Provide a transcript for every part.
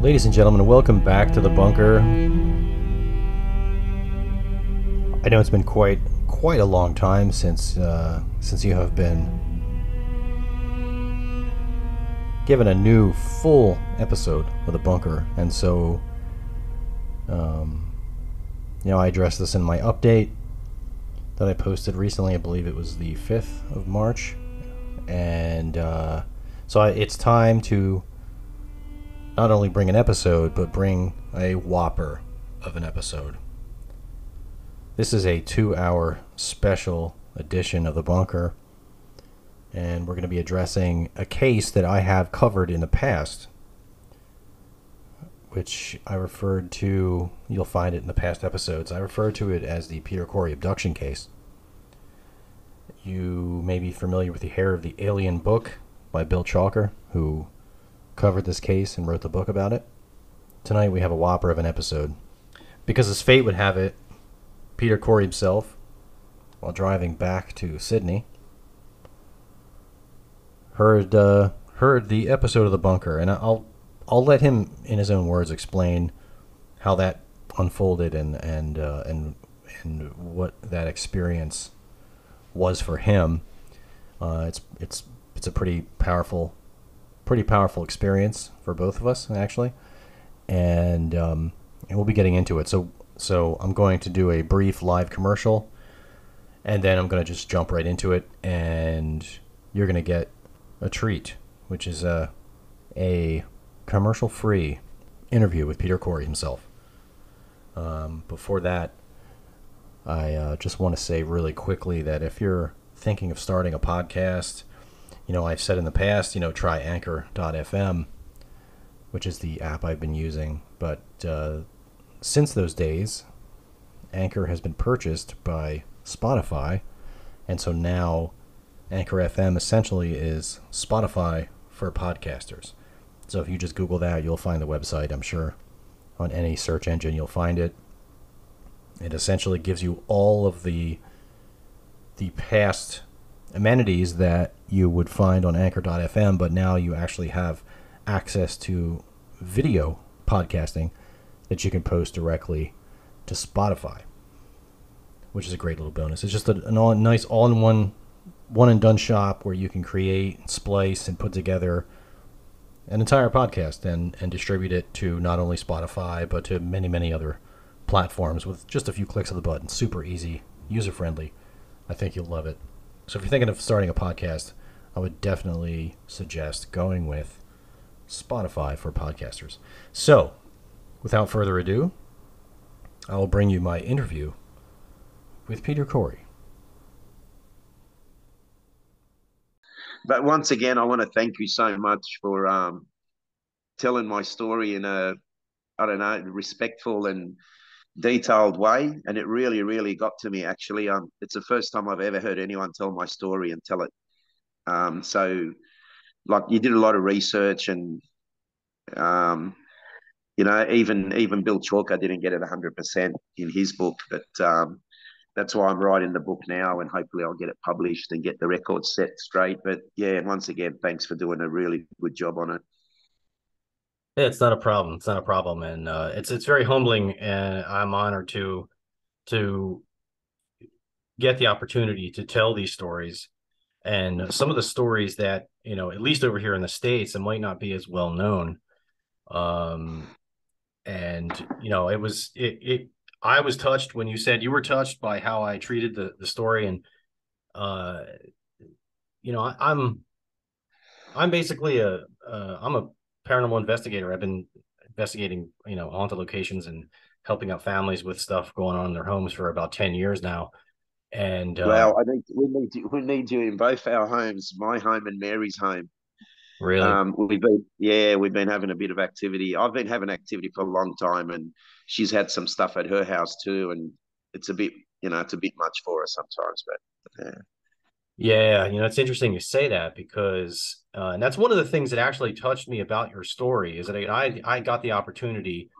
Ladies and gentlemen, welcome back to the bunker. I know it's been quite a long time since you have been given a new full episode of the bunker, and so I addressed this in my update that I posted recently. I believe it was the 5th of March, and it's time to not only bring an episode, but bring a whopper of an episode. This is a 2-hour special edition of the bunker, and we're going to be addressing a case that I have covered in the past, which I referred to, you'll find it in the past episodes, I referred to it as the Peter Khoury abduction case. You may be familiar with the Hair of the Alien book by Bill Chalker, who covered this case and wrote the book about it. Tonight we have a whopper of an episode. Because as fate would have it, Peter Khoury himself, while driving back to Sydney, heard the episode of the bunker, and I'll let him in his own words explain how that unfolded and what that experience was for him. It's a pretty powerful experience for both of us, actually, and we'll be getting into it. So I'm going to do a brief live commercial, and then I'm going to just jump right into it, and you're going to get a treat, which is a commercial-free interview with Peter Khoury himself. Before that, I just want to say really quickly that if you're thinking of starting a podcast, I've said in the past, try anchor.fm, which is the app I've been using. But since those days, Anchor has been purchased by Spotify. And so now Anchor FM essentially is Spotify for podcasters. So if you just Google that, you'll find the website. I'm sure on any search engine you'll find it. It essentially gives you all of the past amenities that you would find on anchor.fm, but now you actually have access to video podcasting that you can post directly to Spotify, which is a great little bonus. It's just a nice all-in-one and done shop where you can create, splice, and put together an entire podcast and distribute it to not only Spotify, but to many, many other platforms with just a few clicks of the button. Super easy, user-friendly. I think you'll love it. So if you're thinking of starting a podcast, I would definitely suggest going with Spotify for podcasters. So, without further ado, I will bring you my interview with Peter Khoury. But once again, I want to thank you so much for telling my story in a, I don't know, respectful and detailed way, and it really, really got to me. Actually, it's the first time I've ever heard anyone tell my story and tell it. So, like, you did a lot of research, and even Bill Chalker didn't get it 100% in his book, but that's why I'm writing the book now, and hopefully I'll get it published and get the records set straight. But yeah, once again, thanks for doing a really good job on it. Yeah, it's not a problem. It's not a problem, and it's very humbling, and I'm honored to get the opportunity to tell these stories. And some of the stories that, at least over here in the States, it might not be as well known. I was touched when you said you were touched by how I treated the story. And, I'm basically I'm a paranormal investigator. I've been investigating, haunted locations and helping out families with stuff going on in their homes for about 10 years now. And Well, we need you in both our homes, my home and Mary's home. really, We've been having a bit of activity. I've been having activity for a long time, and she's had some stuff at her house too, and it's a bit, it's a bit much for her sometimes. But yeah. yeah, it's interesting you say that because, and that's one of the things that actually touched me about your story is that I got the opportunity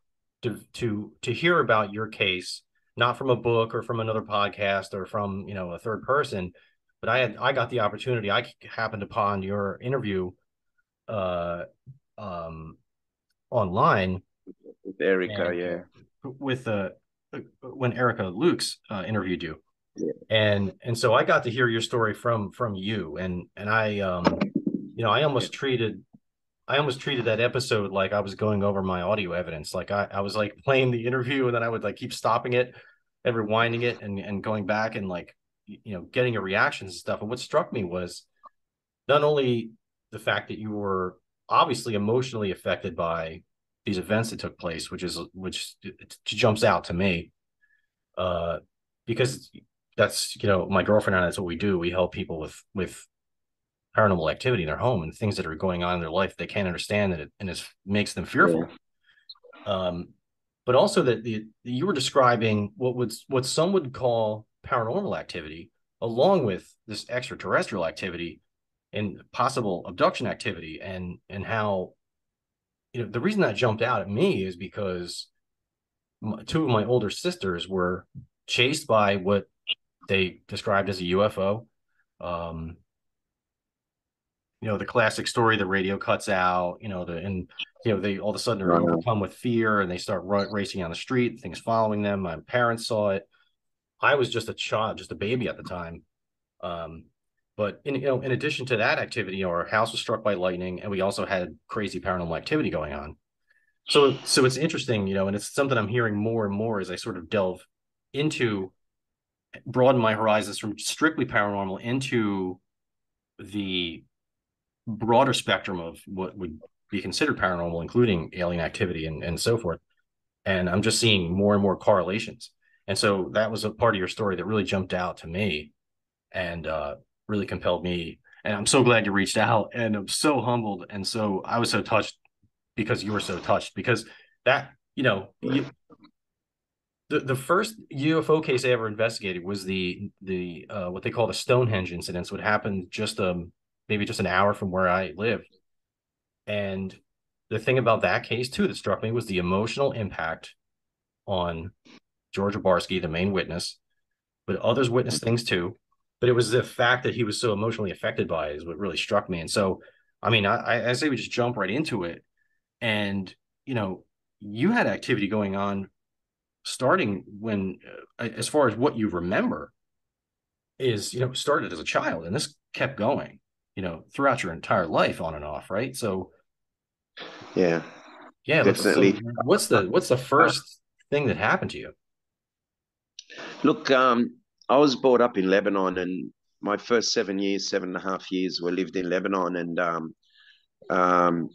to hear about your case, not from a book or from another podcast or from, a third person, but I got the opportunity. I happened upon your interview, uh, um, online, with Erica, and yeah. with when Erica Lukes interviewed you, Yeah. and so I got to hear your story from you, and I I Yeah. almost treated that episode like I was going over my audio evidence. Like I was like playing the interview and then I would like keep stopping it and rewinding it and going back and like getting your reactions and stuff. And what struck me was not only the fact that you were obviously emotionally affected by these events that took place, which jumps out to me, uh, because that's my girlfriend and I, that's what we do. We help people with paranormal activity in their home and things that are going on in their life they can't understand, and it makes them Yeah. fearful. Um, but also that you were describing what some would call paranormal activity, along with this extraterrestrial activity and possible abduction activity, and how the reason that jumped out at me is because two of my older sisters were chased by what they described as a UFO. Um, the classic story, the radio cuts out, and they all of a sudden are Right. overcome with fear and they start racing down the street, things following them. My parents saw it. I was just a child, just a baby at the time. Um, but in addition to that activity, our house was struck by lightning, and we also had crazy paranormal activity going on. So it's interesting, and it's something I'm hearing more and more as I sort of delve into, broaden my horizons from strictly paranormal into the broader spectrum of what would be considered paranormal, including alien activity and so forth. And I'm just seeing more and more correlations. And so that was a part of your story that really jumped out to me and really compelled me. And I'm so glad you reached out. And I'm so humbled. And so I was so touched because you were so touched because that, the first UFO case I ever investigated was the what they call the Stonehenge incidents, what happened just maybe just an hour from where I live. And the thing about that case too that struck me was the emotional impact on George Obarski, the main witness, but others witnessed things too. But it was the fact that he was so emotionally affected by it is what really struck me. And so, I mean, I say we just jump right into it. And you know, you had activity going on starting when, as far as what you remember, is started as a child, and this kept going, throughout your entire life, on and off, right? So Yeah, yeah, let's. So definitely. what's the Uh, first thing that happened to you? Look, I was brought up in Lebanon, and my first 7 years, 7.5 years, were lived in Lebanon, and um,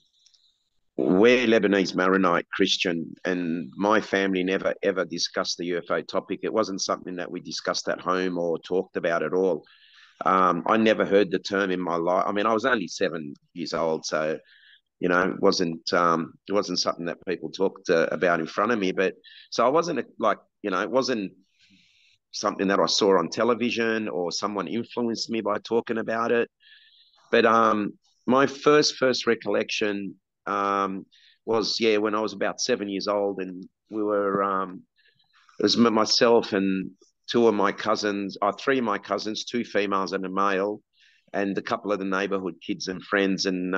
we're Lebanese Maronite Christian, and my family never ever discussed the UFO topic. It wasn't something that we discussed at home or talked about at all. I never heard the term in my life. I mean, I was only 7 years old, so it wasn't something that people talked about in front of me. But so I wasn't like it wasn't something that I saw on television or someone influenced me by talking about it. But my first recollection was when I was about 7 years old, and we were it was myself and two of my cousins, three of my cousins, two females and a male, and a couple of the neighborhood kids and friends, and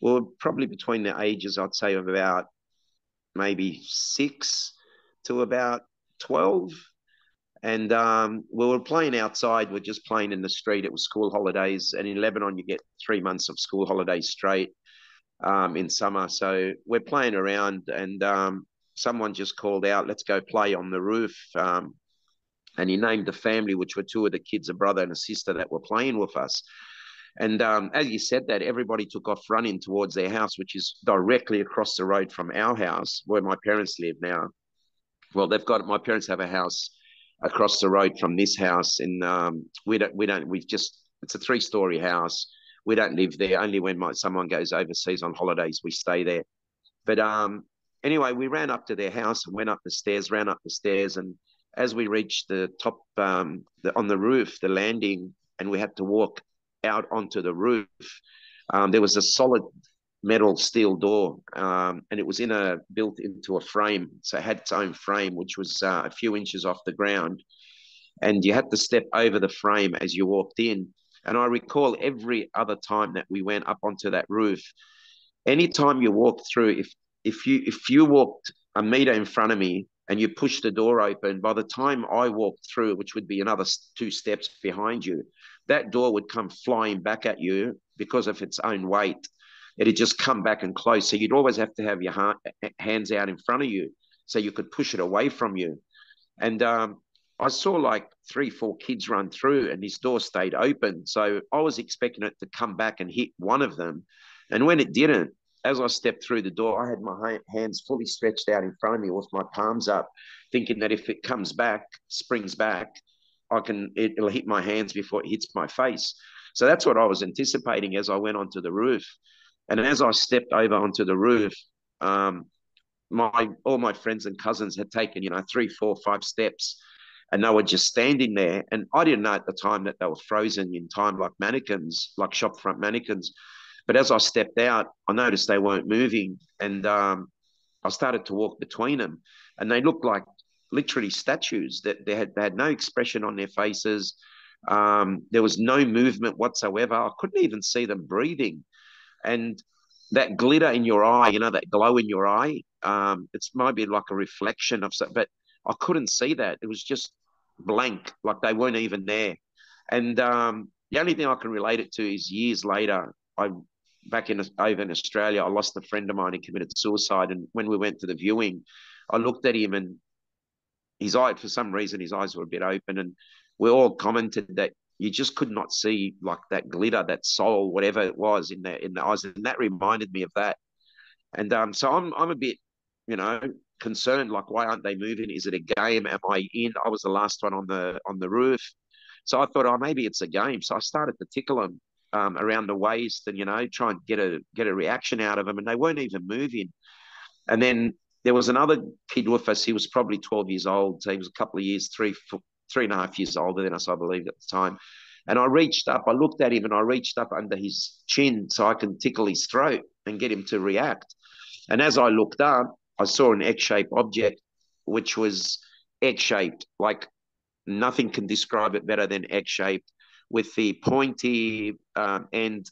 we were probably between the ages, I'd say, of about maybe 6 to about 12. And we were playing outside. We're just playing in the street. It was school holidays. And in Lebanon, you get 3 months of school holidays straight in summer. So we're playing around, and someone just called out, let's go play on the roof. And he named the family, which were two of the kids, a brother and a sister that were playing with us. And as you said that, everybody took off running towards their house, which is directly across the road from our house where my parents live now. Well, my parents have a house across the road from this house, and it's a 3-story house. We don't live there. Only when someone goes overseas on holidays, we stay there. But anyway, we ran up to their house and went up the stairs, ran up the stairs, and as we reached the top, on the roof, the landing, and we had to walk out onto the roof. There was a solid metal steel door, and it was built into a frame, so it had its own frame, which was a few inches off the ground, and you had to step over the frame as you walked in. And I recall every other time that we went up onto that roof, anytime you walked through, if you walked a meter in front of me and you pushed the door open, by the time I walked through, which would be another 2 steps behind you, that door would come flying back at you because of its own weight. It'd just come back and close. So you'd always have to have your hands out in front of you so you could push it away from you. And I saw like 3, 4 kids run through, and this door stayed open. So I was expecting it to come back and hit one of them. And when it didn't, as I stepped through the door, I had my hands fully stretched out in front of me with my palms up, thinking that if it comes back, springs back, it'll hit my hands before it hits my face. So that's what I was anticipating as I went onto the roof. And as I stepped over onto the roof, um, my all my friends and cousins had taken 3, 4, 5 steps, and they were just standing there, and I didn't know at the time that they were frozen in time, like mannequins, like shop front mannequins. But as I stepped out, I noticed they weren't moving, and I started to walk between them, and they looked like literally statues. That they had no expression on their faces. There was no movement whatsoever. I couldn't even see them breathing. And that glitter in your eye, that glow in your eye, it's maybe like a reflection of something, but I couldn't see that. It was just blank, like they weren't even there. And the only thing I can relate it to is years later, over in Australia, I lost a friend of mine who committed suicide. And when we went to the viewing, I looked at him, and for some reason, his eyes were a bit open. And we all commented that you just could not see like that glitter, that soul, whatever it was in the eyes. And that reminded me of that. And so I'm a bit, you know, concerned. Like, why aren't they moving? Is it a game? Am I in? I was the last one on the roof, so I thought, oh, maybe it's a game. So I started to tickle them around the waist, and try and get a reaction out of them, and they weren't even moving. And then there was another kid with us. He was probably 12 years old. So he was a couple of years, 3.5 years older than us, I believe, at the time. And I reached up, I looked at him, and I reached up under his chin so I can tickle his throat and get him to react. And as I looked up, I saw an egg-shaped object, which was egg-shaped, like nothing can describe it better than egg-shaped, with the pointy end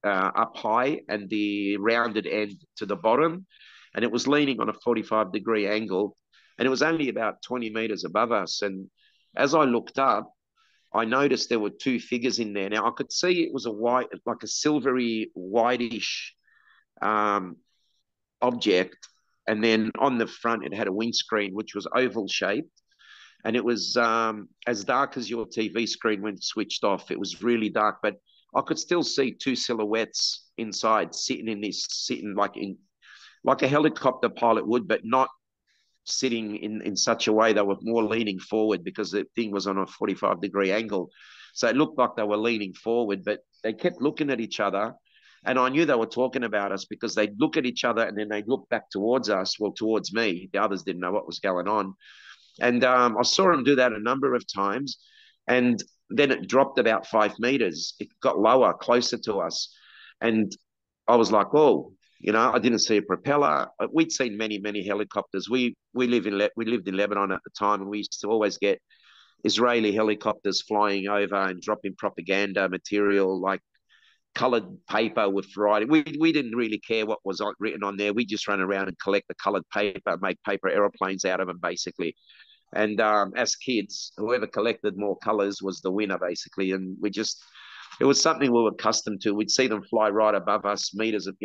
up high and the rounded end to the bottom. And it was leaning on a 45-degree angle. And it was only about 20 meters above us. And as I looked up, I noticed there were 2 figures in there. Now I could see it was like a silvery, whitish um, object. And then on the front, it had a windscreen, which was oval shaped. And it was as dark as your TV screen when switched off. It was really dark, but I could still see 2 silhouettes inside, sitting like a helicopter pilot would, but not sitting in such a way. They were more leaning forward because the thing was on a 45-degree angle. So it looked like they were leaning forward, but they kept looking at each other. And I knew they were talking about us because they'd look at each other and then they'd look back towards us, well, towards me. The others didn't know what was going on. And I saw them do that a number of times. And then it dropped about 5 meters. It got lower, closer to us. And I was like, oh, I didn't see a propeller. We'd seen many, many helicopters. We lived in Lebanon at the time, and we used to always get Israeli helicopters flying over and dropping propaganda material like coloured paper with writing. We didn't really care what was written on there. We just ran around and collect the coloured paper, make paper aeroplanes out of them, basically. And as kids, whoever collected more colours was the winner, basically. And it was something we were accustomed to. We'd see them fly right above us, meters of,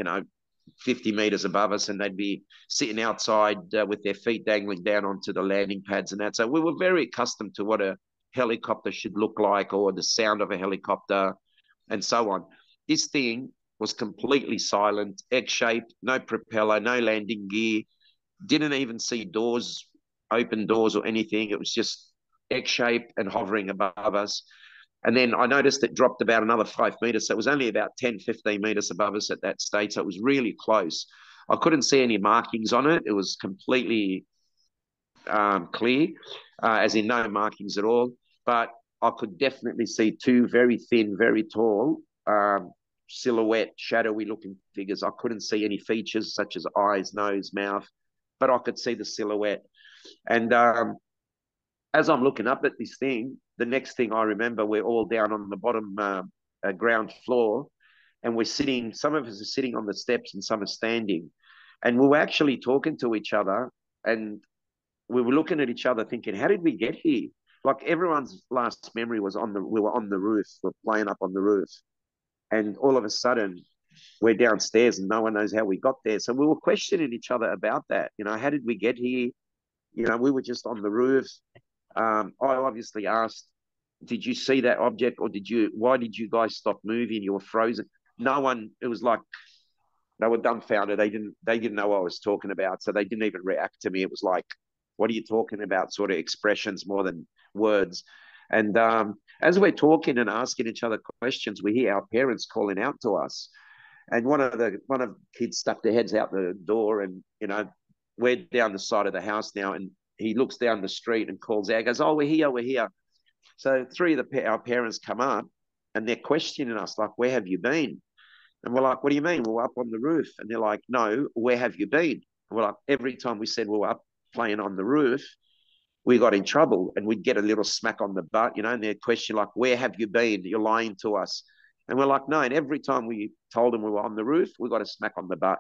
50 meters above us, and they'd be sitting outside with their feet dangling down onto the landing pads and that. So we were very accustomed to what a helicopter should look like, or the sound of a helicopter, and so on. This thing was completely silent, egg-shaped, no propeller, no landing gear, didn't even see open doors or anything. It was just egg-shaped and hovering above us. And then I noticed it dropped about another 5 meters. So it was only about 10, 15 meters above us at that stage. So it was really close. I couldn't see any markings on it. It was completely clear, as in no markings at all. But I could definitely see 2 very thin, very tall, silhouette, shadowy looking figures. I couldn't see any features such as eyes, nose, mouth, but I could see the silhouette. And as I'm looking up at this thing, the next thing I remember, we're all down on the bottom ground floor, and some of us are sitting on the steps and some are standing. And we were actually talking to each other, and we were looking at each other thinking, how did we get here? Like everyone's last memory was we were on the roof, we're playing up on the roof. And all of a sudden, we're downstairs and no one knows how we got there. So we were questioning each other about that. How did we get here? We were just on the roof. I obviously asked, did you see that object, or why did you guys stop moving? You were frozen. No one, it was like they were dumbfounded. They didn't know what I was talking about. So they didn't even react to me. It was like, what are you talking about? Sort of expressions more than words. And as we're talking and asking each other questions, we hear our parents calling out to us. And one of the kids stuck their heads out the door, and we're down the side of the house now, and he looks down the street and calls out, goes, "Oh, we're here, we're here." So three of our parents come up, and they're questioning us like, "Where have you been?" And we're like, "What do you mean? We're up on the roof." And they're like, "No, where have you been?" And we're like, every time we said we were up playing on the roof, we got in trouble, and we'd get a little smack on the butt, and they'd question like, "Where have you been? You're lying to us." And we're like, "No." And every time we told them we were on the roof, we got a smack on the butt.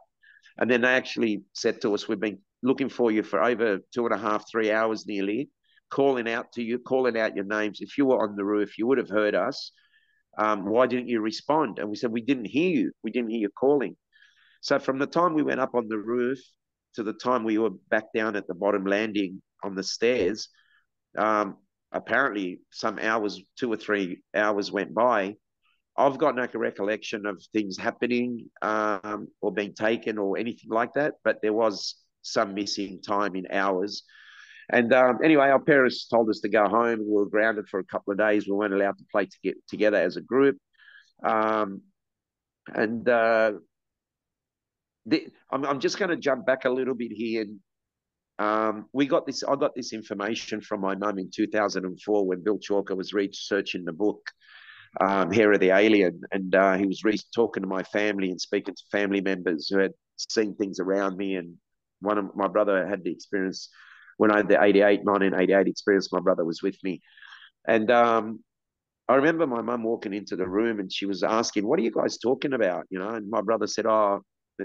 And then they actually said to us, "We've been looking for you for over 2.5, 3 hours nearly, calling out to you, calling out your names. If you were on the roof, you would have heard us. Why didn't you respond?" And we said, "We didn't hear you. We didn't hear you calling." So from the time we went up on the roof to the time we were back down at the bottom landing on the stairs, apparently some hours, 2 or 3 hours went by. I've got no recollection of things happening or being taken or anything like that, but there was some missing time in hours. And anyway, our parents told us to go home. We were grounded for a couple of days. We weren't allowed to play together as a group. Um, and I'm just going to jump back a little bit here. I got this information from my mum in 2004 when Bill Chalker was researching the book, Hair of the Alien. And he was talking to my family and speaking to family members who had seen things around me. And one of my brother had the experience when I had the 1988 experience. My brother was with me. And I remember my mum walking into the room and she was asking, "What are you guys talking about?" And my brother said, "Oh,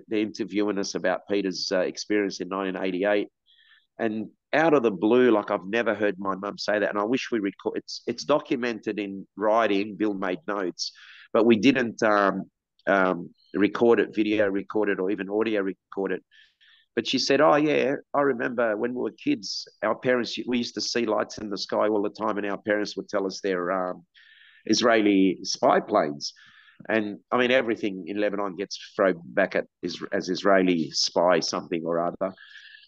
they're interviewing us about Peter's experience in 1988. And out of the blue, like I've never heard my mum say that. And I wish we record. It's documented in writing. Bill made notes, but we didn't record it, video record it, or even audio record it. But she said, "Oh yeah, I remember when we were kids, our parents, we used to see lights in the sky all the time, and our parents would tell us they're Israeli spy planes." And I mean, everything in Lebanon gets thrown back as Israeli spy something or other.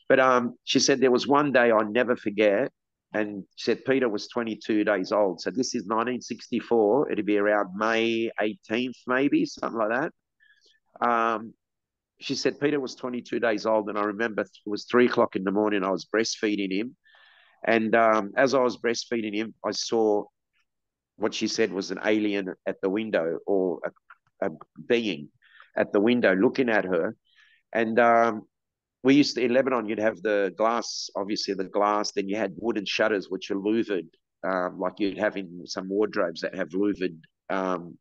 But she said there was one day I never forget, and she said Peter was 22 days old. So this is 1964. It'd be around May 18th, maybe something like that. She said Peter was 22 days old, and I remember it was 3 o'clock in the morning. I was breastfeeding him, and as I was breastfeeding him, I saw what she said was an alien at the window, or a being at the window looking at her. And we used to, in Lebanon, you'd have the glass, obviously the glass, then you had wooden shutters, which are louvered, like you'd have in some wardrobes that have louvered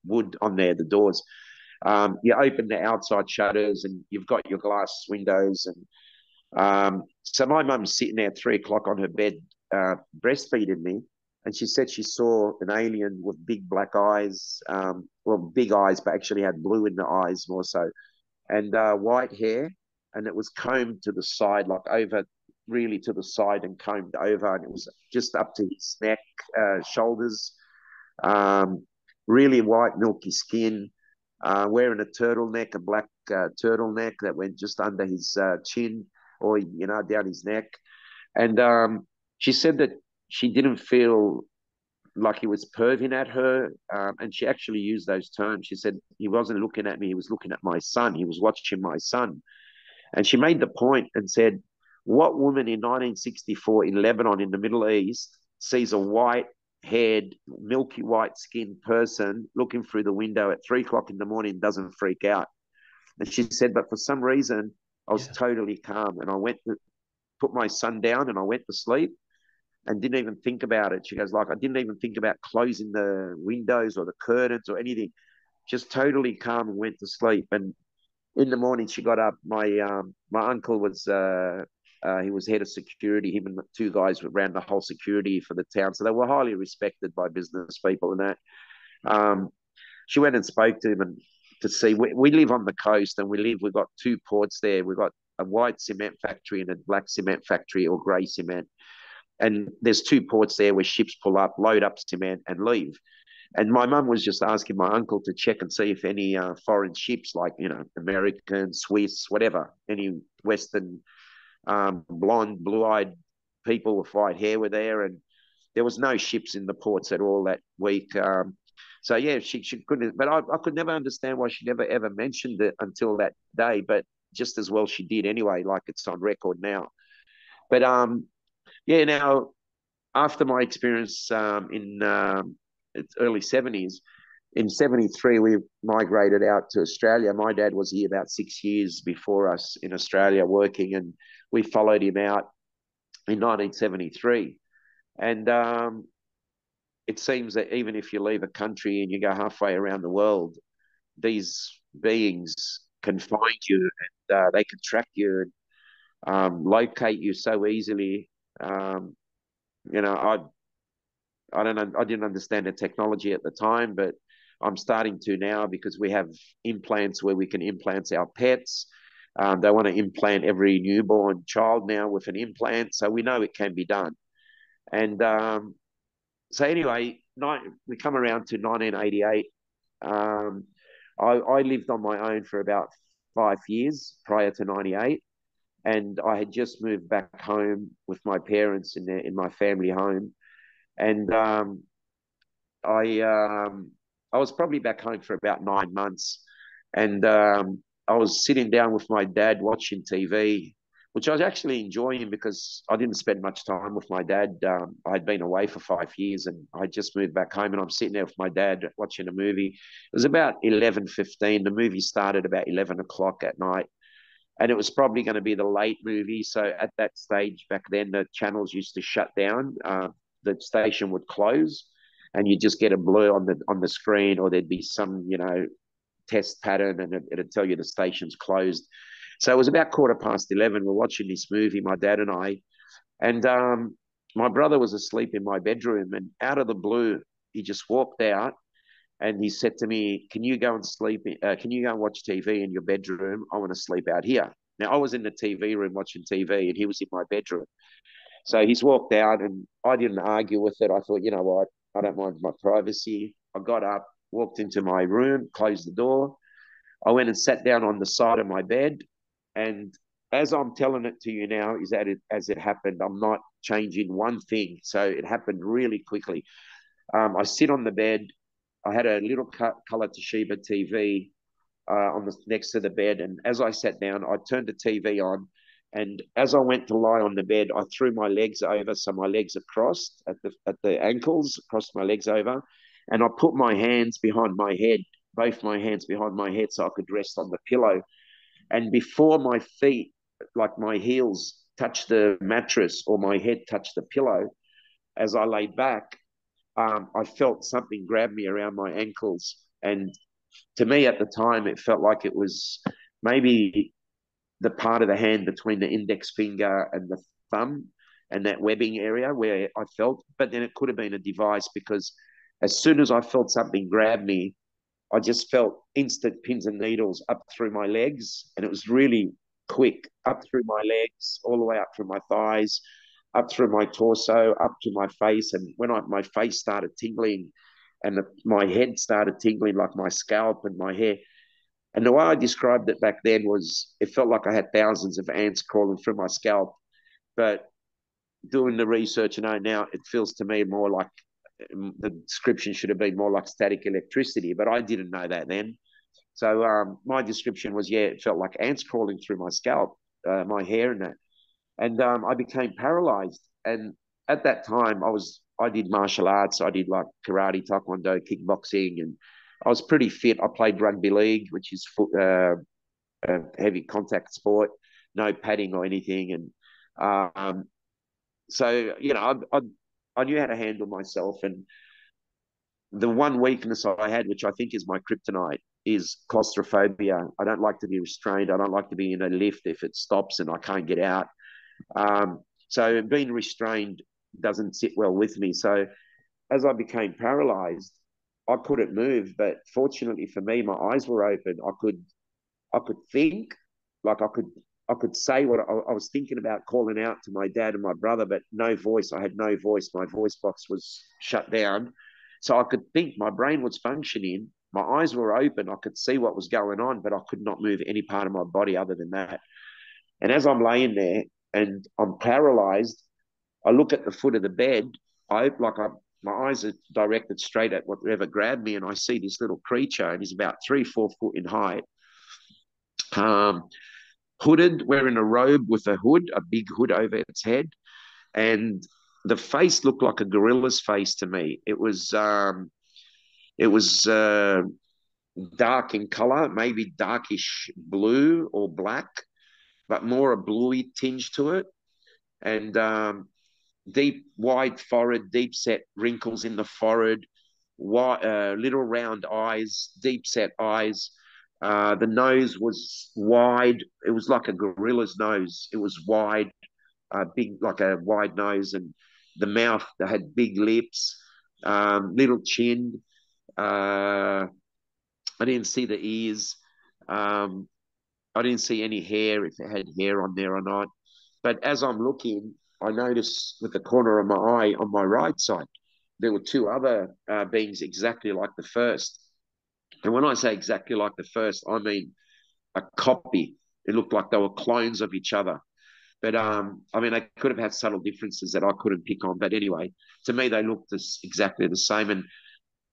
wood on there, the doors. You open the outside shutters and you've got your glass windows. And so my mum's sitting there at 3 o'clock on her bed, breastfeeding me. And she said she saw an alien with big black eyes, well, big eyes, but actually had blue in the eyes more so, and white hair. And it was combed to the side, like over, really to the side and combed over. And it was just up to his neck, shoulders, really white, milky skin, wearing a turtleneck, a black turtleneck that went just under his chin, or, down his neck. And she said that she didn't feel like he was perving at her. And she actually used those terms. She said he wasn't looking at me, he was looking at my son. He was watching my son. And she made the point and said, what woman in 1964 in Lebanon in the Middle East sees a white-haired, milky white-skinned person looking through the window at 3 o'clock in the morning, doesn't freak out? And she said, but for some reason, I was totally calm. And I went to put my son down and I went to sleep and didn't even think about it. She goes, like, I didn't even think about closing the windows or the curtains or anything. Just totally calm and went to sleep. And in the morning she got up. My uncle was he was head of security. Him and two guys ran the whole security for the town, so they were highly respected by business people and that. Um, she went and spoke to him and to see. We live on the coast, and we've got two ports there. We've got a white cement factory and a black cement factory or grey cement. And there's two ports there where ships pull up, load up cement, and leave. And my mum was just asking my uncle to check and see if any foreign ships, like American, Swiss, whatever, any Western blonde, blue-eyed people with white hair were there, and there was no ships in the ports at all that week. So yeah, she couldn't, but I could never understand why she never ever mentioned it until that day. But just as well she did anyway, like it's on record now. But yeah, now after my experience in early 70s, in 73, we migrated out to Australia. My dad was here about 6 years before us in Australia working, and we followed him out in 1973. And it seems that even if you leave a country and you go halfway around the world, these beings can find you, and they can track you and locate you so easily. Um, you know, I don't know. I didn't understand the technology at the time, but I'm starting to now because we have implants where we can implant our pets. They want to implant every newborn child now with an implant, so we know it can be done. And so anyway, we come around to 1988. Um, I lived on my own for about 5 years prior to 98, and I had just moved back home with my parents in my family home, and I I was probably back home for about 9 months, and I was sitting down with my dad watching TV, which I was actually enjoying because I didn't spend much time with my dad. I'd been away for 5 years, and I just moved back home, and I'm sitting there with my dad watching a movie. It was about 11:15. The movie started about 11 o'clock at night, and it was probably going to be the late movie. So at that stage back then, the channels used to shut down. The station would close, and you just get a blur on the screen, or there'd be some test pattern, and it'd tell you the station's closed. So it was about 11:15. We're watching this movie, my dad and I, and my brother was asleep in my bedroom, and out of the blue, he just walked out and he said to me, "Can you go and sleep? Can you go and watch TV in your bedroom? I want to sleep out here." Now I was in the TV room watching TV, and he was in my bedroom. So he's walked out, and I didn't argue with it. I thought, you know what, I don't mind my privacy. I got up, walked into my room, closed the door. I went and sat down on the side of my bed, and as I'm telling it to you now, is that as it happened, I'm not changing one thing. So it happened really quickly. I sit on the bed. I had a little color Toshiba TV on the next to the bed, and as I sat down, I turned the TV on, and as I went to lie on the bed, I threw my legs over, so my legs are crossed at the ankles, crossed my legs over, and I put my hands behind my head, both my hands behind my head, so I could rest on the pillow. And before my feet, like my heels, touched the mattress or my head touched the pillow, as I lay back, I felt something grab me around my ankles. And to me at the time, it felt like it was maybe the part of the hand between the index finger and the thumb and that webbing area where I felt. But then it could have been a device because as soon as I felt something grab me, I just felt instant pins and needles up through my legs. And it was really quick, up through my legs, all the way up through my thighs, up through my torso, up to my face. And when my face started tingling and my head started tingling, like my scalp and my hair. And the way I described it back then was it felt like I had thousands of ants crawling through my scalp. But doing the research now, it feels to me more like the description should have been more like static electricity, but I didn't know that then. So my description was, yeah, it felt like ants crawling through my scalp, my hair and that. And I became paralyzed. And at that time, I did martial arts. I did like karate, taekwondo, kickboxing, and I was pretty fit. I played rugby league, which is a heavy contact sport, no padding or anything. And so, I knew how to handle myself. And the one weakness I had, which I think is my kryptonite, is claustrophobia. I don't like to be restrained. I don't like to be in a lift if it stops and I can't get out. So being restrained doesn't sit well with me. So as I became paralyzed, I couldn't move. But fortunately for me, my eyes were open. I could think, like I could say what I was thinking about, calling out to my dad and my brother, but no voice. I had no voice. My voice box was shut down. So I could think, my brain was functioning. My eyes were open. I could see what was going on, but I could not move any part of my body other than that. And as I'm laying there and I'm paralyzed, I look at the foot of the bed. My eyes are directed straight at whatever grabbed me, and I see this little creature, and he's about 3, 4 foot in height. Um, Hooded, wearing a robe with a hood, a big hood over its head, and the face looked like a gorilla's face to me. It was dark in color, maybe darkish blue or black, but more a bluey tinge to it, and deep, wide forehead, deep set wrinkles in the forehead, little round eyes, deep set eyes. The nose was wide. It was like a gorilla's nose. It was wide, big, like a wide nose, and the mouth had big lips, little chin. I didn't see the ears. Um, I didn't see any hair, if it had hair on there or not. But as I'm looking, I notice with the corner of my eye on my right side, there were two other beings exactly like the first. And when I say exactly like the first, I mean a copy. It looked like they were clones of each other. But I mean, they could have had subtle differences that I couldn't pick on. But anyway, to me, they looked exactly the same. And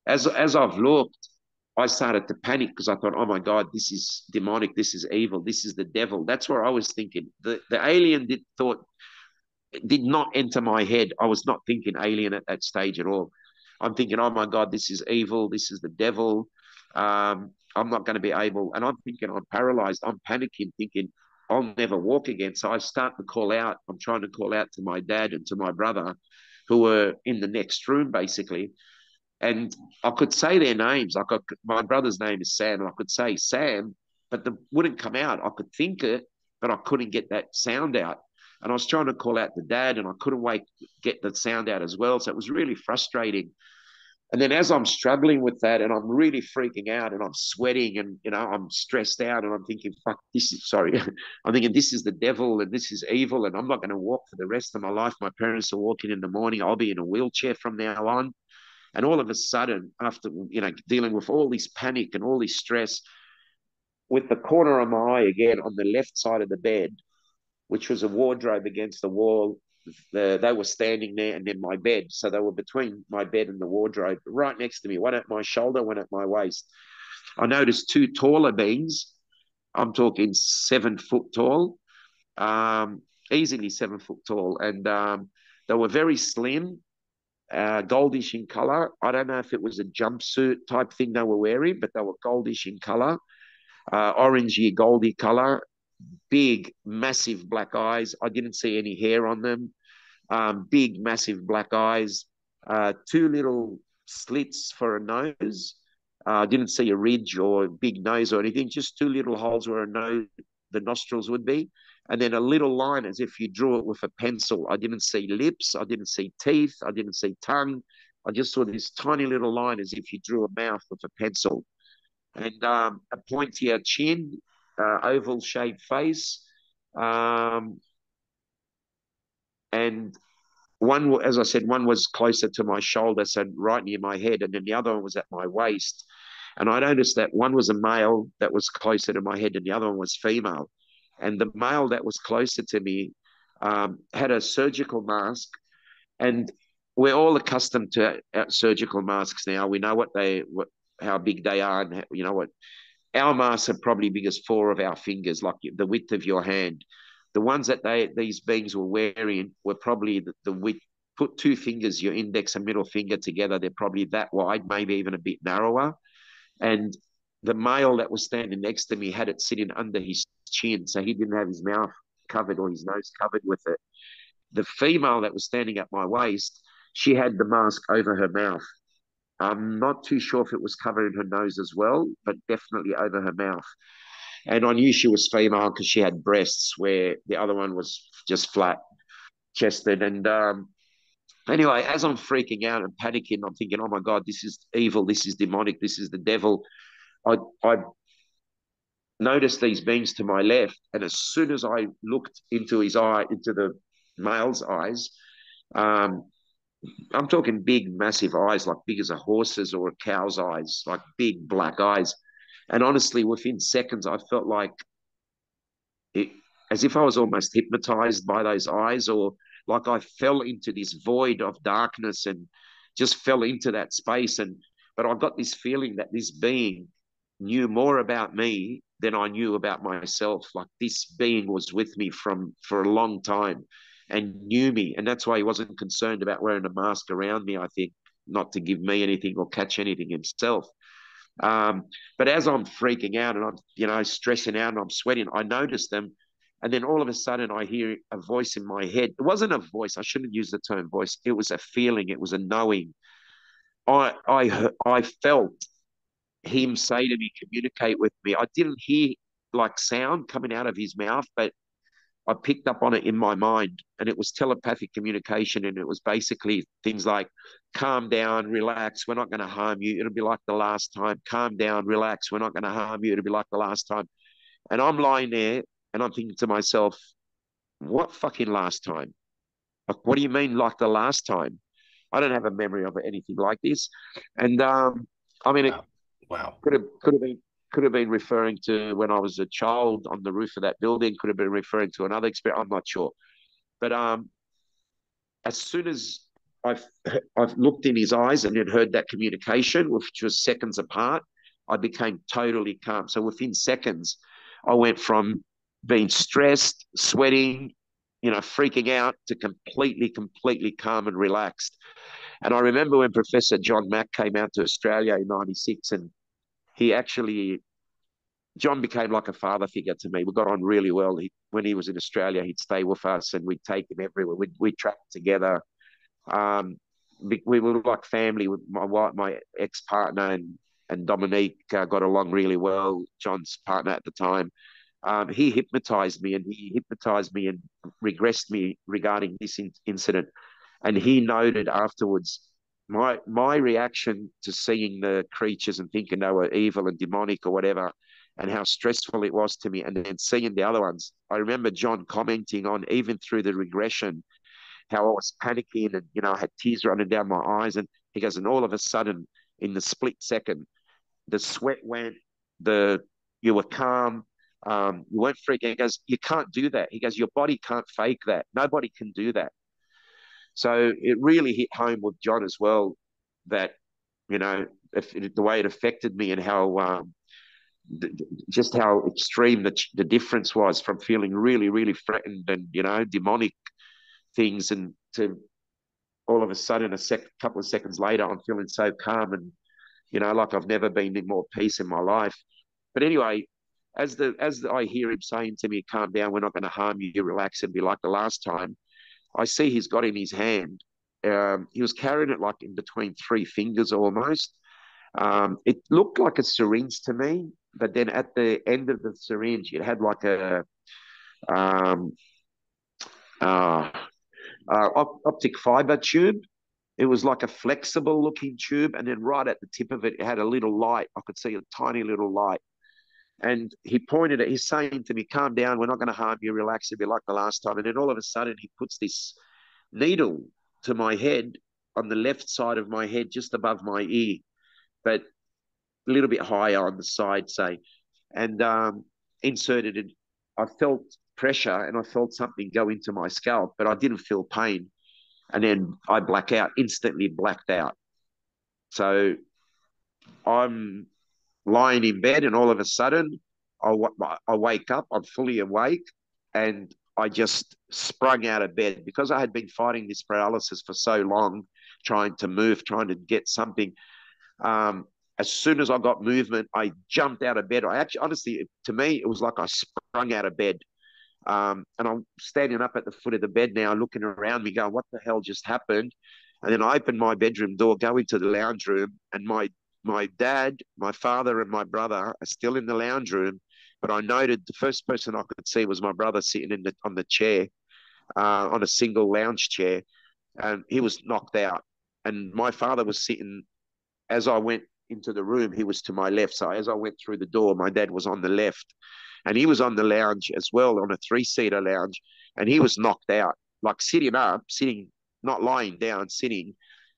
as I've looked, I started to panic because I thought, oh my God, this is demonic, this is evil, this is the devil. That's where I was thinking. The alien did not enter my head. I was not thinking alien at that stage at all. I'm thinking, oh my God, this is evil, this is the devil. I'm not going to be able, and I'm thinking I'm paralyzed. I'm panicking, thinking I'll never walk again. So I start to call out. I'm trying to call out to my dad and to my brother, who were in the next room basically. And I could say their names. My brother's name is Sam, and I could say Sam, but it wouldn't come out. I could think it, but I couldn't get that sound out. And I was trying to call out the dad, and I couldn't get the sound out as well. So it was really frustrating. And then as I'm struggling with that, and I'm really freaking out, and I'm sweating, and I'm stressed out, and I'm thinking, "Fuck, this is sorry." I'm thinking this is the devil, and this is evil, and I'm not going to walk for the rest of my life. My parents are walking in the morning. I'll be in a wheelchair from now on. And all of a sudden, after dealing with all this panic and all this stress, with the corner of my eye again on the left side of the bed, which was a wardrobe against the wall, they were standing there, and then my bed. So they were between my bed and the wardrobe, right next to me, one at my shoulder, one at my waist. I noticed two taller beings. I'm talking 7 foot tall, easily 7 foot tall, and they were very slim, goldish in color. I don't know if it was a jumpsuit type thing they were wearing, but they were goldish in color, orangey, goldy color, big, massive black eyes. I didn't see any hair on them. Big, massive black eyes, two little slits for a nose. I didn't see a ridge or a big nose or anything, just two little holes where the nostrils would be. And then a little line as if you drew it with a pencil. I didn't see lips. I didn't see teeth. I didn't see tongue. I just saw this tiny little line as if you drew a mouth with a pencil. And a pointier chin, oval shaped face. Um, and one, as I said, one was closer to my shoulder, so right near my head, and then the other one was at my waist. And I noticed that one was a male that was closer to my head, and the other one was female. And the male that was closer to me had a surgical mask, and we're all accustomed to surgical masks now. We know how big they are, and what our masks are probably big as four of our fingers, like the width of your hand. The ones that these beings were wearing were probably the width. Put two fingers, your index and middle finger together, they're probably that wide, maybe even a bit narrower. And the male that was standing next to me had it sitting under his chin, so he didn't have his mouth covered or his nose covered with it. The female that was standing at my waist, she had the mask over her mouth. I'm not too sure if it was covering her nose as well, but definitely over her mouth. And I knew she was female because she had breasts, where the other one was just flat chested. And anyway, as I'm freaking out and panicking, I'm thinking, oh my God, this is evil. This is demonic. This is the devil. I noticed these beings to my left. And as soon as I looked into his eye, into the male's eyes, um, I'm talking big, massive eyes, like big as a horse's or a cow's eyes, like big black eyes. And honestly, within seconds, I felt like it, as if I was almost hypnotized by those eyes, or like I fell into this void of darkness and just fell into that space. And but I got this feeling that this being knew more about me than I knew about myself. Like this being was with me from for a long time and knew me, and that's why he wasn't concerned about wearing a mask around me. I think not to give me anything or catch anything himself. Um, but as I'm freaking out and I'm, stressing out and I'm sweating, I notice them. And then all of a sudden, I hear a voice in my head. It wasn't a voice. I shouldn't use the term voice. It was a feeling. It was a knowing. I felt him say to me, communicate with me. I didn't hear like sound coming out of his mouth, but I picked up on it in my mind, and it was telepathic communication. And it was basically things like, calm down, relax, we're not going to harm you. It'll be like the last time. Calm down, relax, we're not going to harm you. It'll be like the last time. And I'm lying there and I'm thinking to myself, what fucking last time? Like, what do you mean, like the last time? I don't have a memory of anything like this. And I mean, it Wow. Wow. could have been referring to when I was a child on the roof of that building. Could have been referring to another experience. I'm not sure. But as soon as I've I've looked in his eyes and then heard that communication, which was seconds apart, I became totally calm. So within seconds, I went from being stressed, sweating, freaking out, to completely calm and relaxed. And I remember when Professor John Mack came out to Australia in '96, and he actually John became like a father figure to me. We got on really well. When he was in Australia, he'd stay with us and we'd take him everywhere. We'd travel together. Um, we were like family. With my wife, my ex partner, and Dominique got along really well. John's partner at the time. He hypnotized me, and regressed me regarding this incident. And he noted afterwards my reaction to seeing the creatures and thinking they were evil and demonic or whatever, and how stressful it was to me, and then seeing the other ones. I remember John commenting on, even through the regression, how I was panicking and I had tears running down my eyes. And he goes, and all of a sudden, in the split second, the sweat went, the you were calm, you weren't freaking. He goes, you can't do that. He goes, your body can't fake that. Nobody can do that. So it really hit home with John as well, that the way it affected me, and how just how extreme the difference was, from feeling really threatened and demonic things, and to all of a sudden, couple of seconds later, I'm feeling so calm, and like I've never been in more peace in my life. But anyway, I hear him saying to me, calm down, we're not going to harm you, relax and be like the last time. I see he's got in his hand, he was carrying it like in between three fingers almost. It looked like a syringe to me, but then at the end of the syringe, it had like a um, uh, optic fiber tube. It was like a flexible looking tube, and then right at the tip of it, it had a little light. I could see a tiny little light. And he pointed at, he's saying to me, calm down, we're not going to harm you, relax, it'll be like the last time. And then all of a sudden, he puts this needle to my head, on the left side of my head, just above my ear, but a little bit higher on the side, say, and inserted it. I felt pressure and I felt something go into my scalp, but I didn't feel pain. And then I instantly blacked out. So I'm lying in bed, and all of a sudden, I wake up, I'm fully awake, and I just sprung out of bed because I had been fighting this paralysis for so long, trying to move, trying to get something. As soon as I got movement, I jumped out of bed. I actually, honestly, to me, it was like I sprung out of bed. And I'm standing up at the foot of the bed now, looking around me, going, what the hell just happened? And then I opened my bedroom door, go into the lounge room, and my dad, my father, and my brother are still in the lounge room. But I noted the first person I could see was my brother sitting on the chair, on a single lounge chair, and he was knocked out. And my father was sitting as I went into the room, he was to my left. So as I went through the door, my dad was on the left, and he was on the lounge as well, on a three-seater lounge, and he was knocked out, like sitting up, sitting, not lying down, sitting,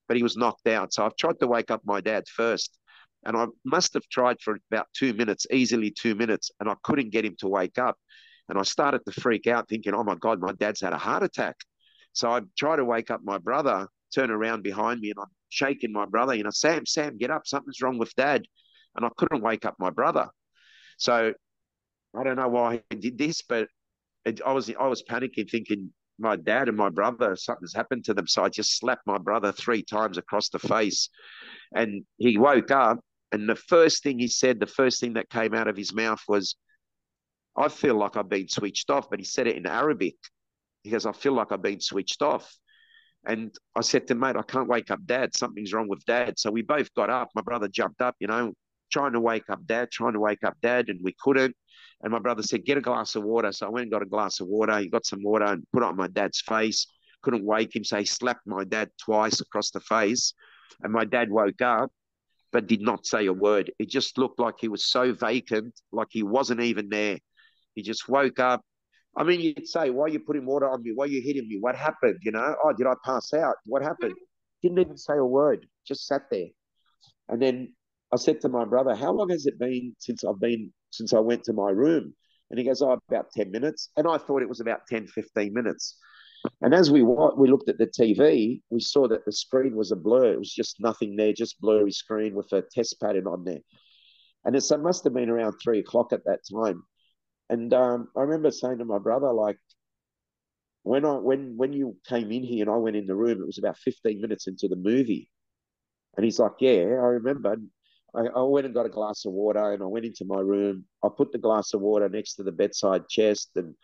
but he was knocked out. So I've tried to wake up my dad first, and I must have tried for about 2 minutes, easily 2 minutes, and I couldn't get him to wake up. And I started to freak out, thinking, "Oh my God, my dad's had a heart attack." So I tried to wake up my brother, turn around behind me, and I'm shaking my brother, "Sam, Sam, get up, something's wrong with dad." And I couldn't wake up my brother. So I don't know why I did this, but I was panicking, thinking my dad and my brother, something's happened to them. So I just slapped my brother 3 times across the face, and he woke up. And the first thing he said, the first thing that came out of his mouth was, "I feel like I've been switched off." But he said it in Arabic. He goes, "I feel like I've been switched off." And I said to him, "Mate, I can't wake up dad. Something's wrong with dad." So we both got up. My brother jumped up, trying to wake up dad, trying to wake up dad, and we couldn't. And my brother said, "Get a glass of water." So I went and got a glass of water. He got some water and put it on my dad's face. Couldn't wake him. So he slapped my dad twice across the face. And my dad woke up, but did not say a word. It just looked like he was so vacant, like he wasn't even there. He just woke up. I mean, you'd say, "Why are you putting water on me? Why are you hitting me? What happened? Oh, did I pass out? What happened?" Didn't even say a word, just sat there. And then I said to my brother, "How long has it been since I went to my room?" And he goes, "Oh, about 10 minutes." And I thought it was about 10, 15 minutes. And as we looked at the TV, we saw that the screen was a blur. It was just nothing there, just blurry screen with a test pattern on there. And it must have been around 3 o'clock at that time. And I remember saying to my brother, like, when you came in here and I went in the room, it was about 15 minutes into the movie. And he's like, "Yeah, I remember." I went and got a glass of water and I went into my room. I put the glass of water next to the bedside chest and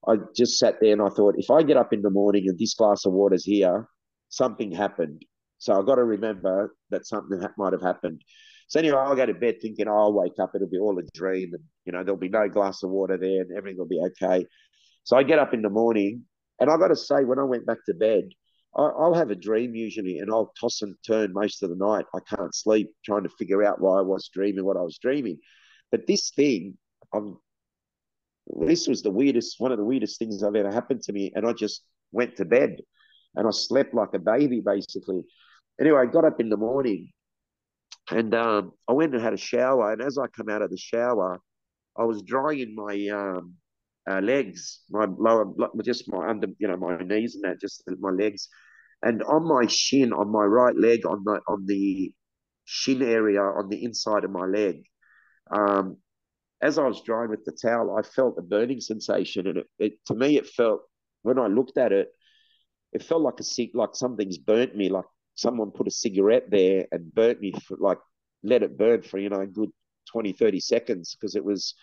I just sat there and I thought, if I get up in the morning and this glass of water's here, something happened. So I've got to remember that something might have happened. So anyway, I'll go to bed thinking, "Oh, I'll wake up, it'll be all a dream, and there'll be no glass of water there and everything will be okay." So I get up in the morning, and I got to say, when I went back to bed, I'll have a dream usually, and I'll toss and turn most of the night. I can't sleep, trying to figure out why I was dreaming what I was dreaming. But this thing, I'm this was one of the weirdest things I've ever happened to me. And I just went to bed and I slept like a baby, basically. Anyway, I got up in the morning and I went and had a shower. And as I come out of the shower, I was drying my legs, my lower, just my under, my knees and that, just my legs. And on my shin, on my right leg, on the shin area, on the inside of my leg, um, as I was drying with the towel, I felt a burning sensation, and to me it felt, when I looked at it, it felt like something's burnt me, like someone put a cigarette there and burnt me for, like, let it burn for a good 20, 30 seconds, because it was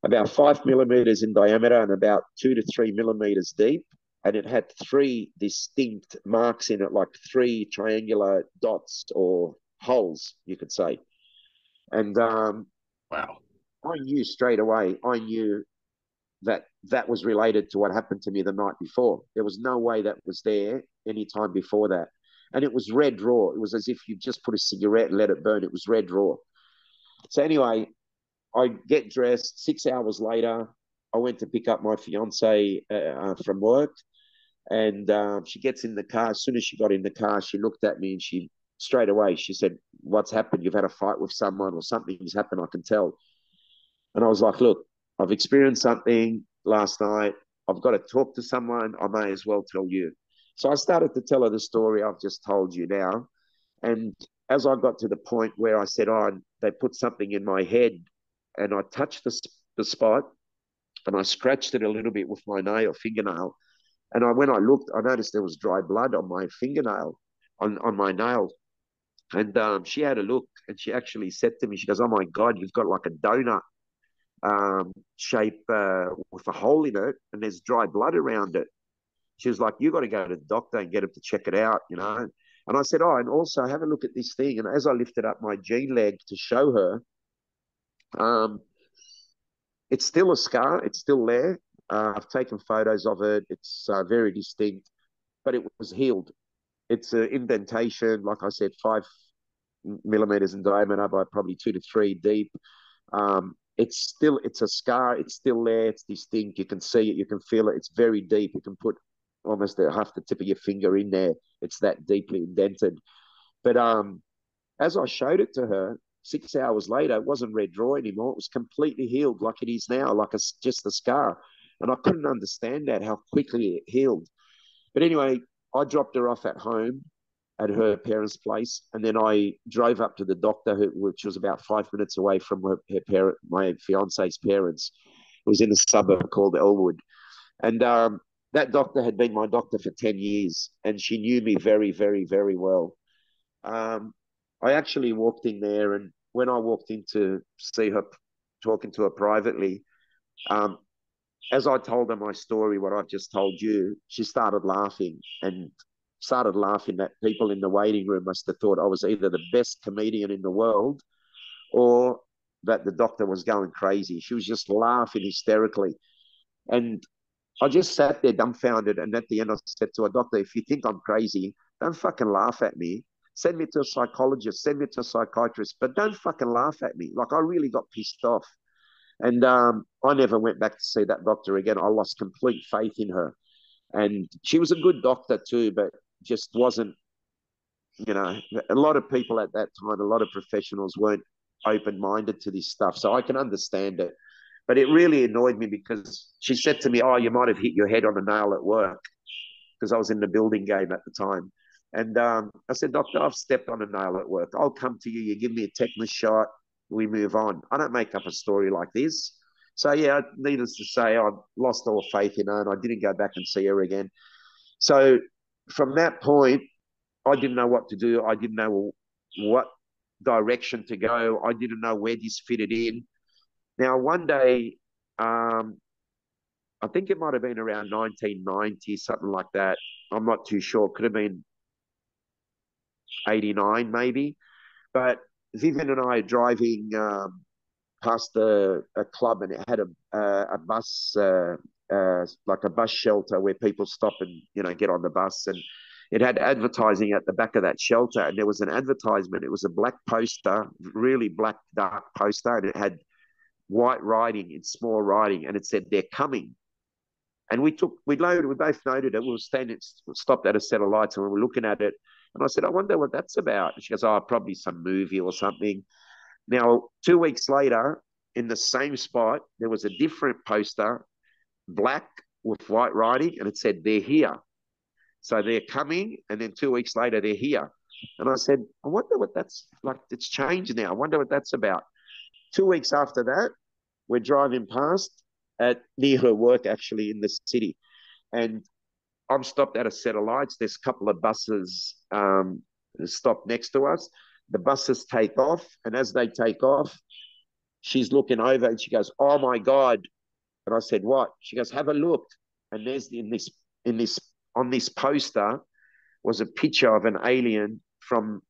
about 5 millimeters in diameter and about 2 to 3 millimeters deep, and it had three distinct marks in it, like three triangular dots or holes, you could say. And Wow. I knew straight away. I knew that that was related to what happened to me the night before. There was no way that was there any time before that. And it was red raw. It was as if you just put a cigarette and let it burn. It was red raw. So anyway, I get dressed. 6 hours later, I went to pick up my fiance from work, and she gets in the car. As soon as she got in the car, she looked at me and straight away she said, "What's happened? You've had a fight with someone, or something's happened. I can tell." And I was like, "Look, I've experienced something last night. I've got to talk to someone. I may as well tell you." So I started to tell her the story I've just told you now. And as I got to the point where I said, "Oh, they put something in my head," and I touched the spot and I scratched it a little bit with my fingernail. And when I looked, I noticed there was dry blood on my fingernail, on my nail. And she had a look and she actually said to me, she goes, "Oh my God, you've got like a donut shape with a hole in it, and there's dry blood around it." She was like, "You got to go to the doctor and get him to check it out." And I said, oh, and also have a look at this thing. And as I lifted up my jean leg to show her, um, it's still a scar. It's still there. I've taken photos of it. It's very distinct, but it was healed. It's an indentation, like I said, 5 millimeters in diameter by probably 2 to 3 deep. It's a scar. It's still there. It's distinct. You can see it. You can feel it. It's very deep. You can put almost half the tip of your finger in there. It's that deeply indented. But as I showed it to her, 6 hours later, it wasn't red raw anymore. It was completely healed, like it is now, like just a scar. And I couldn't understand that how quickly it healed. But anyway, I dropped her off at home at her parents' place, and then I drove up to the doctor, which was about 5 minutes away from my fiance's parents. It was in a suburb called Elwood, and that doctor had been my doctor for 10 years, and she knew me very, very, very well. Um, I actually walked in there, and when I walked in to see her, talking to her privately, um, as I told her my story, what I've just told you, she started laughing and started laughing that people in the waiting room must have thought I was either the best comedian in the world or that the doctor was going crazy. She was just laughing hysterically. And I just sat there dumbfounded. And at the end, I said to her, doctor, if you think I'm crazy, don't fucking laugh at me. Send me to a psychologist, send me to a psychiatrist, but don't fucking laugh at me. Like, I really got pissed off. And I never went back to see that doctor again. I lost complete faith in her. And she was a good doctor too, but just wasn't, a lot of people at that time, a lot of professionals weren't open minded to this stuff. So I can understand it. But it really annoyed me because she said to me, oh, you might have hit your head on a nail at work, because I was in the building game at the time. And I said, doctor, I've stepped on a nail at work. I'll come to you. You give me a tetanus shot. We move on. I don't make up a story like this. So, yeah, needless to say, I lost all faith in her and I didn't go back and see her again. So from that point, I didn't know what to do. I didn't know what direction to go. I didn't know where this fitted in. Now, one day, I think it might have been around 1990, something like that. I'm not too sure. Could have been 89 maybe. But Vivian and I are driving past a club, and it had a bus, like a bus shelter where people stop and get on the bus, and it had advertising at the back of that shelter, and there was an advertisement. It was a black poster, really black dark poster, and it had white writing in small writing, and it said they're coming. And we both noted it. We were standing, stopped at a set of lights, and we were looking at it. And I said, I wonder what that's about. And she goes, oh, probably some movie or something. Now, 2 weeks later, in the same spot, there was a different poster, black with white writing, and it said, they're here. So they're coming, and then 2 weeks later, they're here. And I said, I wonder what that's like. It's changed now. I wonder what that's about. 2 weeks after that, we're driving past near her work, actually, in the city. And I'm stopped at a set of lights. There's a couple of buses stopped next to us. The buses take off, and as they take off, she's looking over and she goes, oh my God. And I said, what? She goes, have a look. And there's on this poster was a picture of an alien from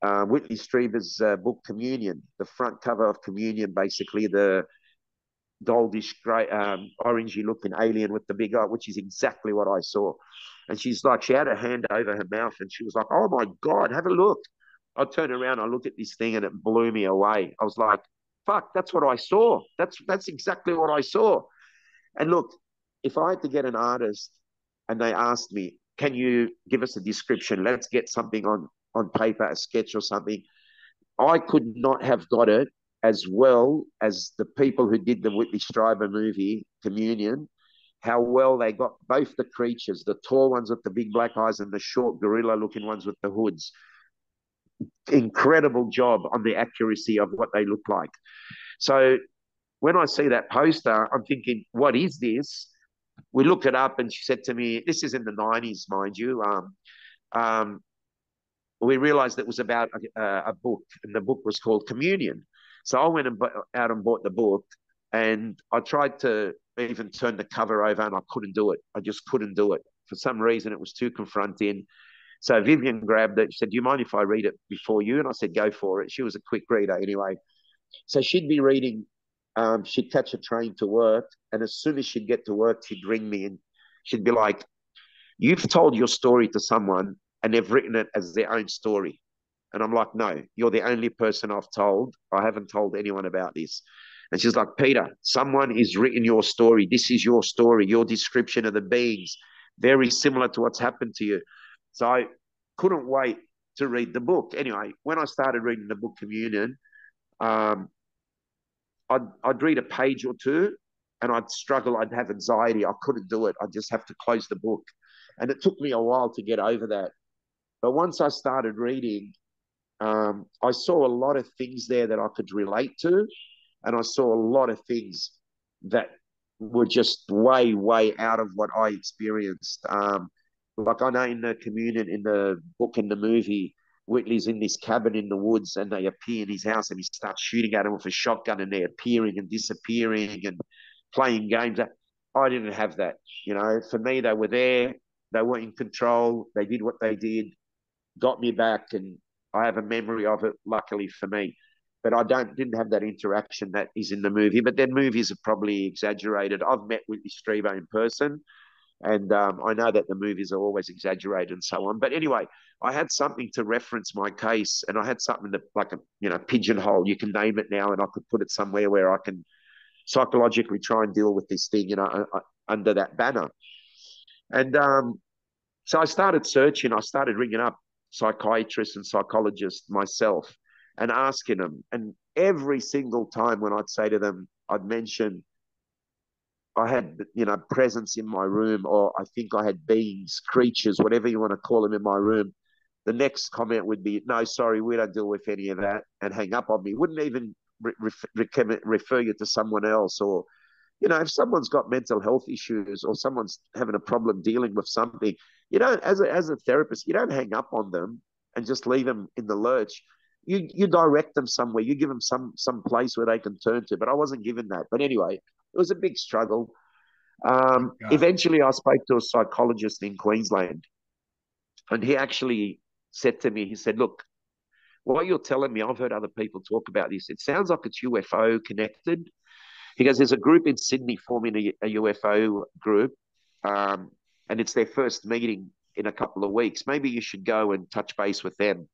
Whitley Strieber's book Communion, the front cover of Communion, basically the goldish grey, orangey looking alien with the big eye, which is exactly what I saw. And she's like, she had her hand over her mouth and she was like, oh my God, have a look. I turned around, I looked at this thing and it blew me away. I was like, fuck, that's what I saw. That's exactly what I saw. And look, if I had to get an artist and they asked me, can you give us a description? Let's get something on paper, a sketch or something. I could not have got it as well as the people who did the Whitley Strieber movie, Communion, how well they got both the creatures, the tall ones with the big black eyes and the short gorilla-looking ones with the hoods. Incredible job on the accuracy of what they look like. So when I see that poster, I'm thinking, what is this? We look it up and she said to me, this is in the 90s, mind you. We realized it was about a book, and the book was called Communion. So I went out and bought the book, and I tried to even turn the cover over, and I couldn't do it. I just couldn't do it. For some reason, it was too confronting. So Vivian grabbed it. She said, "Do you mind if I read it before you?" And I said, "Go for it." She was a quick reader anyway. So she'd be reading. She'd catch a train to work, and as soon as she'd get to work, she'd ring me and she'd be like, "You've told your story to someone, and they've written it as their own story." And I'm like, "No, you're the only person I've told. I haven't told anyone about this." And she's like, "Peter, someone is written your story. This is your story, your description of the beings, very similar to what's happened to you." So I couldn't wait to read the book. Anyway, when I started reading the book Communion, um, I'd read a page or two and I'd struggle. I'd have anxiety. I couldn't do it. I'd just have to close the book. And it took me a while to get over that. But once I started reading, I saw a lot of things there that I could relate to. And I saw a lot of things that were just way, way out of what I experienced. Like I know in the Communion, in the book and the movie, Whitley's in this cabin in the woods and they appear in his house and he starts shooting at him with a shotgun and they're appearing and disappearing and playing games. I didn't have that. For me, they were there. They were in control. They did what they did, got me back, and I have a memory of it, luckily for me. But I didn't have that interaction that is in the movie. But their movies are probably exaggerated. I've met Whitley Strieber in person, and I know that the movies are always exaggerated and so on. But anyway, I had something to reference my case, and I had something to like a pigeonhole. You can name it now, and I could put it somewhere where I can psychologically try and deal with this thing, under that banner. And so I started searching. I started ringing up psychiatrists and psychologists myself and asking them. And every single time when I'd say to them, I'd mention I had, presence in my room, or I think I had beings, creatures, whatever you want to call them in my room. The next comment would be, "No, sorry, we don't deal with any of that," and hang up on me. Wouldn't even refer you to someone else. Or, if someone's got mental health issues or someone's having a problem dealing with something, as a therapist, you don't hang up on them and just leave them in the lurch. You direct them somewhere. You give them some place where they can turn to. But I wasn't given that. But anyway, it was a big struggle. Eventually, I spoke to a psychologist in Queensland, and he actually said to me, he said, "Look, what you're telling me, I've heard other people talk about this. It sounds like it's UFO connected." He goes, "There's a group in Sydney forming a UFO group, and it's their first meeting in a couple of weeks. Maybe you should go and touch base with them."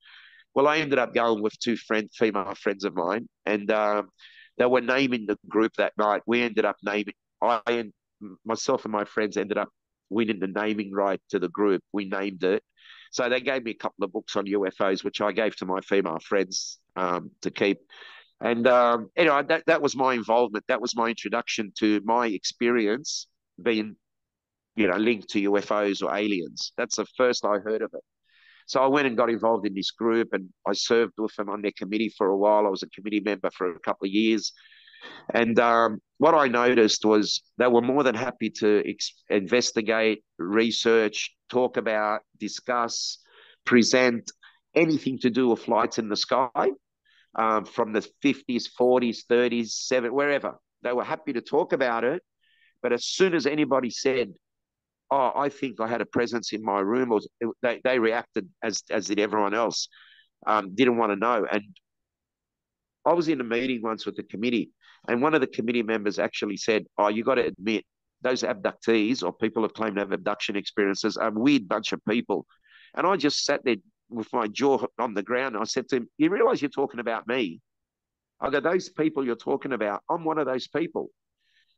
Well, I ended up going with two female friends of mine, and they were naming the group that night. We ended up naming, myself and my friends ended up winning the naming right to the group. We named it. So they gave me a couple of books on UFOs, which I gave to my female friends to keep. And anyway, that was my involvement. That was my introduction to my experience being, linked to UFOs or aliens. That's the first I heard of it. So I went and got involved in this group, and I served with them on their committee for a while. I was a committee member for a couple of years. And what I noticed was they were more than happy to investigate, research, talk about, discuss, present anything to do with flights in the sky, from the 50s, 40s, 30s, 70s, wherever. They were happy to talk about it. But as soon as anybody said, "Oh, I think I had a presence in my room," or they reacted as did everyone else, didn't want to know. And I was in a meeting once with the committee, and one of the committee members actually said, "Oh, you got to admit, those abductees or people who claim to have abduction experiences are a weird bunch of people." And I just sat there with my jaw on the ground. I said to him, "You realize you're talking about me?" I go, "Those people you're talking about, I'm one of those people."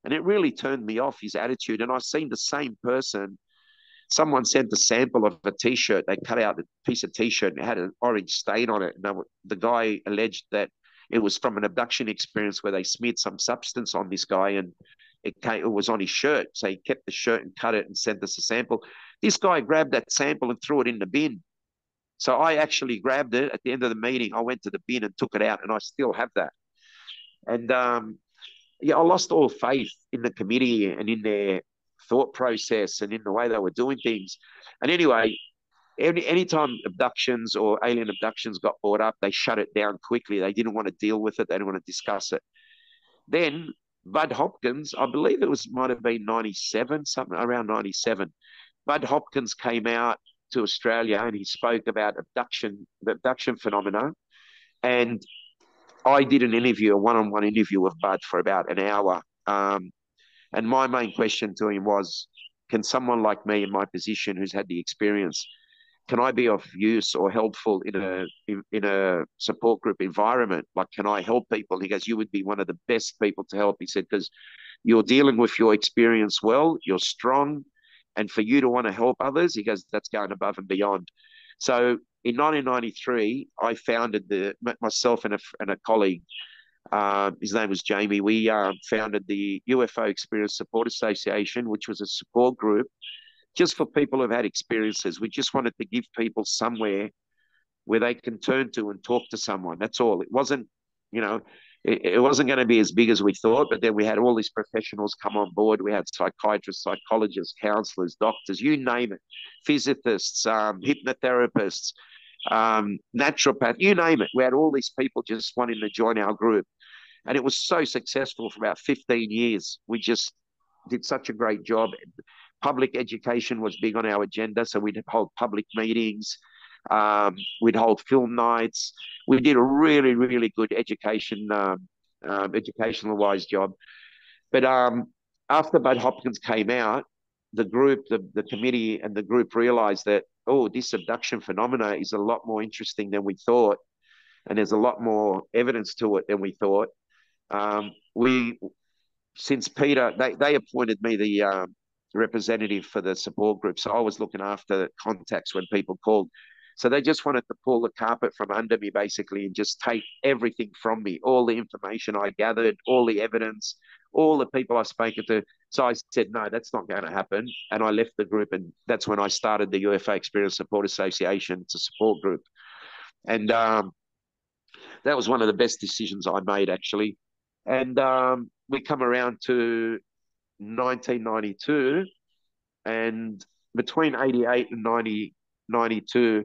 And it really turned me off, his attitude. And I've seen the same person. Someone sent a sample of a T-shirt. They cut out a piece of T-shirt and it had an orange stain on it. And the guy alleged that it was from an abduction experience where they smeared some substance on this guy, and it was on his shirt. So he kept the shirt and cut it and sent us a sample. This guy grabbed that sample and threw it in the bin. So I actually grabbed it at the end of the meeting. I went to the bin and took it out, and I still have that. And yeah, I lost all faith in the committee and in their thought process and in the way they were doing things. And anyway, anytime abductions or alien abductions got brought up, they shut it down quickly. They didn't want to deal with it. They didn't want to discuss it. Then Bud Hopkins, I believe might have been 97, something around 97. Bud Hopkins came out to Australia and he spoke about the abduction phenomena. And I did an interview, a one-on-one interview with Bud for about an hour. And my main question to him was, can someone like me in my position who's had the experience, can I be of use or helpful in a support group environment? Like, can I help people? He goes, you would be one of the best people to help. He said, because you're dealing with your experience well, you're strong, and for you to want to help others, he goes, that's going above and beyond. So in 1993, I founded myself and a colleague, his name was Jamie. We founded the UFO Experience Support Association, which was a support group just for people who've had experiences. We just wanted to give people somewhere where they can turn to and talk to someone. That's all. It wasn't, you know, it wasn't going to be as big as we thought, but then we had all these professionals come on board. We had psychiatrists, psychologists, counselors, doctors, you name it, physicists, hypnotherapists, naturopath, you name it. We had all these people just wanting to join our group. And it was so successful for about 15 years. We just did such a great job. Public education was big on our agenda, so we'd hold public meetings, we'd hold film nights. We did a really, really good educational-wise job. But after Bud Hopkins came out, the group, the committee and the group realized that, oh, this abduction phenomena is a lot more interesting than we thought, and there's a lot more evidence to it than we thought. We, since Peter, they appointed me the representative for the support group. So I was looking after contacts when people called. So they just wanted to pull the carpet from under me, basically, and just take everything from me, all the information I gathered, all the evidence, all the people I've spoken to. So I said, no, that's not going to happen. And I left the group, and that's when I started the UFO Experience Support Association. It's a support group. And that was one of the best decisions I made, actually. And we come around to 1992, and between 88 and 92,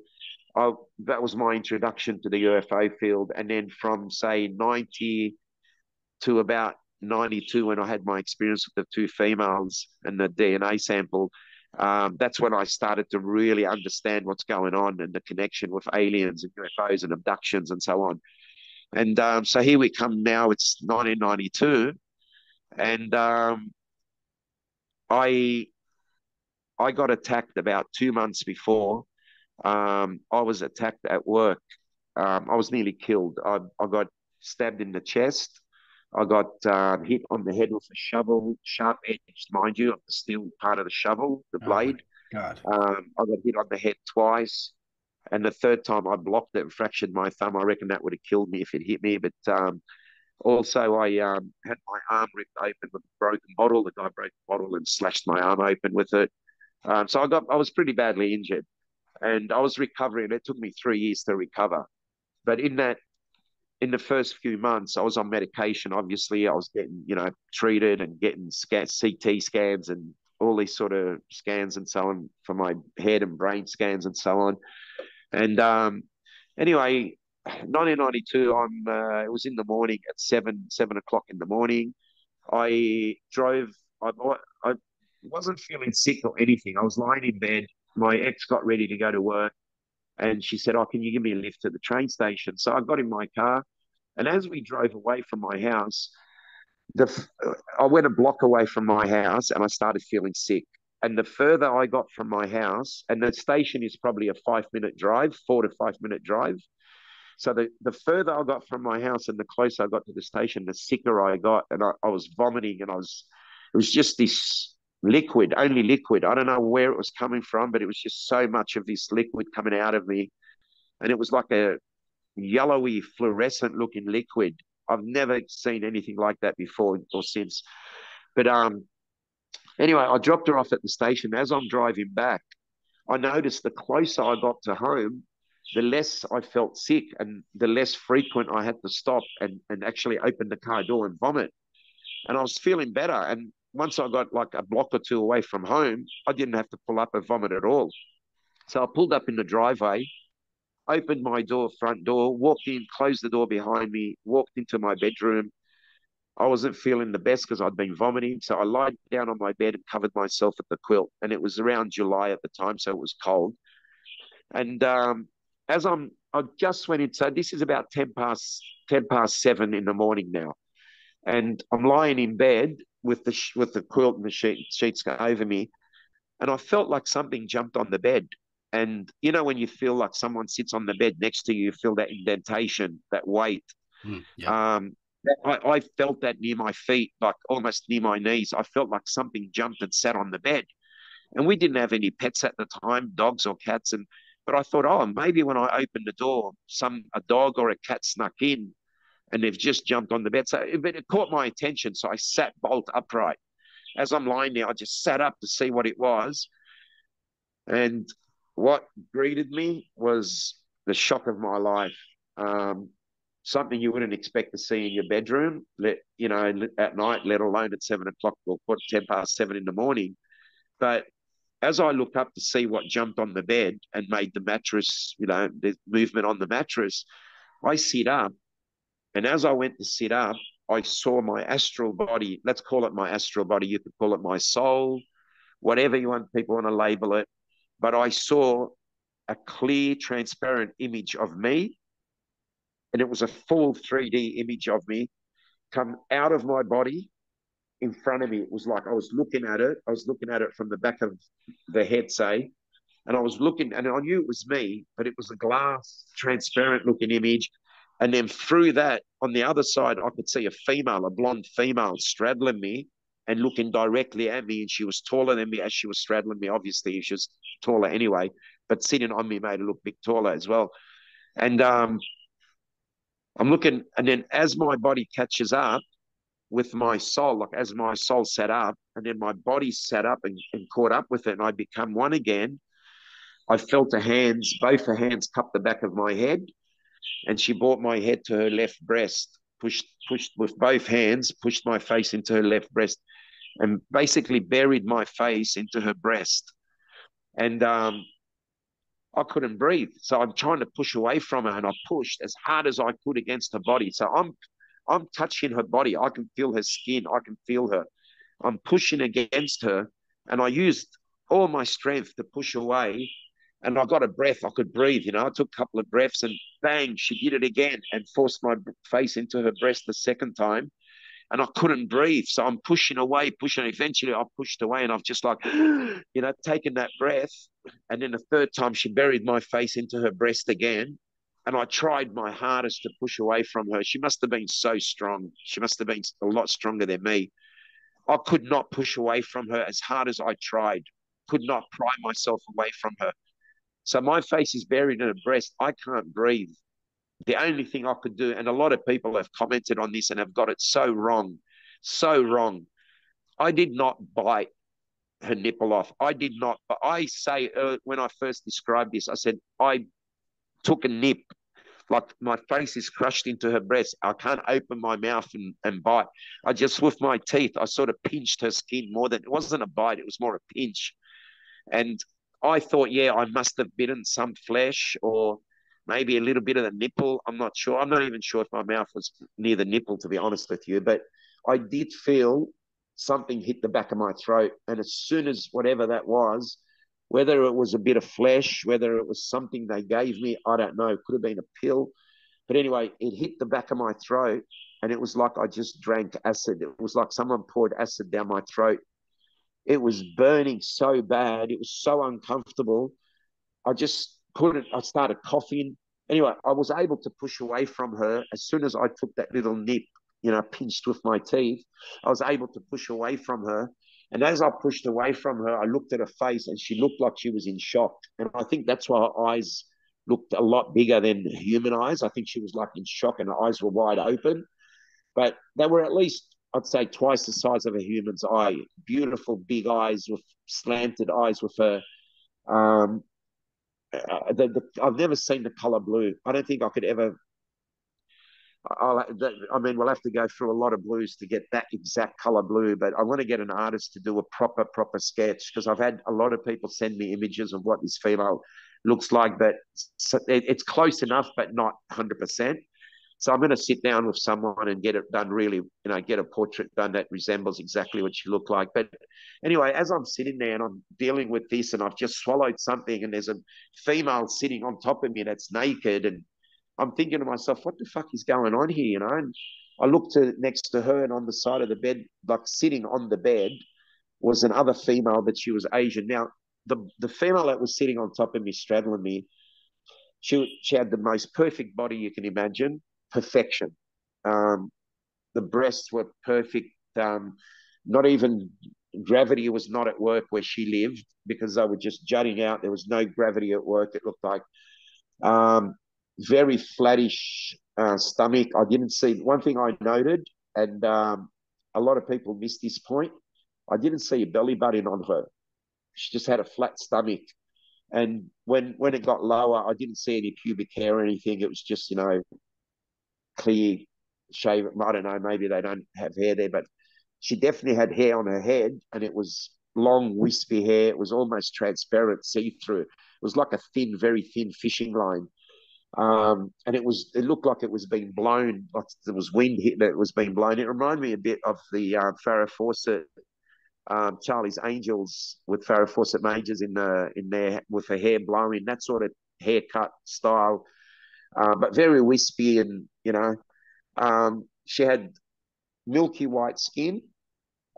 that was my introduction to the UFO field. And then from, say, 90 to about 92, when I had my experience with the two females and the DNA sample, that's when I started to really understand what's going on and the connection with aliens and UFOs and abductions and so on. And so here we come now. It's 1992, and I got attacked about 2 months before. I was attacked at work. I was nearly killed. I got stabbed in the chest. I got hit on the head with a shovel, sharp edged, mind you, of the steel part of the shovel, the blade. Oh God. I got hit on the head twice. And the third time I blocked it and fractured my thumb. I reckon that would have killed me if it hit me. But also I had my arm ripped open with a broken bottle. The guy broke the bottle and slashed my arm open with it. So I was pretty badly injured. And I was recovering. It took me 3 years to recover. But in the first few months, I was on medication. Obviously, I was getting, treated and getting CT scans and all these sort of scans and so on for my head and brain scans and so on. And anyway, 1992, it was in the morning at 7 o'clock in the morning. I drove. I wasn't feeling sick or anything. I was lying in bed. My ex got ready to go to work, and she said, "Oh, can you give me a lift to the train station?" So I got in my car, and as we drove away from my house, I went a block away from my house, and I started feeling sick. And the further I got from my house, and the station is probably a 5 minute drive, 4 to 5 minute drive. So the further I got from my house and the closer I got to the station, the sicker I got. And I was vomiting, and it was just this liquid, only liquid. I don't know where it was coming from, but it was just so much of this liquid coming out of me. And it was like a yellowy, fluorescent looking liquid. I've never seen anything like that before or since. But anyway, I dropped her off at the station. As I'm driving back, I noticed the closer I got to home, the less I felt sick and the less frequent I had to stop and actually open the car door and vomit. And I was feeling better. And once I got like a block or two away from home, I didn't have to pull up and vomit at all. So I pulled up in the driveway, opened my front door, walked in, closed the door behind me, walked into my bedroom. I wasn't feeling the best because I'd been vomiting. So I lied down on my bed and covered myself with the quilt. And it was around July at the time, so it was cold. And I just went in. So this is about 10 past 7 in the morning now, and I'm lying in bed with the quilt and the sheets over me, and I felt like something jumped on the bed. And you know when you feel like someone sits on the bed next to you, you feel that indentation, that weight. Yeah. Um, I felt that near my feet, like almost near my knees. I felt like something jumped and sat on the bed. And we didn't have any pets at the time, dogs or cats. And but I thought, oh, maybe when I opened the door, a dog or a cat snuck in and they've just jumped on the bed. So but it caught my attention. So I sat bolt upright. As I'm lying there, I just sat up to see what it was. And what greeted me was the shock of my life. Um, Something you wouldn't expect to see in your bedroom, at night, let alone at 7 o'clock or 10 past 7 in the morning. But as I look up to see what jumped on the bed and made the mattress, the movement on the mattress, I sit up. And as I went to sit up, I saw my astral body. Let's call it my astral body. You could call it my soul, whatever people want to label it. But I saw a clear, transparent image of me. And it was a full 3D image of me come out of my body in front of me. It was like I was looking at it. I was looking at it from the back of the head, say, and I was looking, and I knew it was me, but it was a glass, transparent looking image. And then through that, on the other side, I could see a blonde female, straddling me and looking directly at me. And she was taller than me as she was straddling me. Obviously, she was taller anyway, but sitting on me made her look a bit taller as well. And I'm looking, and then as my body catches up with my soul, like as my soul sat up, and then my body sat up and caught up with it, and I become one again. I felt both her hands cup the back of my head, and she brought my head to her left breast, pushed with both hands, pushed my face into her left breast, and basically buried my face into her breast. And I couldn't breathe, so I'm trying to push away from her, and I pushed as hard as I could against her body. So I'm touching her body. I can feel her skin. I can feel her. I'm pushing against her, and I used all my strength to push away. And I got a breath. I could breathe. I took a couple of breaths, and bang, she did it again and forced my face into her breast the second time. And I couldn't breathe. So I'm pushing away, pushing. Eventually, I pushed away, and I've just like, taken that breath. And then the third time, she buried my face into her breast again. And I tried my hardest to push away from her. She must have been so strong. She must have been a lot stronger than me. I could not push away from her as hard as I tried. Could not pry myself away from her. So my face is buried in her breast. I can't breathe. The only thing I could do, and a lot of people have commented on this and have got it so wrong, so wrong. I did not bite her nipple off. I did not. But I say when I first described this, I said I took a nip. Like my face is crushed into her breast. I can't open my mouth and bite. I just, with my teeth, I sort of pinched her skin more than, it wasn't a bite, it was more a pinch. And I thought, yeah, I must have bitten some flesh or maybe a little bit of the nipple. I'm not sure. I'm not even sure if my mouth was near the nipple, to be honest with you. But I did feel something hit the back of my throat. And as soon as whatever that was, whether it was a bit of flesh, whether it was something they gave me, I don't know. It could have been a pill. But anyway, it hit the back of my throat. And it was like I just drank acid. It was like someone poured acid down my throat. It was burning so bad. It was so uncomfortable. I just couldn't. I started coughing. Anyway, I was able to push away from her as soon as I took that little nip, pinched with my teeth. I was able to push away from her. And as I pushed away from her, I looked at her face and she looked like she was in shock. And I think that's why her eyes looked a lot bigger than human eyes. I think she was like in shock and her eyes were wide open. But they were at least, I'd say, twice the size of a human's eye. Beautiful big eyes with slanted eyes with her. Um, I've never seen the color blue. I don't think I could ever. I mean, we'll have to go through a lot of blues to get that exact color blue. But I want to get an artist to do a proper sketch because I've had a lot of people send me images of what this female looks like, but it's close enough, but not 100%. So I'm going to sit down with someone and get it done really, get a portrait done that resembles exactly what she looked like. But anyway, as I'm sitting there and I'm dealing with this and I've just swallowed something and there's a female sitting on top of me that's naked, and I'm thinking to myself, what the fuck is going on here, And I looked next to her, and on the side of the bed, like sitting on the bed, was another female, but she was Asian. Now, the female that was sitting on top of me, straddling me, she had the most perfect body you can imagine, perfection. Um, the breasts were perfect. Not even gravity was not at work where she lived because they were just jutting out. There was no gravity at work. It looked like um, very flattish stomach. I didn't see one thing I noted, and a lot of people miss this point. I didn't see a belly button on her. She just had a flat stomach. And when it got lower, I didn't see any pubic hair or anything. It was just, clear shave. I don't know, maybe they don't have hair there, but she definitely had hair on her head, and it was long, wispy hair. It was almost transparent, see-through. It was like a thin, very thin fishing line. And it looked like it was being blown, like there was wind hit that it was being blown. It reminded me a bit of the Farrah Fawcett, Charlie's Angels with Farrah Fawcett Majors in there with her hair blowing, that sort of haircut style, but very wispy, and she had milky white skin.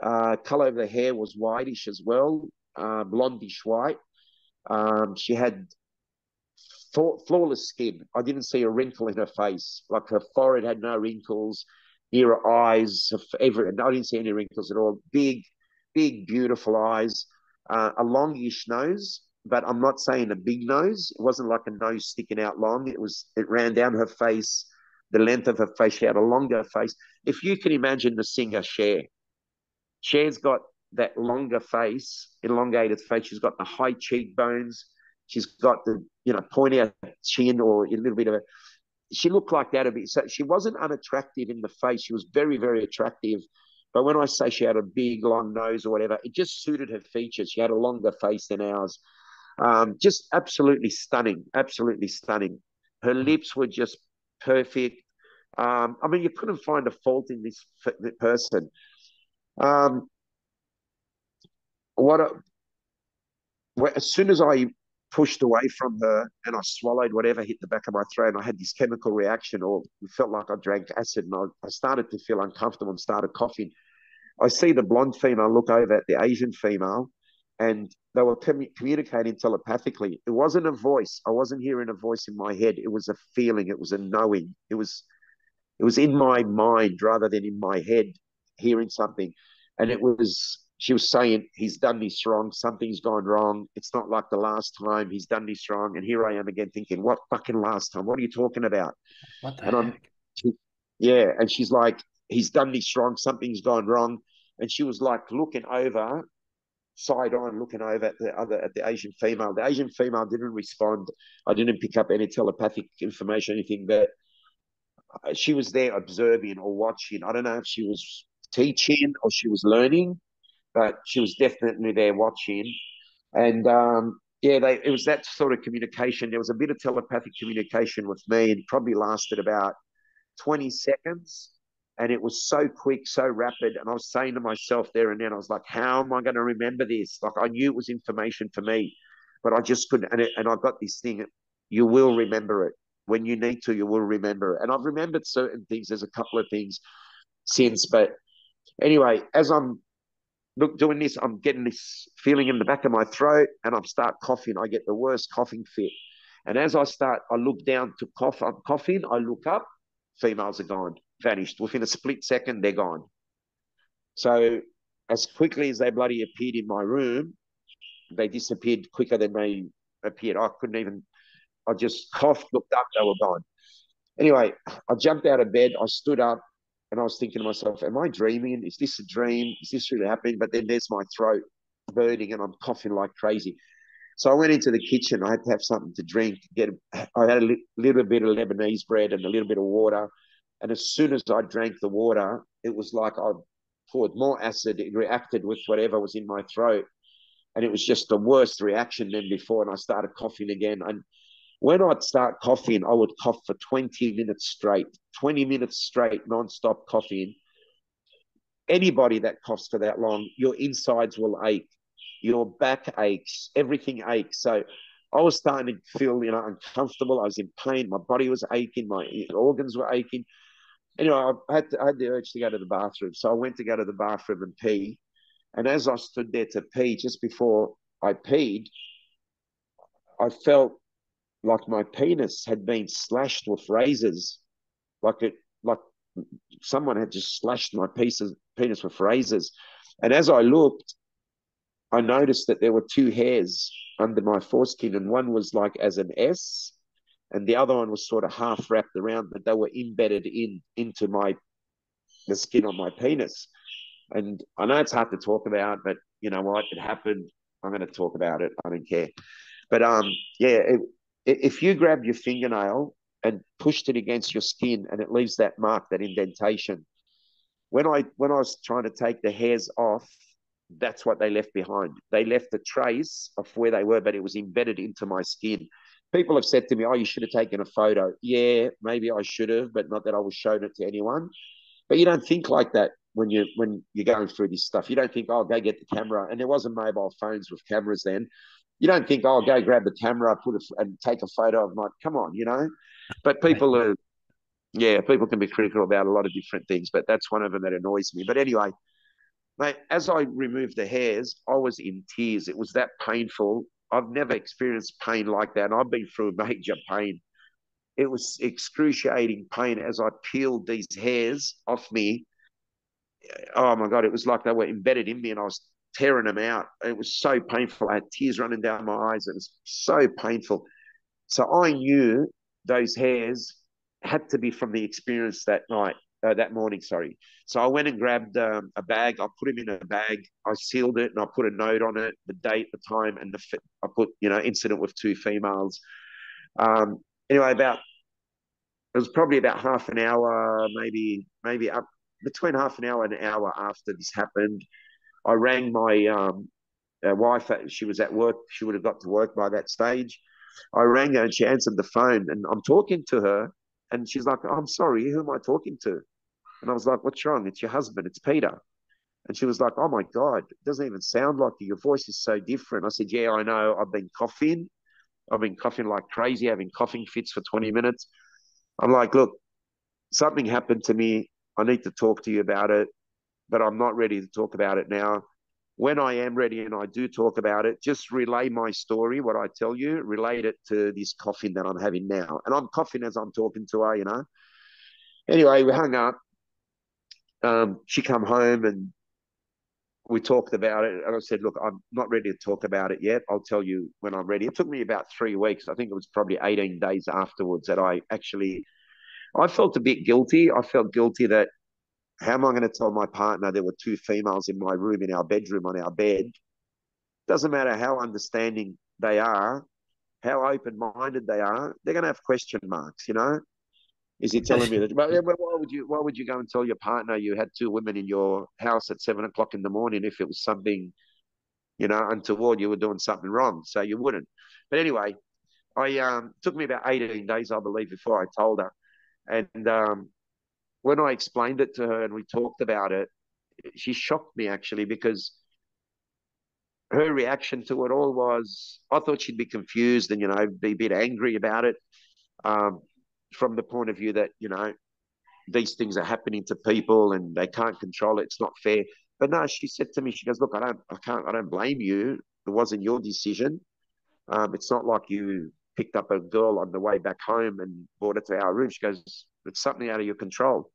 Color of the hair was whitish as well, blondish white. She had flawless skin. I didn't see a wrinkle in her face. Like her forehead had no wrinkles, near her eyes, everything. I didn't see any wrinkles at all. Big, big, beautiful eyes, a longish nose, but I'm not saying a big nose. It wasn't like a nose sticking out long. It ran down her face, the length of her face. She had a longer face. If you can imagine the singer Cher, Cher's got that longer face, elongated face. She's got the high cheekbones. She's got the pointy chin, or a little bit of a. She looked like that a bit. So she wasn't unattractive in the face. She was very, very attractive. But when I say she had a big, long nose or whatever, it just suited her features. She had a longer face than ours. Just absolutely stunning. Absolutely stunning. Her lips were just perfect. I mean, you couldn't find a fault in this person. Um, what as soon as I pushed away from her and I swallowed whatever hit the back of my throat, and I had this chemical reaction, or it felt like I drank acid, and I started to feel uncomfortable and started coughing. I see the blonde female look over at the Asian female, and they were communicating telepathically. It wasn't a voice. I wasn't hearing a voice in my head. It was a feeling. It was a knowing. It was in my mind rather than in my head, hearing something. And she was saying, he's done this wrong. Something's gone wrong. It's not like the last time. He's done this wrong. And here I am again thinking, what fucking last time? What are you talking about? What the And heck? yeah. And she's like, he's done this wrong. Something's gone wrong. And she was like looking over, side on, looking over at the Asian female. The Asian female didn't respond. I didn't pick up any telepathic information, anything, but she was there observing or watching. I don't know if she was teaching or she was learning, but she was definitely there watching. And yeah, it was that sort of communication. There was a bit of telepathic communication with me, and probably lasted about 20 seconds. And it was so quick, so rapid. And I was saying to myself there and then, I was like, how am I going to remember this? Like, I knew it was information for me, but I just couldn't. And I got this thing, you will remember it. When you need to, you will remember it. And I've remembered certain things. There's a couple of things since. But anyway, as I'm doing this, I'm getting this feeling in the back of my throat, and I start coughing. I get the worst coughing fit. And as I look down to cough, I'm coughing, I look up, females are gone, vanished. Within a split second, they're gone. So as quickly as they bloody appeared in my room, they disappeared quicker than they appeared. I just coughed, looked up, they were gone. Anyway, I jumped out of bed, I stood up, and I was thinking to myself, am I dreaming? Is this a dream? Is this really happening? But then there's my throat burning and I'm coughing like crazy. So I went into the kitchen. I had to have something to drink. I had a little bit of Lebanese bread and a little bit of water. And as soon as I drank the water, it was like I poured more acid. It reacted with whatever was in my throat. And it was just the worst reaction than before. And I started coughing again. And When I'd start coughing, I would cough for 20 minutes straight, 20 minutes straight, non-stop coughing. Anybody that coughs for that long, your insides will ache, your back aches, everything aches. So I was starting to feel, uncomfortable. I was in pain. My body was aching. My organs were aching. Anyway, I had the urge to go to the bathroom. So I went to go to the bathroom and pee. And as I stood there to pee, just before I peed, I felt like my penis had been slashed with razors, like someone had just slashed my penis with razors. And as I looked, I noticed that there were two hairs under my foreskin, and one was like as an S, and the other one was sort of half wrapped around, but they were embedded into the skin on my penis. And I know it's hard to talk about, but you know what? It happened. I'm going to talk about it. I don't care. But yeah, if you grab your fingernail and pushed it against your skin, and it leaves that mark, that indentation. When I was trying to take the hairs off, that's what they left behind. They left a trace of where they were, but it was embedded into my skin. People have said to me, "Oh, you should have taken a photo." Yeah, maybe I should have, but not that I was showing it to anyone. But you don't think like that when you're going through this stuff. You don't think, "Oh, go get the camera." And there wasn't mobile phones with cameras then. You don't think, "Oh, go grab the camera, and take a photo of my." Come on, you know. But Right. people are, yeah, people can be critical about a lot of different things, but that's one of them that annoys me. But anyway, mate, as I removed the hairs, I was in tears. It was that painful. I've never experienced pain like that. And I've been through major pain. It was excruciating pain as I peeled these hairs off me. Oh my God, it was like they were embedded in me and I was tearing them out. It was so painful. I had tears running down my eyes. It was so painful. So I knew those hairs had to be from the experience that night, that morning, sorry. So I went and grabbed a bag. I put him in a bag. I sealed it and I put a note on it, the date, the time, and I put, incident with two females. Anyway, it was probably about half an hour, maybe up between half an hour and an hour after this happened. I rang my wife. She was at work. She would have got to work by that stage. I rang her and she answered the phone and I'm talking to her and she's like, "I'm sorry, who am I talking to?" And I was like, "What's wrong? It's your husband, it's Peter." And she was like, "Oh my God, it doesn't even sound like you. Your voice is so different." I said, "Yeah, I know. I've been coughing. I've been coughing like crazy, having coughing fits for 20 minutes." I'm like, "Look, something happened to me. I need to talk to you about it, but I'm not ready to talk about it now. When I am ready and I do talk about it, just relay my story, what I tell you, relate it to this coughing that I'm having now." And I'm coughing as I'm talking to her. Anyway, we hung up. She come home and we talked about it. And I said, "Look, I'm not ready to talk about it yet. I'll tell you when I'm ready." It took me about 3 weeks. I think it was probably 18 days afterwards that I felt a bit guilty. I felt guilty that how am I going to tell my partner there were two females in my room, in our bedroom, on our bed? Doesn't matter how understanding they are, how open-minded they are, they're going to have question marks. Is he telling me that? But why would you go and tell your partner you had two women in your house at 7 o'clock in the morning if it was something, untoward, you were doing something wrong? So you wouldn't. But anyway, I took me about 18 days, I believe, before I told her. And when I explained it to her and we talked about it, she shocked me actually because her reaction to it all was, I thought she'd be confused and, be a bit angry about it, um, from the point of view that, these things are happening to people and they can't control it. It's not fair. But no, she said to me, she goes, "Look, I don't blame you. It wasn't your decision. It's not like you picked up a girl on the way back home and brought her to our room." She goes, "It's something out of your control."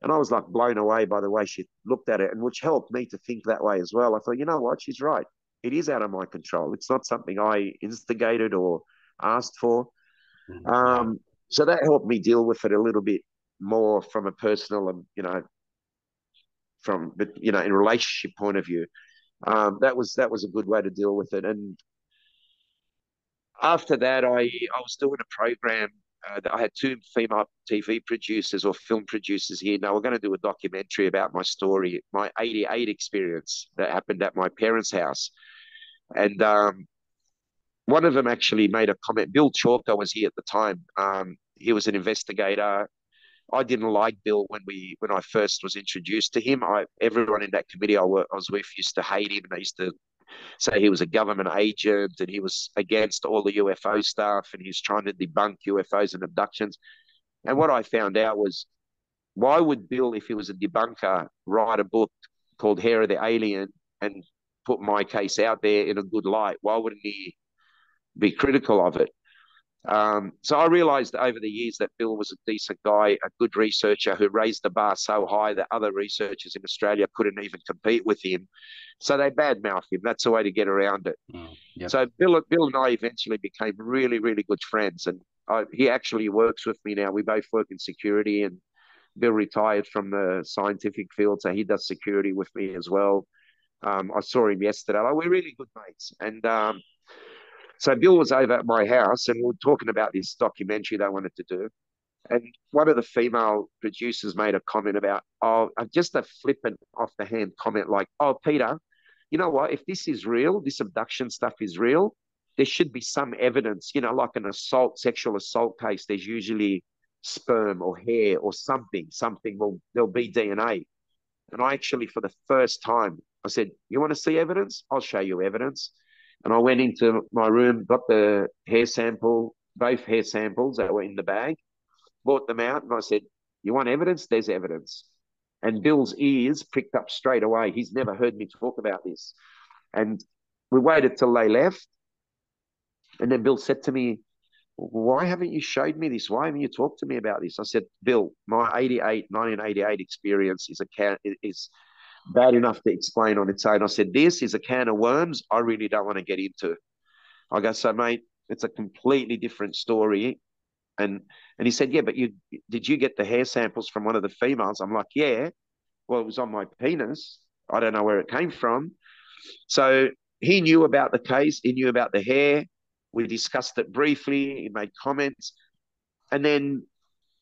And I was like blown away by the way she looked at it, and which helped me to think that way as well. I thought, you know what, she's right. It is out of my control. It's not something I instigated or asked for. Yeah. So that helped me deal with it a little bit more from a personal and in a relationship point of view. That was a good way to deal with it. And after that, I was doing a program. I had two female TV producers or film producers here. Now we're going to do a documentary about my story, my '88 experience that happened at my parents' house. And one of them actually made a comment. Bill Chalker was here at the time. He was an investigator. I didn't like Bill when I first was introduced to him. Everyone in that committee I was with used to hate him. They used to say he was a government agent and he was against all the UFO stuff and he's trying to debunk UFOs and abductions. And what I found out was, why would Bill, if he was a debunker, write a book called Hair of the Alien and put my case out there in a good light? Why wouldn't he be critical of it? So I realized over the years that Bill was a decent guy, a good researcher who raised the bar so high that other researchers in Australia couldn't even compete with him. So they badmouthed him. That's the way to get around it. Yep. So Bill and I eventually became really, really good friends. And he actually works with me now. We both work in security, and Bill retired from the scientific field, so he does security with me as well. I saw him yesterday. Like, we're really good mates. And so Bill was over at my house, and we were talking about this documentary they wanted to do. And one of the female producers made a comment about, just a flippant off the hand comment like, oh, Peter, you know what? If this is real, this abduction stuff is real, there should be some evidence, like an sexual assault case, there's usually sperm or hair or something, there'll be DNA. And I actually, for the first time, I said, you want to see evidence? I'll show you evidence. And I went into my room, got the hair sample, both hair samples that were in the bag, brought them out, and I said, you want evidence? There's evidence. And Bill's ears pricked up straight away. He's never heard me talk about this. And we waited till they left. And then Bill said to me, why haven't you showed me this? Why haven't you talked to me about this? I said, Bill, my 1988 experience is bad enough to explain on its own. I said, this is a can of worms I really don't want to get into. I go, so mate, it's a completely different story. And he said, yeah, but did you get the hair samples from one of the females? I'm like, yeah. Well, it was on my penis. I don't know where it came from. So he knew about the case. He knew about the hair. We discussed it briefly. He made comments. And then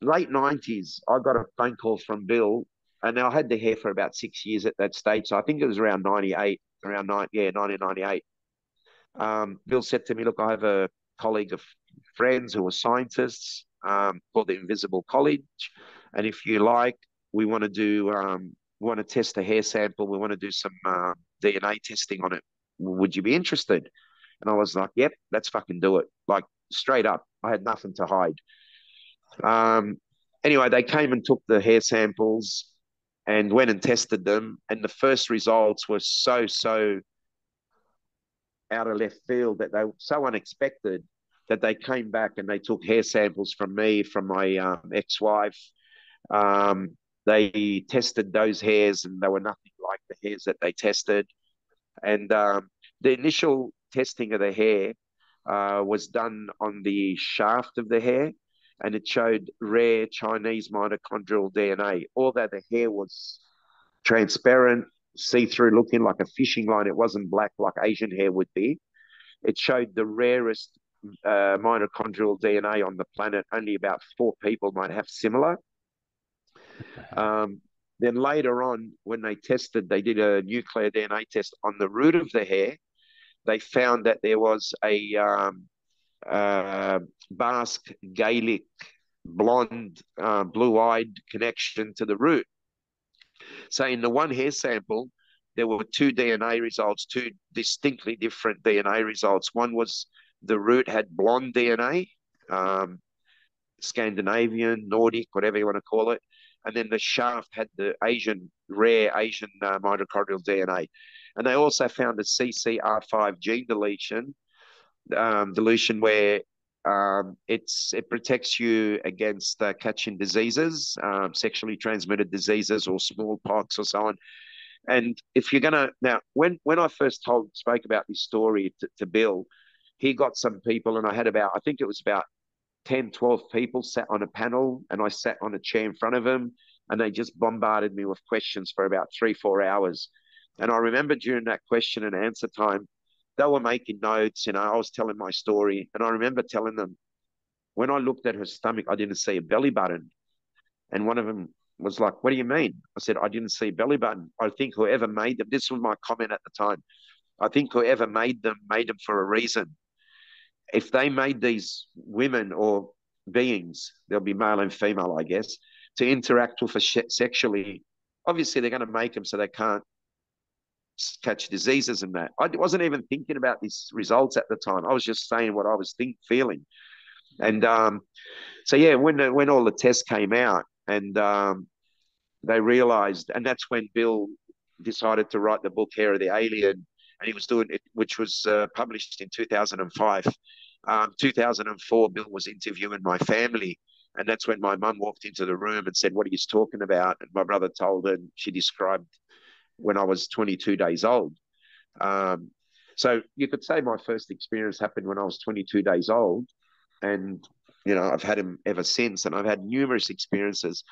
late 90s, I got a phone call from Bill. And I had the hair for about 6 years at that stage. So I think it was around 98, 1998. Bill said to me, look, I have a colleague of friends who are scientists called the Invisible College. And if you like, we want to test a hair sample. We want to do some DNA testing on it. Would you be interested? And I was like, yep, let's fucking do it. Like, straight up. I had nothing to hide. Anyway, they came and took the hair samples and went and tested them. And the first results were so out of left field, that they were so unexpected, that they came back and they took hair samples from me, from my ex-wife. They tested those hairs and they were nothing like the hairs that they tested. And the initial testing of the hair was done on the shaft of the hair, and it showed rare Chinese mitochondrial DNA. Although the hair was transparent, see-through looking like a fishing line, it wasn't black like Asian hair would be. It showed the rarest mitochondrial DNA on the planet. Only about 4 people might have similar. Then later on, when they did a nuclear DNA test on the root of the hair. They found that there was a Basque, Gaelic, blonde, blue-eyed connection to the root. So in the one hair sample, there were 2 DNA results, 2 distinctly different DNA results. One was the root had blonde DNA, Scandinavian, Nordic, whatever you want to call it. And then the shaft had the rare Asian mitochondrial DNA. And they also found a CCR5 gene deletion where it protects you against catching diseases, sexually transmitted diseases or smallpox or so on. And if you're going to, now, when I first spoke about this story to Bill, he got some people, and I think it was about 10, 12 people sat on a panel, and I sat on a chair in front of them, and they just bombarded me with questions for about 3-4 hours. And I remember during that question and answer time, they were making notes, I was telling my story, and I remember telling them, when I looked at her stomach, I didn't see a belly button. And one of them was like, what do you mean? I said, I didn't see a belly button. I think whoever made them, this was my comment at the time, I think whoever made them for a reason. if they made these women or beings, there'll be male and female, I guess, to interact with us sexually, obviously they're going to make them so they can't catch diseases and that. I wasn't even thinking about these results at the time. I was just saying what I was feeling. And so, yeah, when all the tests came out and they realized, and that's when Bill decided to write the book Hair of the Alien, and he was doing it, which was published in 2005. 2004, Bill was interviewing my family, and that's when my mum walked into the room and said, "What are you talking about?" And my brother told her, and she described when I was 22 days old. Um, so you could say my first experience happened when I was 22 days old, and I've had him ever since, and I've had numerous experiences.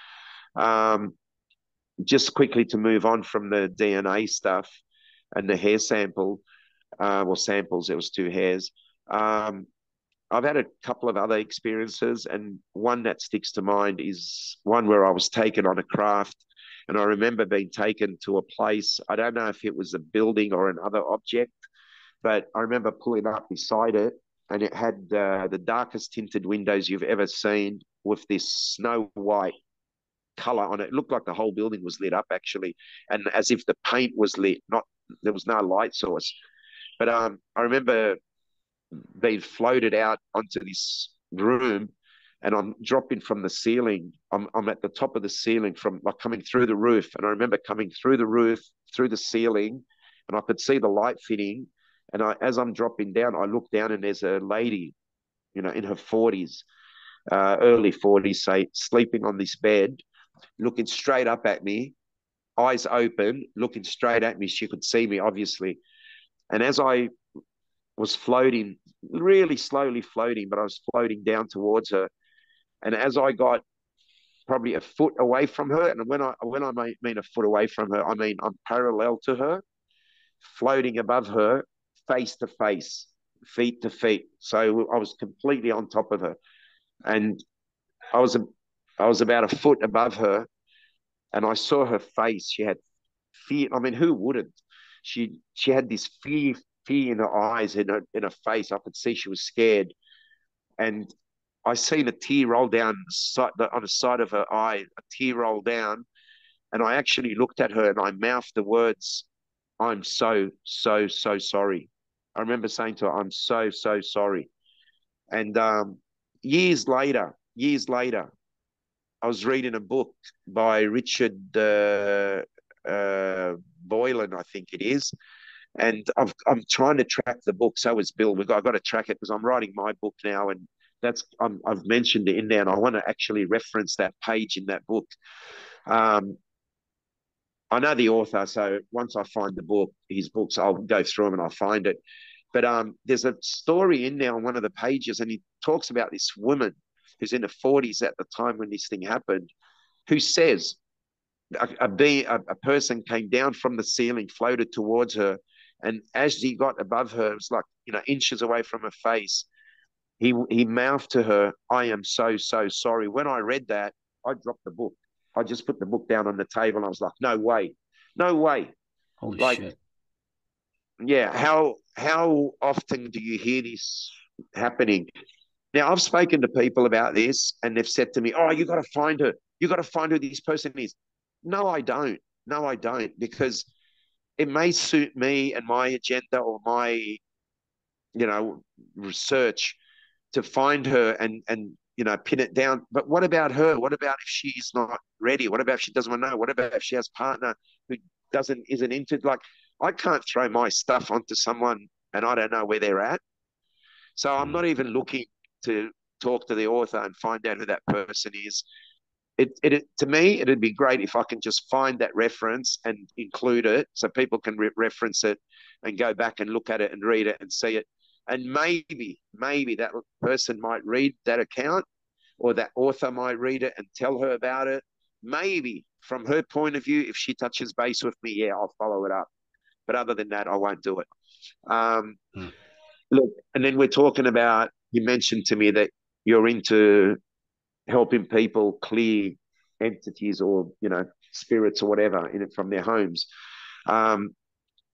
Um, just quickly to move on from the DNA stuff and the hair sample, samples, there was two hairs. I've had a couple of other experiences, and one that sticks to mind is one where I was taken on a craft, and I remember being taken to a place. I don't know if it was a building or another object, but I remember pulling up beside it, and it had the darkest tinted windows you've ever seen with this snow white color on it. It looked like the whole building was lit up actually, and as if the paint was lit. Not there was no light source, but I remember being floated out onto this room, and I'm dropping from the ceiling. I'm at the top of the ceiling from like coming through the roof, and I remember coming through the roof, through the ceiling, and I could see the light fitting. And as I'm dropping down, I look down, and there's a lady, in her 40s, early 40s, say, sleeping on this bed, looking straight up at me, eyes open, looking straight at me. She could see me, obviously. And as I was floating, really slowly floating, but I was floating down towards her. And as I got probably a foot away from her, and when I mean a foot away from her, I mean I'm parallel to her, floating above her, face to face, feet to feet. So I was completely on top of her, and I was I was about a foot above her, and I saw her face. She had fear. I mean, who wouldn't? She had this fear in her eyes, in her face. I could see she was scared, and I seen a tear roll down on the side of her eye. A tear roll down, and I actually looked at her and I mouthed the words, "I'm so so so sorry." I remember saying to her, "I'm so so sorry." And years later, I was reading a book by Richard Boylan, I think it is, and I'm trying to track the book. So is Bill. I've got to track it because I'm writing my book now, and I've mentioned it in there, and I want to actually reference that page in that book. Um, I know the author, so once I find his books, I'll go through them and I'll find it. But there's a story in there on one of the pages, and he talks about this woman who's in the 40s at the time when this thing happened, who says a person came down from the ceiling, floated towards her, and as he got above her, it was like inches away from her face. He mouthed to her, "I am so so sorry." When I read that, I dropped the book. I just put the book down on the table. I was like, "No way, no way!" Holy Like, shit. yeah, how often do you hear this happening? Now, I've spoken to people about this, and they've said to me, "Oh, you got to find her. You got to find who this person is." No, I don't. No, I don't, because it may suit me and my agenda or my, research to find her and pin it down. But what about her? What about if she's not ready? What about if she doesn't want to know? What about if she has a partner who isn't into, like, I can't throw my stuff onto someone and I don't know where they're at. So I'm not even looking to talk to the author and find out who that person is. To me, it'd be great if I can just find that reference and include it so people can reference it and go back and look at it and read it and see it. And maybe that person might read that account, or that author might read it and tell her about it. Maybe from her point of view, if she touches base with me, yeah, I'll follow it up. But other than that, I won't do it. Look, and then we're talking about, you mentioned to me that you're into helping people clear entities or spirits or whatever in it from their homes.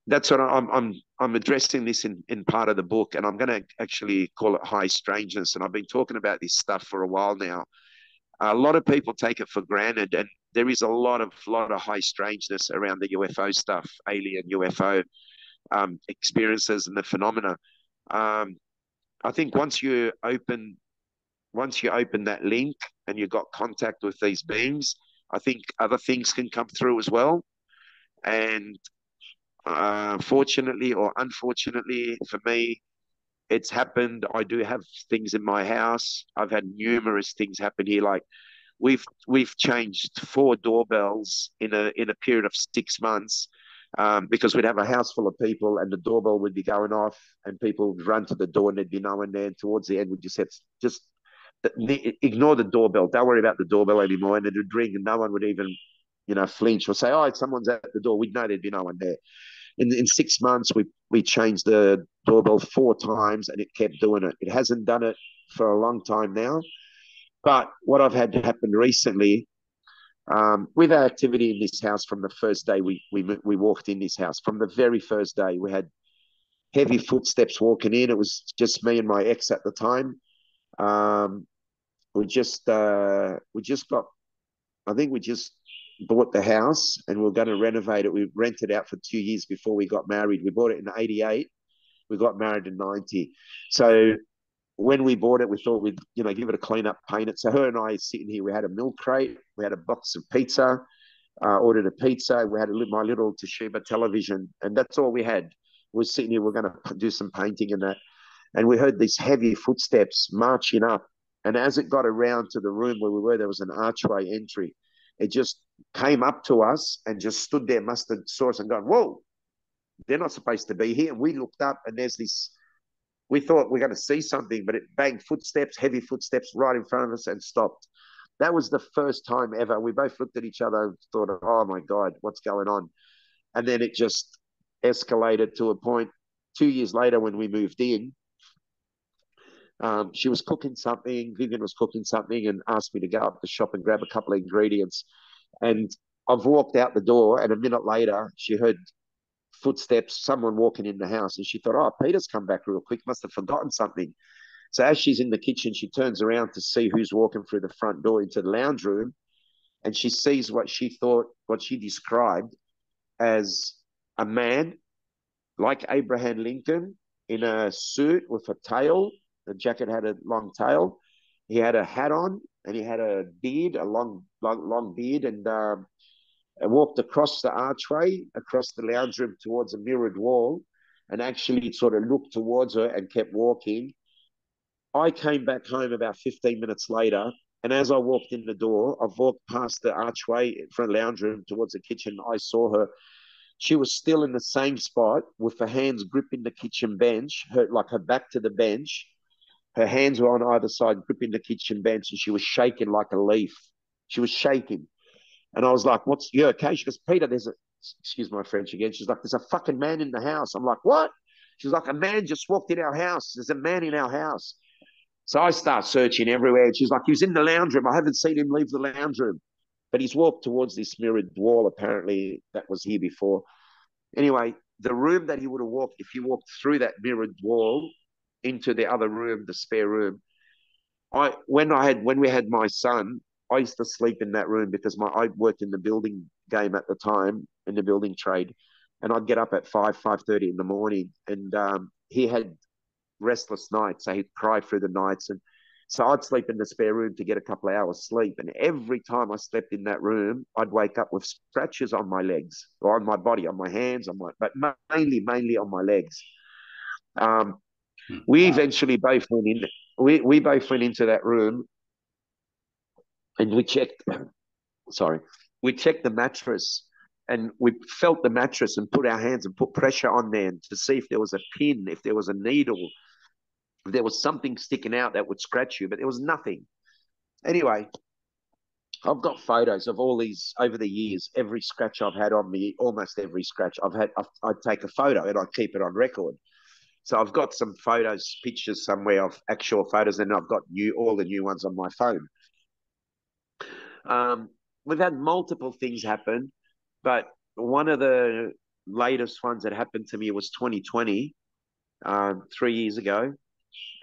That's what I'm I'm addressing this in part of the book, and I'm going to actually call it high strangeness. And I've been talking about this stuff for a while now. A lot of people take it for granted, and there is a lot of high strangeness around the UFO stuff, alien UFO experiences and the phenomena. Um, I think once you open that link and you got contact with these beings, I think other things can come through as well. And fortunately or unfortunately for me, it's happened. I do have things in my house. I've had numerous things happen here. Like we've changed 4 doorbells in a period of 6 months, because we'd have a house full of people and the doorbell would be going off and people would run to the door and there'd be no one there. And towards the end, we just ignore the doorbell. Don't worry about the doorbell anymore. And it would ring and no one would even, flinch or say, "Oh, someone's at the door." We'd know there'd be no one there. In 6 months, we changed the doorbell 4 times and it kept doing it. It hasn't done it for a long time now. But what I've had happen recently, with our activity in this house from the first day we walked in this house, from the very first day, we had heavy footsteps walking in. It was just me and my ex at the time. Um, we just got, I think we just bought the house and we are going to renovate it. We rented out for 2 years before we got married. We bought it in '88. We got married in '90. So when we bought it, we thought we'd, give it a clean up, paint it. So her and I sitting here, we had a milk crate, we had a box of pizza, ordered a pizza. We had my little Toshiba television, and that's all we had. We were sitting here, we're going to do some painting and that. And we heard these heavy footsteps marching up. And as it got around to the room where we were, there was an archway entry. It just came up to us and just stood there, must have saw us and gone, "Whoa, they're not supposed to be here." And we looked up and there's this, we thought we're going to see something, but it banged footsteps, heavy footsteps right in front of us and stopped. That was the first time ever. We both looked at each other and thought, "Oh my God, what's going on?" And then it just escalated to a point 2 years later when we moved in. She was cooking something, Vivian was cooking something and asked me to go up the shop and grab a couple of ingredients. And I've walked out the door and a minute later, she heard footsteps, someone walking in the house. And she thought, "Oh, Peter's come back real quick, must have forgotten something." So as she's in the kitchen, she turns around to see who's walking through the front door into the lounge room. And she sees what she described as a man like Abraham Lincoln in a suit with a tail. The jacket had a long tail. He had a hat on and he had a beard, a long beard, and walked across the archway, across the lounge room towards a mirrored wall, and actually sort of looked towards her and kept walking. I came back home about 15 minutes later, and as I walked in the door, I've walked past the archway from the lounge room towards the kitchen. I saw her. She was still in the same spot with her hands gripping the kitchen bench, her back to the bench. Her hands were on either side, gripping the kitchen bench, and she was shaking like a leaf. She was shaking. And I was like, "What's, you okay?" She goes, "Peter, excuse my French again." She's like, "There's a fucking man in the house." I'm like, "What?" She's like, "A man just walked in our house. There's a man in our house." So I start searching everywhere. And she's like, "He was in the lounge room. I haven't seen him leave the lounge room." But he's walked towards this mirrored wall, apparently, that was here before. Anyway, the room that he would have walked, if he walked through that mirrored wall into the other room, the spare room, when we had my son, I used to sleep in that room because I worked in the building game at the time, in the building trade, and I'd get up at 5:30 in the morning, and he had restless nights, so he'd cry through the nights, and so I'd sleep in the spare room to get a couple of hours sleep. And every time I slept in that room, I'd wake up with scratches on my legs or on my body, on my hands, but mainly on my legs. We eventually both went in. We both went into that room and we checked. Sorry, we checked the mattress and we felt the mattress and put our hands and put pressure on there to see if there was a pin, if there was a needle, if there was something sticking out that would scratch you, but there was nothing. Anyway, I've got photos of all these over the years. Every scratch I've had on me, almost every scratch I've had, I'd take a photo and I'd keep it on record. So I've got some photos, pictures somewhere of actual photos, and I've got all the new ones on my phone. We've had multiple things happen, but one of the latest ones that happened to me was 2020, 3 years ago,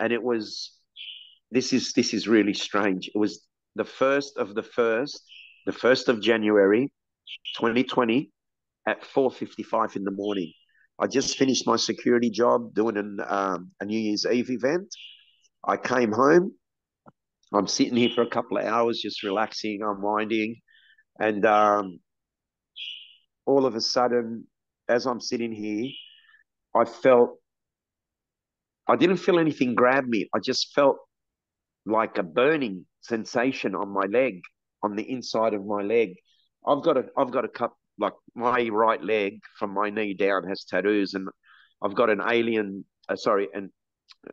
and it was this is really strange. It was the first of January, 2020, at 4:55 in the morning. I just finished my security job doing a New Year's Eve event. I came home. I'm sitting here for a couple of hours, just relaxing, unwinding, and all of a sudden, as I'm sitting here, I felt I didn't feel anything grab me. I just felt like a burning sensation on my leg, on the inside of my leg. I've got a cut, like my right leg from my knee down has tattoos, and I've got an alien, sorry,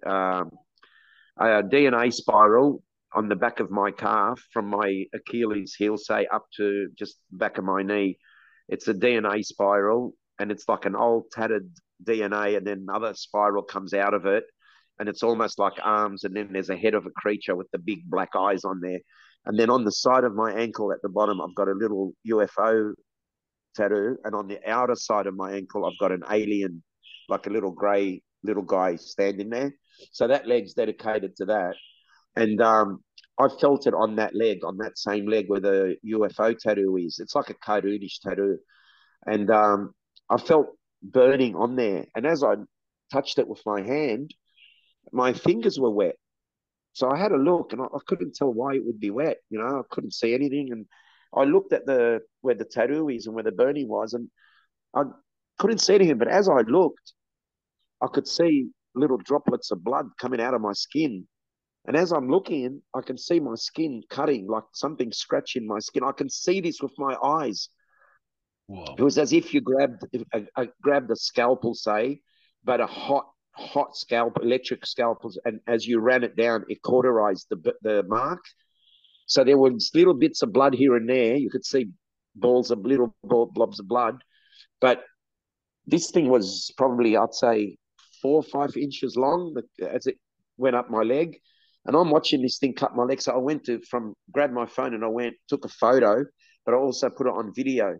um, a DNA spiral on the back of my calf from my Achilles heel, say up to just back of my knee. It's a DNA spiral, and it's like an old tattered DNA, and then another spiral comes out of it, and it's almost like arms, and then there's a head of a creature with the big black eyes on there. And then on the side of my ankle at the bottom, I've got a little UFO tattoo, and on the outer side of my ankle, I've got an alien, like a little grey little guy standing there. So that leg's dedicated to that, and I felt it on that leg, on that same leg where the UFO tattoo is. It's like a cartoonish tattoo, and I felt burning on there. And as I touched it with my hand, my fingers were wet. So I had a look, and I couldn't tell why it would be wet. I couldn't see anything, and I looked at the where the tattoo is and where the burning was, and I couldn't see anything. But as I looked, I could see little droplets of blood coming out of my skin. And as I'm looking, I can see my skin cutting, like something scratching my skin. I can see this with my eyes. It Whoa. was as if you grabbed a scalpel, say, but a hot scalpel, electric scalpels, and as you ran it down, it cauterized the mark. So there were little bits of blood here and there. You could see little blobs of blood, but this thing was probably, I'd say, 4 or 5 inches long as it went up my leg. And I'm watching this thing cut my leg. So I went to grab my phone, and took a photo, but I also put it on video.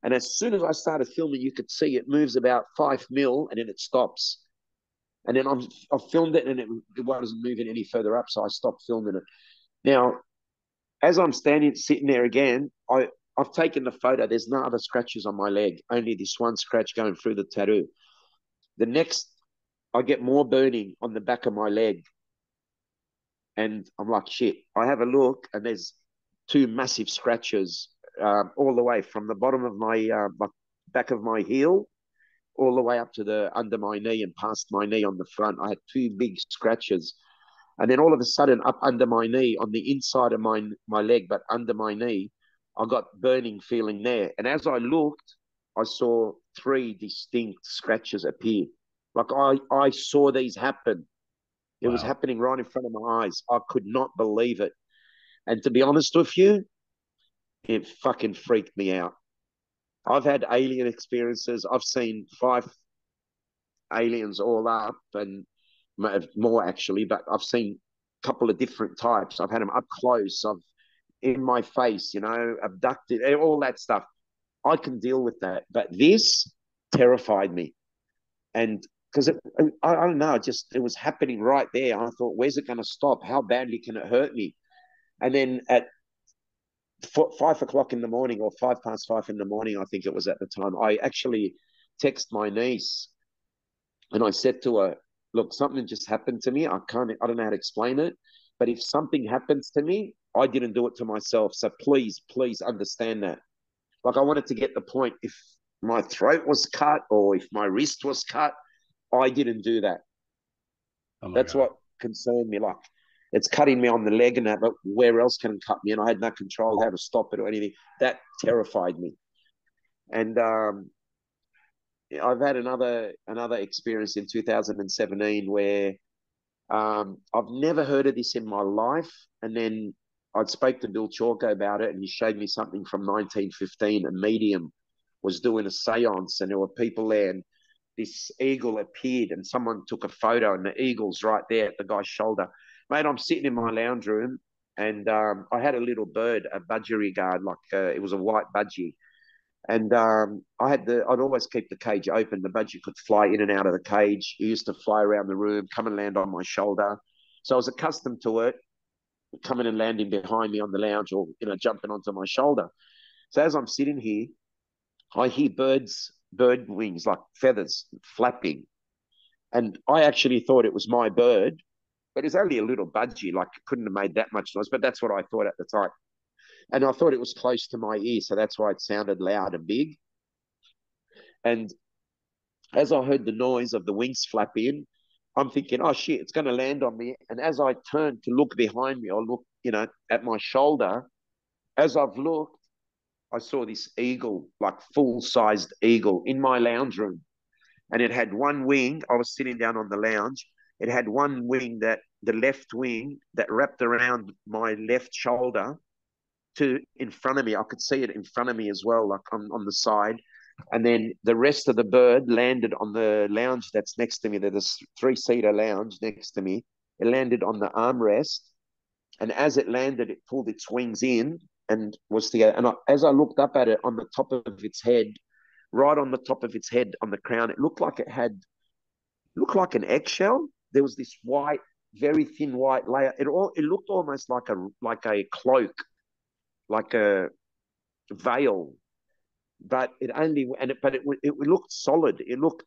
And as soon as I started filming, you could see it moves about 5 mil, and then it stops. And then I filmed it, and it wasn't moving any further up. So I stopped filming it. Now, as I'm sitting there again, I've taken the photo. There's no other scratches on my leg, only this one scratch going through the tattoo. The next, I get more burning on the back of my leg. And I'm like, shit. I have a look, and there's two massive scratches all the way from the bottom of my back of my heel all the way up to the under my knee and past my knee on the front. I had two big scratches. And then all of a sudden, up under my knee, on the inside of my leg, but under my knee, I got burning feeling there. And as I looked, I saw three distinct scratches appear. Like I saw these happen. It was Wow. happening right in front of my eyes. I could not believe it. And to be honest with you, it fucking freaked me out. I've had alien experiences. I've seen 5 aliens all up, and more actually, but I've seen a couple of different types. I've had them up close. I've in my face, abducted, all that stuff. I can deal with that. But this terrified me. And because I don't know, it was happening right there. I thought, where's it going to stop? How badly can it hurt me? And then at 5 o'clock in the morning, or 5 past 5 in the morning, I think it was at the time, I actually text my niece, and I said to her, look, something just happened to me. I don't know how to explain it, but if something happens to me, I didn't do it to myself. So please understand that. Like, I wanted to get the point. If my throat was cut or if my wrist was cut, I didn't do that. Oh my That's God. what concerned me. Like, it's cutting me on the leg and that, but where else can it cut me? And I had no control how to stop it or anything. That terrified me. And I've had another experience in 2017 where I've never heard of this in my life. And then I spoke to Bill Chalker about it, and he showed me something from 1915. A medium was doing a seance, and there were people there, and this eagle appeared, and someone took a photo, and the eagle's right there at the guy's shoulder. Mate, I'm sitting in my lounge room, and I had a little bird, a budgerigard, like it was a white budgie, And I'd always keep the cage open. The budgie could fly in and out of the cage. He used to fly around the room, come and land on my shoulder. So I was accustomed to it, coming and landing behind me on the lounge, or jumping onto my shoulder. So as I'm sitting here, I hear bird wings, like feathers flapping. And I actually thought it was my bird, but it's only a little budgie, like it couldn't have made that much noise, but that's what I thought at the time. And I thought it was close to my ear, so that's why it sounded loud and big. And as I heard the noise of the wings flapping, I'm thinking, oh shit, it's going to land on me. And as I turned to look behind me, or look, at my shoulder, as I've looked, I saw this eagle, like full-sized eagle, in my lounge room. And it had one wing. I was sitting down on the lounge. It had one wing, that the left wing, that wrapped around my left shoulder to in front of me. I could see it in front of me as well, like on the side. And then the rest of the bird landed on the lounge that's next to me. There's a three-seater lounge next to me. It landed on the armrest. And as it landed, it pulled its wings in and was together. And as I looked up at it, on the top of its head, right on the top of its head, on the crown, it looked like looked like an eggshell. There was this white, very thin white layer. It looked almost like a cloak, like a veil, but it looked solid. It looked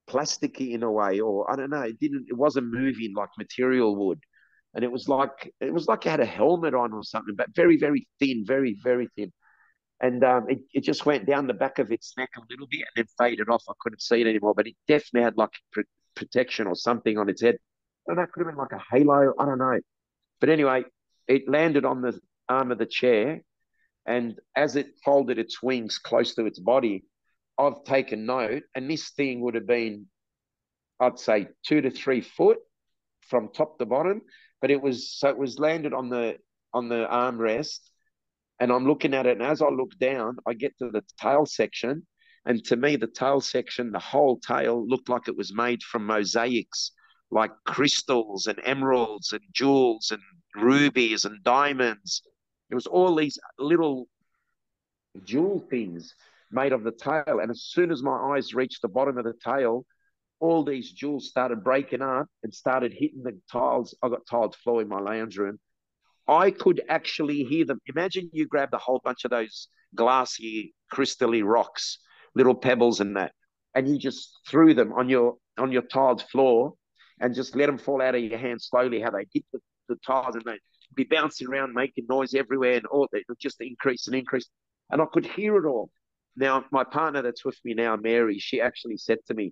plasticky in a way, or I don't know. It wasn't moving like material would. And it was like it had a helmet on or something, but very, very thin, very, very thin. And it just went down the back of its neck a little bit and then faded off. I couldn't see it anymore, but it definitely had like protection or something on its head. And that could have been like a halo. I don't know. But anyway, it landed on the arm of the chair. And as it folded its wings close to its body, I've taken note. And this thing would have been, I'd say, 2 to 3 foot from top to bottom. But it was landed on the armrest, and I'm looking at it. And as I look down, I get to the tail section. And to me, the tail section, the whole tail looked like it was made from mosaics, like crystals and emeralds and jewels and rubies and diamonds. It was all these little jewel things made of the tail. And as soon as my eyes reached the bottom of the tail, all these jewels started breaking up and started hitting the tiles. I got tiled floor in my lounge room. I could actually hear them. Imagine you grabbed a whole bunch of those glassy, crystally rocks, little pebbles and that, and you just threw them on your tiled floor and just let them fall out of your hand slowly, how they hit the tiles, and they'd be bouncing around, making noise everywhere, and all that, just increase and increase. And I could hear it all. Now, my partner that's with me now, Mary, she actually said to me,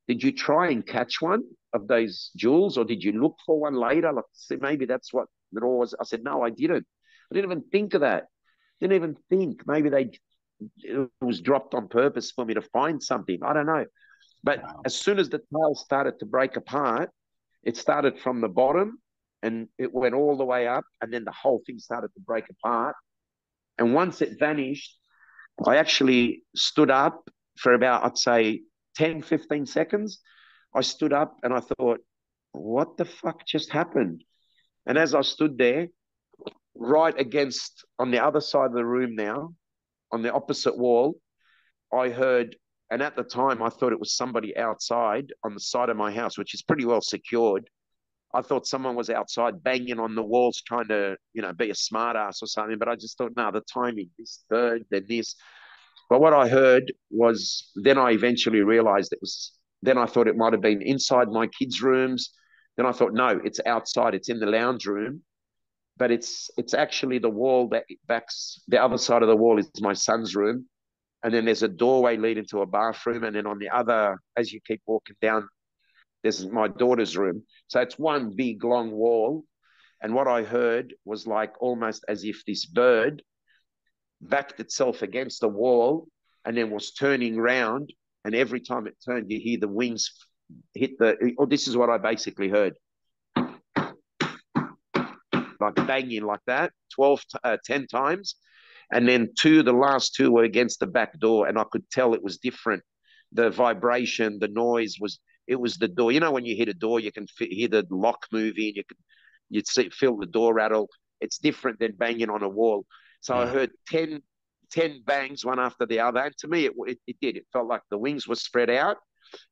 did you try and catch one of those jewels, or did you look for one later? Like, see, maybe that's what it all was. I said, no, I didn't. I didn't even think of that. Didn't even think. Maybe it was dropped on purpose for me to find something. I don't know. But Wow. as soon as the tail started to break apart, it started from the bottom and it went all the way up, and then the whole thing started to break apart. And once it vanished, I actually stood up for about, I'd say, 10, 15 seconds. I stood up and I thought, what the fuck just happened? And as I stood there, right against, on the other side of the room now, on the opposite wall, I heard, and at the time I thought it was somebody outside on the side of my house, which is pretty well secured. I thought someone was outside banging on the walls trying to, be a smart ass or something. But I just thought, no, the timing, this bird, then this. But what I heard was, then I eventually realized then I thought it might have been inside my kids' rooms. Then I thought, no, it's outside. It's in the lounge room. But it's actually the wall that backs, the other side of the wall is my son's room. And then there's a doorway leading to a bathroom. And then on the other, as you keep walking down, there's my daughter's room. So it's one big long wall. And what I heard was like almost as if this bird backed itself against the wall and then was turning round. And every time it turned, you hear the wings hit this is what I basically heard. Like banging like that, 10 times. And then the last two were against the back door. And I could tell it was different. The vibration, the noise it was the door. When you hit a door, you can hear the lock moving. You'd feel the door rattle. It's different than banging on a wall. So I heard 10 10 bangs, one after the other. And to me, it did. It felt like the wings were spread out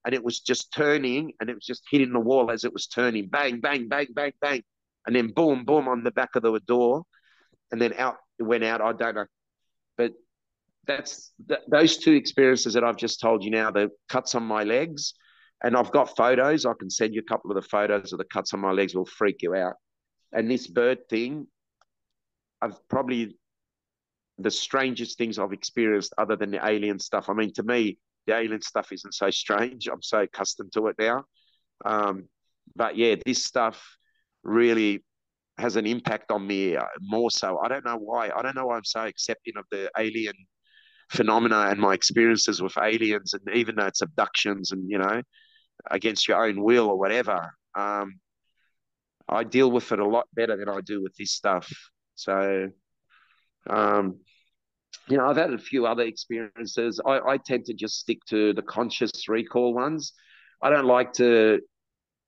and it was just turning and it was just hitting the wall as it was turning. Bang, bang, bang, bang, bang. And then boom, boom on the back of the door. And then out it went out. I don't know. But those two experiences that I've just told you now, the cuts on my legs, and I've got photos. I can send you a couple of the photos of the cuts on my legs, will freak you out. And this bird thing, I've probably the strangest things I've experienced other than the alien stuff. I mean, to me, the alien stuff isn't so strange. I'm so accustomed to it now. But yeah, this stuff really has an impact on me more so. I don't know why. I don't know why I'm so accepting of the alien phenomena and my experiences with aliens, and even though it's abductions and, against your own will or whatever, I deal with it a lot better than I do with this stuff. So, um, I've had a few other experiences. I tend to just stick to the conscious recall ones. I don't like to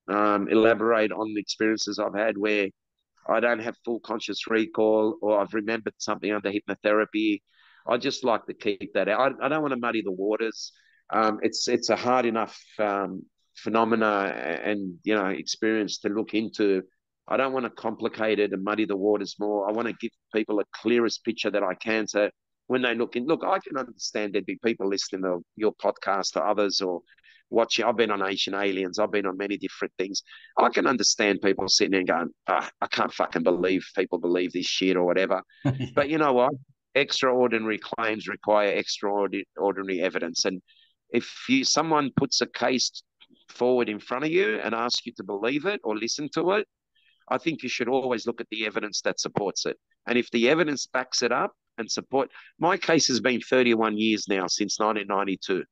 elaborate on the experiences I've had where I don't have full conscious recall or I've remembered something under hypnotherapy. I just like to keep that out. I don't want to muddy the waters. It's a hard enough phenomena and experience to look into. I don't want to complicate it and muddy the waters more. I want to give people a clearest picture that I can. So when they look, I can understand there'd be people listening to your podcast or others or watching. I've been on Ancient Aliens. I've been on many different things. I can understand people sitting there going, I can't fucking believe people believe this shit or whatever. Yeah. But you know what? Extraordinary claims require extraordinary evidence. And if someone puts a case forward in front of you and asks you to believe it or listen to it, I think you should always look at the evidence that supports it. And if the evidence backs it up and support, my case has been 31 years now, since 1992.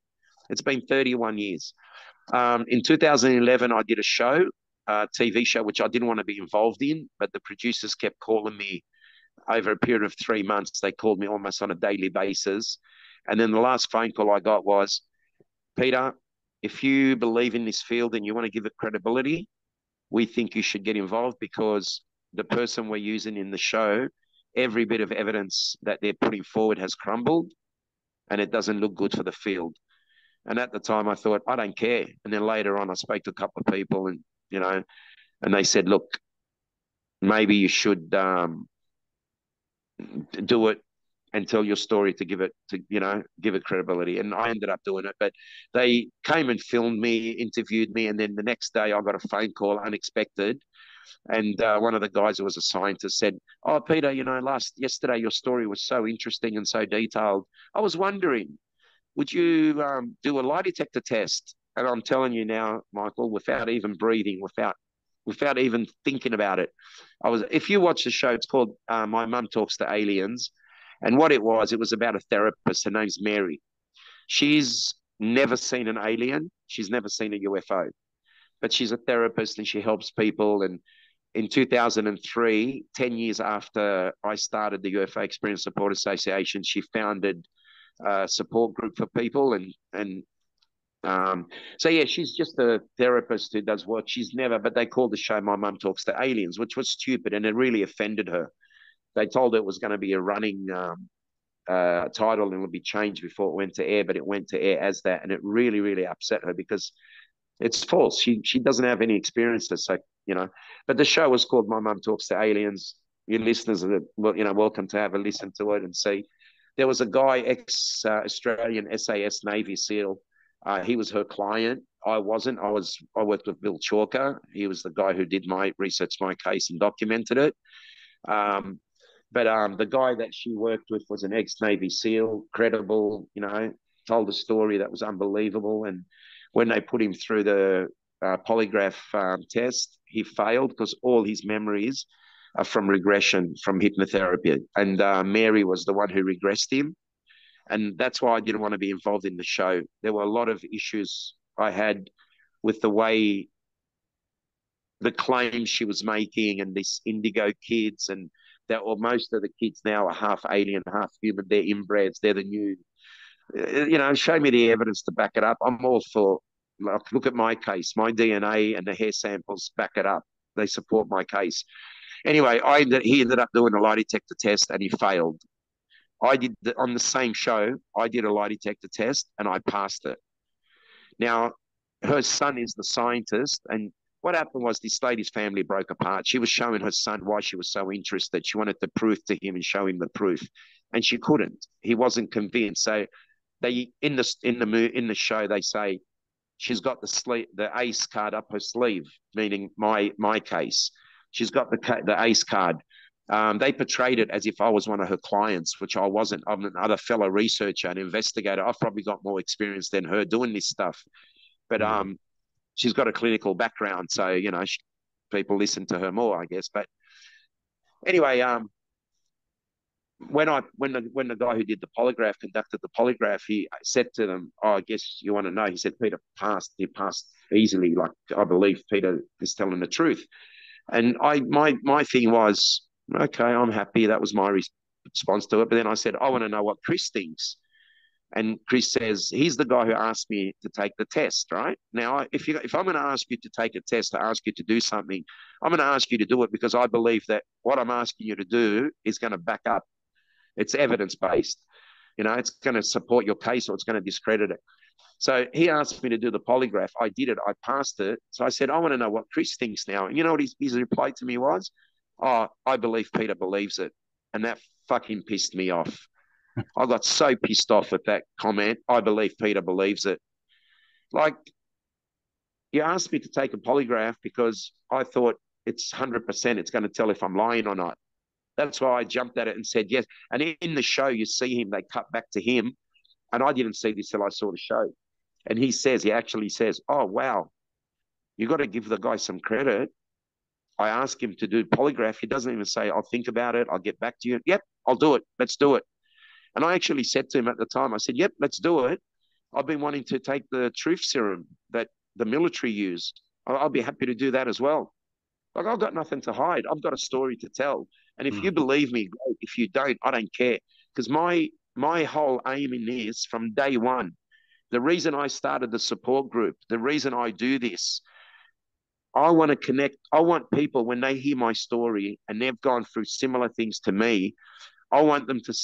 It's been 31 years. In 2011, I did a TV show, which I didn't want to be involved in, but the producers kept calling me over a period of 3 months. They called me almost on a daily basis. And then the last phone call I got was, Peter, if you believe in this field and you want to give it credibility, we think you should get involved because the person we're using in the show, every bit of evidence that they're putting forward has crumbled and it doesn't look good for the field. And at the time I thought, I don't care. And then later on, I spoke to a couple of people and, and they said, look, maybe you should do it and tell your story to give it credibility. And I ended up doing it, but they came and filmed me, interviewed me. And then the next day I got a phone call, unexpected. And one of the guys who was a scientist said, oh, Peter, yesterday your story was so interesting and so detailed. I was wondering, would you do a lie detector test? And I'm telling you now, Michael, without even breathing, without even thinking about it, if you watch the show, it's called My Mum Talks to Aliens. And what it was about a therapist. Her name's Mary. She's never seen an alien. She's never seen a UFO, but she's a therapist and she helps people. And in 2003, 10 years after I started the UFO Experience Support Association, she founded a support group for people. So yeah, she's just a therapist who does work. She's never, but they called the show My Mum Talks to Aliens, which was stupid and it really offended her. They told her it was going to be a running title and it would be changed before it went to air, but it went to air as that. And it really, really upset her because it's false. She doesn't have any experiences. So, but the show was called My Mum Talks to Aliens. Your listeners are, welcome to have a listen to it and see. There was a guy, ex-Australian SAS Navy SEAL. He was her client. I wasn't. I worked with Bill Chalker. He was the guy who did my case and documented it. But the guy that she worked with was an ex-Navy SEAL, credible, told a story that was unbelievable. And when they put him through the polygraph test, he failed because all his memories are from regression, from hypnotherapy. And Mary was the one who regressed him. And that's why I didn't want to be involved in the show. There were a lot of issues I had with the way the claims she was making and this indigo kids and that, or most of the kids now are half alien, half human. They're inbreds. They're the new, show me the evidence to back it up. I'm all for, look at my case. My DNA and the hair samples back it up. They support my case. Anyway, he ended up doing a lie detector test and he failed. on the same show, I did a lie detector test and I passed it. Now, her son is the scientist, and what happened was this lady's family broke apart. She was showing her son why she was so interested. She wanted the proof to him and show him the proof, and she couldn't. He wasn't convinced. So they in the show they say she's got the ace card up her sleeve, meaning my case. She's got the ace card. They portrayed it as if I was one of her clients, which I wasn't. I'm another fellow researcher and investigator. I've probably got more experience than her doing this stuff. But she's got a clinical background, so people listen to her more, I guess. But anyway, when the guy who did the polygraph conducted the polygraph, he said to them, "Oh, I guess you want to know." He said, "Peter passed. He passed easily. Like I believe Peter is telling the truth." And my thing was, okay, I'm happy. That was my response to it. But then I said, I want to know what Chris thinks. And Chris says, he's the guy who asked me to take the test, right? Now, if I'm going to ask you to take a test, to ask you to do something, I'm going to ask you to do it because I believe that what I'm asking you to do is going to back up. It's evidence-based. It's going to support your case or it's going to discredit it. So he asked me to do the polygraph. I did it. I passed it. So I said, I want to know what Chris thinks now. And you know what his reply to me was? Oh, I believe Peter believes it. And that fucking pissed me off. I got so pissed off at that comment. I believe Peter believes it. Like, you asked me to take a polygraph because I thought it's 100%. It's going to tell if I'm lying or not. That's why I jumped at it and said yes. And in the show, you see him, they cut back to him. And I didn't see this till I saw the show. And he actually says, oh, wow, you got to give the guy some credit. I asked him to do polygraph. He doesn't even say, I'll think about it. I'll get back to you. Yep, I'll do it. Let's do it. And I actually said to him at the time, I said, yep, let's do it. I've been wanting to take the truth serum that the military use. I'll be happy to do that as well. Like, I've got nothing to hide. I've got a story to tell. And if you believe me, great. If you don't, I don't care. Because my whole aim in this from day one, the reason I started the support group, the reason I do this, I want to connect. I want people, when they hear my story and they've gone through similar things to me, I want them to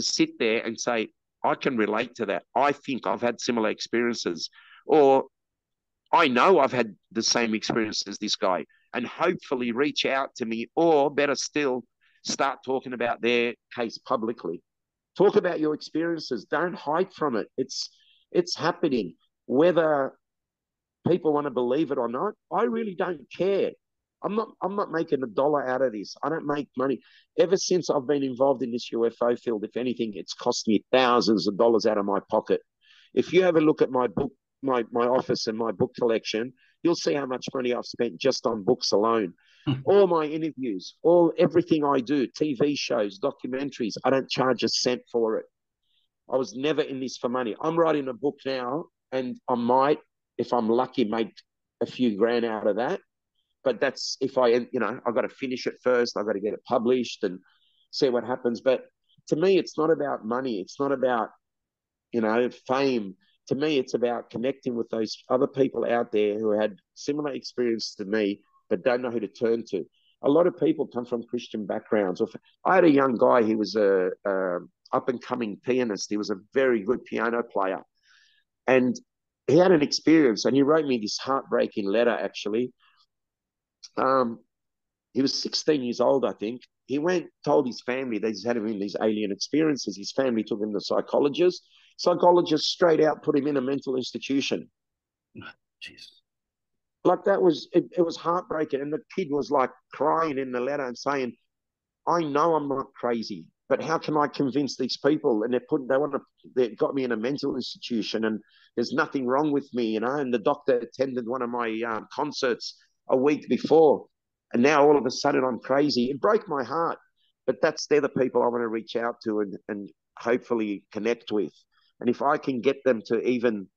sit there and say, I can relate to that. I think I've had similar experiences, or I know I've had the same experience as this guy, and hopefully reach out to me, or better still, start talking about their case publicly. Talk about your experiences. Don't hide from it. It's happening. Whether people want to believe it or not, I really don't care. I'm not making a dollar out of this. I don't make money. Ever since I've been involved in this UFO field, if anything, it's cost me thousands of dollars out of my pocket. If you have a look at my book, my office and my book collection, you'll see how much money I've spent just on books alone. All my interviews, everything I do, TV shows, documentaries, I don't charge a cent for it. I was never in this for money. I'm writing a book now, and I might, if I'm lucky, make a few grand out of that. But that's if I've got to finish it first. I've got to get it published and see what happens. But to me, it's not about money. It's not about, fame. To me, it's about connecting with those other people out there who had similar experience to me, but don't know who to turn to. A lot of people come from Christian backgrounds. I had a young guy. He was a up and coming pianist. He was a very good piano player, and he had an experience. And he wrote me this heartbreaking letter. Actually, he was 16 years old, I think. He told his family that he's having these alien experiences. His family took him to a psychologist. Psychologist straight out put him in a mental institution. Jesus. Like that was, it was heartbreaking. And the kid was like crying in the letter and saying, I know I'm not crazy, but how can I convince these people? And they got me in a mental institution and there's nothing wrong with me, and the doctor attended one of my concerts a week before. And now all of a sudden I'm crazy. It broke my heart, but they're the people I want to reach out to and hopefully connect with. And if I can get them to even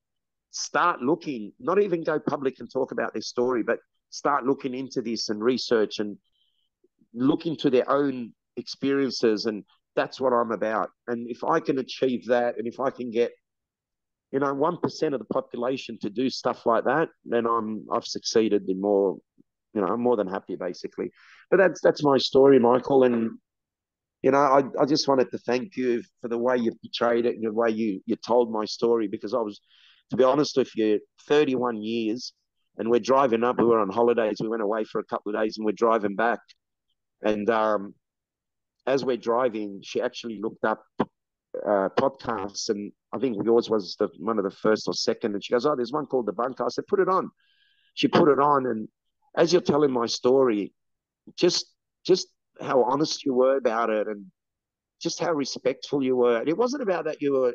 start looking, not even go public and talk about their story, but start looking into this and research and look into their own experiences. And that's what I'm about. And if I can achieve that, and if I can get 1% of the population to do stuff like that, then I've succeeded in more. I'm more than happy, basically. But that's my story, Michael. And I just wanted to thank you for the way you portrayed it and the way you told my story, because I was, to be honest with you, 31 years, and we're driving up. We were on holidays. We went away for a couple of days, and we're driving back. And as we're driving, she actually looked up podcasts, and I think yours was one of the first or second. And she goes, "Oh, there's one called The Bunker." I said, "Put it on." She put it on, and as you're telling my story, just just how honest you were about it, and just how respectful you were. And it wasn't about that you were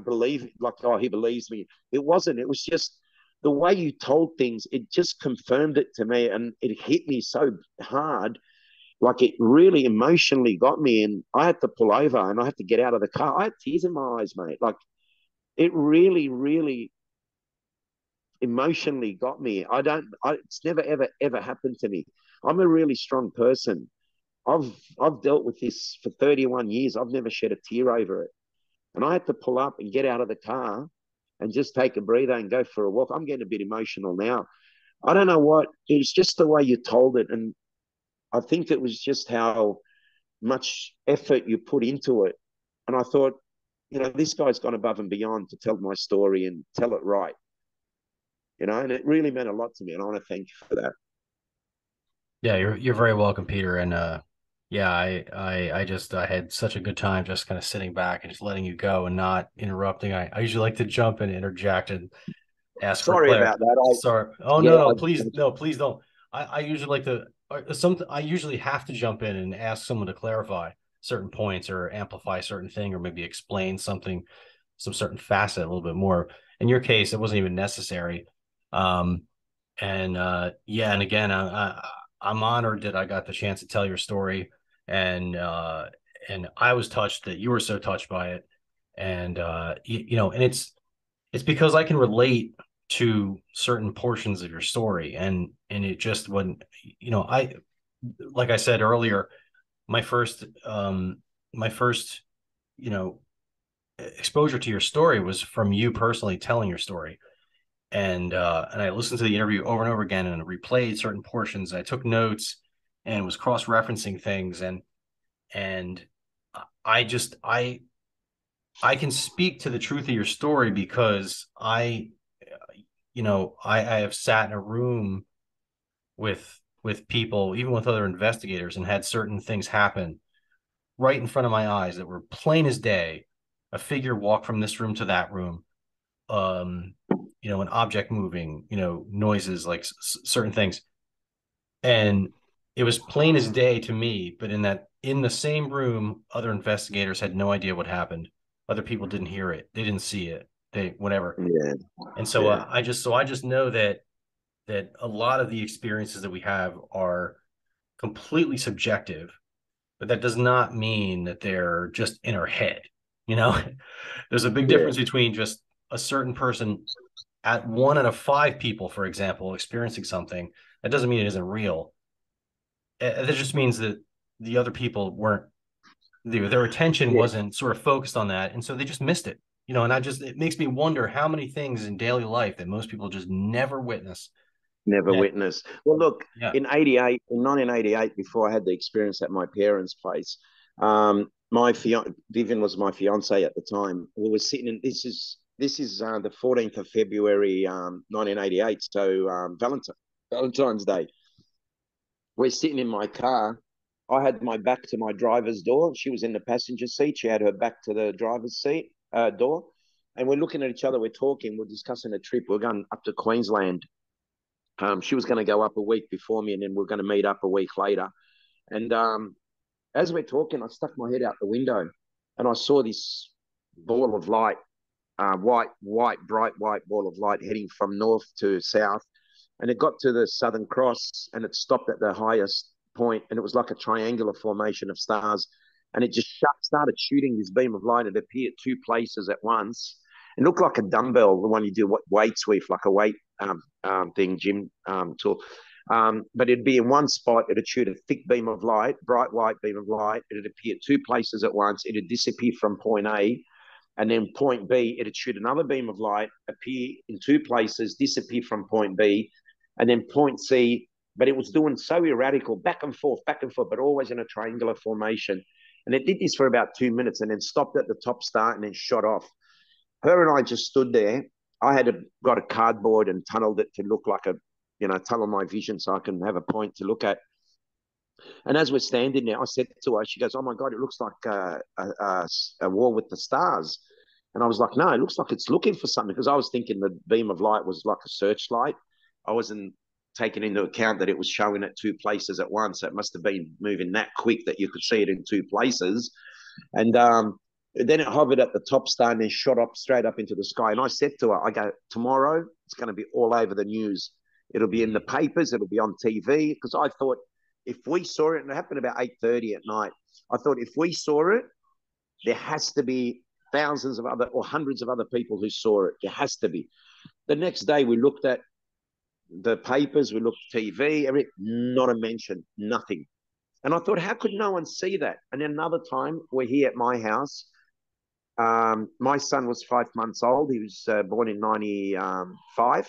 believe like, oh, he believes me. It wasn't. It was just the way you told things. It just confirmed it to me, and it hit me so hard. Like, it really emotionally got me, and I had to pull over and I had to get out of the car. I had tears in my eyes, mate. Like, it really, really emotionally got me. It's never, ever, ever happened to me. I'm a really strong person. I've I've dealt with this for 31 years. I've never shed a tear over it. And I had to pull up and get out of the car and just take a breather and go for a walk. I'm getting a bit emotional now. I don't know what, it was just the way you told it. And I think it was just how much effort you put into it. And I thought, this guy's gone above and beyond to tell my story and tell it right, and it really meant a lot to me. And I want to thank you for that. Yeah, you're very welcome, Peter. And yeah, I had such a good time just kind of sitting back and just letting you go and not interrupting. I usually like to jump and interject and ask for Sorry Claire. about that. Sorry. Oh Yeah, no, please, no, please don't. I usually like to I usually have to jump in and ask someone to clarify certain points or amplify a certain thing or maybe explain something, some certain facet a little bit more. In your case, it wasn't even necessary. Um, and yeah, and again, I'm honored that I got the chance to tell your story, and and I was touched that you were so touched by it, and and it's because I can relate to certain portions of your story, and it just when I like I said earlier, my first my first you know exposure to your story was from you personally telling your story, and I listened to the interview over and over again and replayed certain portions. I took notes and was cross referencing things, and I just I can speak to the truth of your story because I have sat in a room with people, even with other investigators, and had certain things happen right in front of my eyes that were plain as day. A figure walked from this room to that room. Um, an object moving, noises like certain things, and it was plain as day to me. But in the same room, other investigators had no idea what happened. Other people didn't hear it. They didn't see it. They whatever. yeah, And so yeah, I just know that a lot of the experiences that we have are completely subjective, but that does not mean that they're just in our head. You know, there's a big yeah, difference between just a certain person at one out of five people, for example, experiencing something. That doesn't mean it isn't real. That just means that the other people weren't, their attention yeah. wasn't sort of focused on that. And so they just missed it. And it makes me wonder how many things in daily life that most people just never witness. Never That, witnessed. Well, look, yeah. in '88, in 1988, before I had the experience at my parents' place, my Vivian was my fiance at the time. We were sitting in, this is the 14th of February, 1988, so Valentine's Day. We're sitting in my car. I had my back to my driver's door. She was in the passenger seat. She had her back to the driver's seat door. And we're looking at each other. We're talking. We're discussing a trip. We're going up to Queensland. She was going to go up a week before me, and then we're going to meet up a week later. And as we're talking, I stuck my head out the window, and I saw this ball of light, bright white ball of light heading from north to south. And it got to the Southern Cross, and it stopped at the highest point, and it was like a triangular formation of stars. And it just started shooting this beam of light. It appeared two places at once. It looked like a dumbbell, the one you do weights with, like a weight thing, gym tool. But it'd be in one spot. It'd shoot a thick beam of light, bright white beam of light. It'd appear two places at once. It'd disappear from point A, and then point B, it'd shoot another beam of light, appear in two places, disappear from point B, and then point C but it was doing so erratical, back and forth, but always in a triangular formation. And it did this for about 2 minutes and then stopped at the top star and then shot off. Her and I just stood there. I had got a cardboard and tunneled it to look like tunnel my vision so I can have a point to look at. And as we're standing there, I said to her, she goes, "Oh my God, it looks like a wall with the stars." And I was like, "No, it looks like it's looking for something," because I was thinking the beam of light was like a searchlight. I wasn't taking into account that it was showing at two places at once. It must have been moving that quick that you could see it in two places. And then it hovered at the top star and then shot up straight up into the sky. And I said to her, I go, "Tomorrow, it's going to be all over the news. It'll be in the papers. It'll be on TV." Because I thought if we saw it, and it happened about 8:30 at night, I thought if we saw it, there has to be thousands of other or hundreds of other people who saw it. There has to be. The next day, we looked at the papers, we looked at TV, not a mention, nothing. And I thought, how could no one see that? And then another time, we're here at my house. My son was 5 months old. He was born in 95.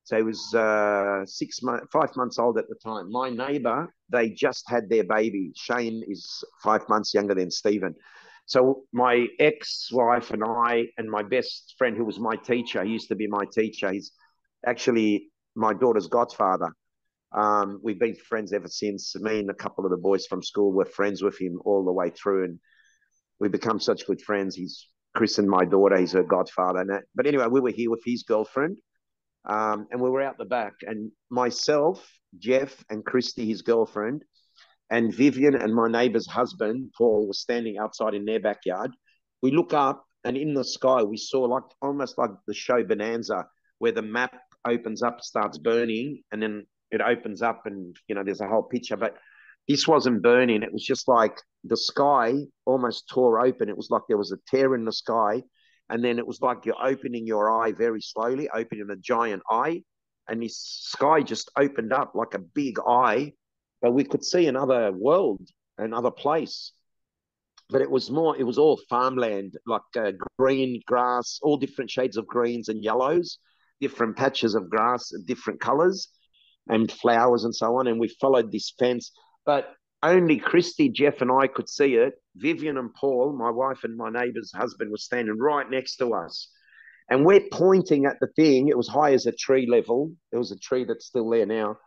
So he was 5 months old at the time. My neighbor, they just had their baby. Shane is 5 months younger than Stephen. So my ex-wife and I and my best friend, who was my teacher, he used to be my teacher. He's actually my daughter's godfather. We've been friends ever since. Me and a couple of the boys from school were friends with him all the way through, and we become such good friends. He's christened my daughter. He's her godfather. But anyway, we were here with his girlfriend, and we were out the back. And myself, Jeff, and Christy, his girlfriend, and Vivian and my neighbour's husband, Paul, were standing outside in their backyard. We look up, and in the sky, we saw almost like the show Bonanza, where the map opens up, starts burning, and then it opens up and, there's a whole picture. But this wasn't burning. It was just like the sky almost tore open. It was like there was a tear in the sky. And then it was like you're opening your eye very slowly, opening a giant eye. And this sky just opened up like a big eye. But we could see another world, another place. But it was all farmland, like green grass, all different shades of greens and yellows, different patches of grass, different colors, and flowers and so on. And we followed this fence, but only Christy, Jeff, and I could see it. Vivian and Paul, my wife and my neighbour's husband, were standing right next to us. And we're pointing at the thing. It was high as a tree level. There was a tree that's still there now.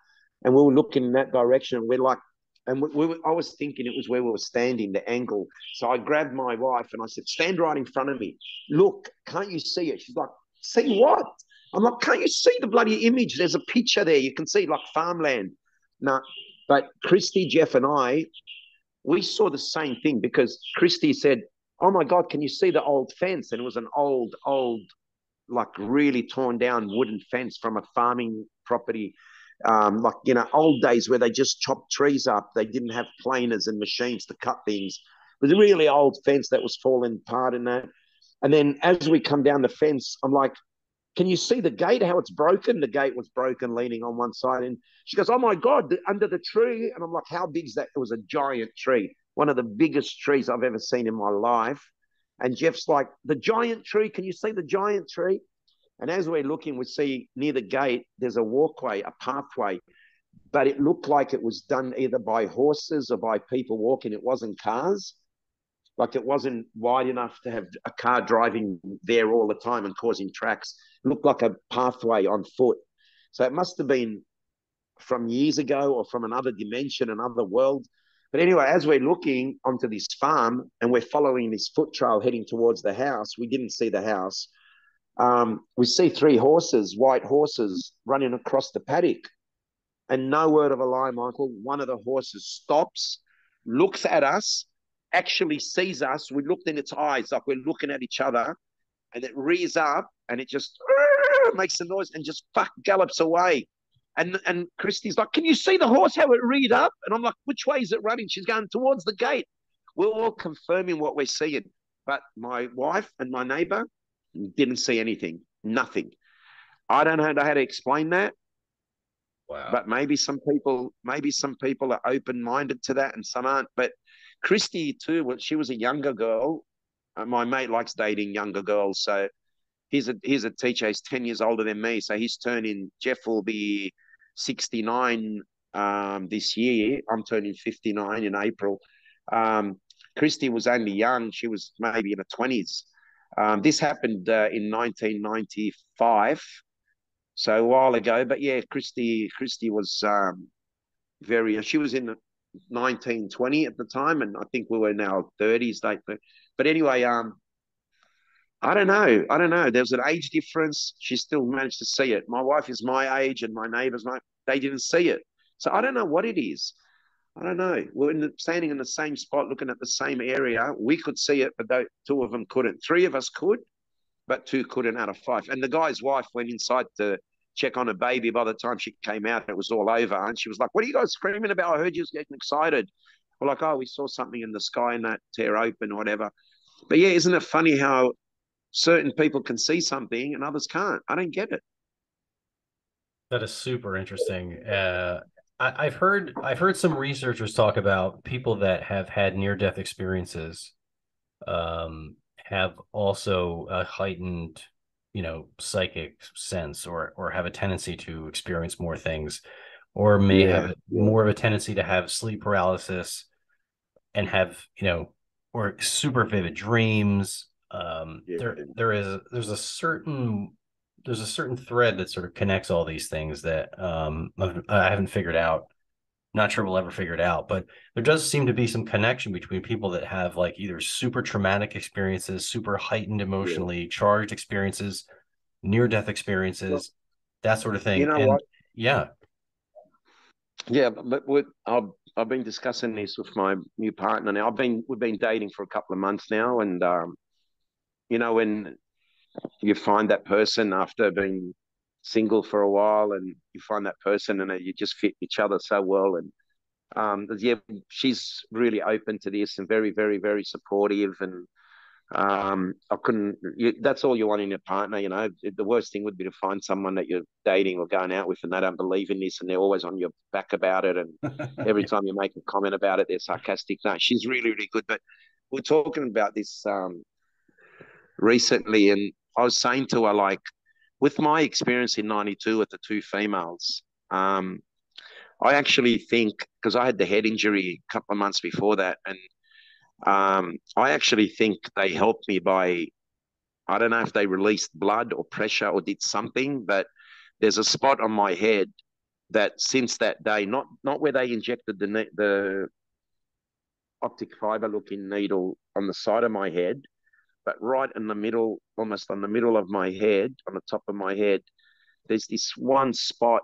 And we were looking in that direction. And we're like, I was thinking it was where we were standing, the angle. So I grabbed my wife and I said, "Stand right in front of me. Look, can't you see it?" She's like, "See what?" I'm like, "Can't you see the bloody image? There's a picture there. You can see like farmland." No, but Christy, Jeff, and I, we saw the same thing because Christy said, "Oh my God, can you see the old fence?" And it was an old, like really torn down wooden fence from a farming property. Old days where they just chopped trees up. They didn't have planers and machines to cut things. It was a really old fence that was falling apart in that. And then as we come down the fence, I'm like, "Can you see the gate, how it's broken?" The gate was broken, leaning on one side. And she goes, "Oh my God, under the tree." And I'm like, "How big is that?" It was a giant tree, one of the biggest trees I've ever seen in my life. And Jeff's like, "The giant tree, can you see the giant tree?" And as we're looking, we see near the gate, there's a walkway, a pathway, but it looked like it was done either by horses or by people walking. It wasn't cars. Like it wasn't wide enough to have a car driving there all the time and causing tracks. It looked like a pathway on foot. So it must have been from years ago or from another dimension, another world. But anyway, as we're looking onto this farm and we're following this foot trail heading towards the house, we didn't see the house. We see three horses, white horses, running across the paddock. And no word of a lie, Michael, one of the horses stops, looks at us, actually sees us. We looked in its eyes like we're looking at each other, and it rears up and it just makes a noise and just gallops away. And Christy's like, "Can you see the horse, how it reared up?" And I'm like, "Which way is it running?" She's going towards the gate. We're all confirming what we're seeing. But my wife and my neighbor didn't see anything, nothing. I don't know how to explain that. Wow. But maybe some people are open-minded to that and some aren't. But Christy too, well, she was a younger girl. My mate likes dating younger girls. So he's a teacher. He's 10 years older than me. So Jeff will be 69 this year. I'm turning 59 in April. Christy was only young. She was maybe in her 20s. This happened in 1995, so a while ago. But yeah, Christy was she was in 1920 at the time, and I think we were in our 30s. But anyway, I don't know. I don't know. There was an age difference. She still managed to see it. My wife is my age, and my neighbours, they didn't see it. So I don't know what it is. I don't know. We're standing in the same spot, looking at the same area. We could see it, but two of them couldn't. Three of us could, but two couldn't out of five. And the guy's wife went inside to check on a baby. By the time she came out, it was all over. And she was like, "What are you guys screaming about? I heard you was getting excited." We're like, "Oh, we saw something in the sky and that tear open or whatever." But yeah, isn't it funny how certain people can see something and others can't? I don't get it. That is super interesting. I've heard some researchers talk about people that have had near death experiences have also a heightened, psychic sense, or have a tendency to experience more things, or may have more of a tendency to have sleep paralysis and have, or super vivid dreams. There's a certain thread that sort of connects all these things that I haven't figured out. Not sure we'll ever figure it out, but there does seem to be some connection between people that have like either super traumatic experiences, super heightened emotionally charged experiences, near death experiences, that sort of You thing. know And what? yeah, Yeah, but I've been discussing this with my new partner now. We've been dating for a couple of months now, and when you find that person after being single for a while, and you find that person, and you just fit each other so well, and yeah, she's really open to this and very, very, very supportive, and I couldn't. That's all you want in a partner, you know. The worst thing would be to find someone that you're dating or going out with, and they don't believe in this, and they're always on your back about it, and every time you make a comment about it, they're sarcastic. No, she's really, really good. But we're talking about this recently, and I was saying to her, like, with my experience in '92 with the two females, I actually think, because I had the head injury a couple of months before that, and I actually think they helped me by, I don't know if they released blood or pressure or did something, but there's a spot on my head that since that day, not where they injected the optic fiber looking needle on the side of my head, but right in the middle, almost on the middle of my head, on the top of my head, there's this one spot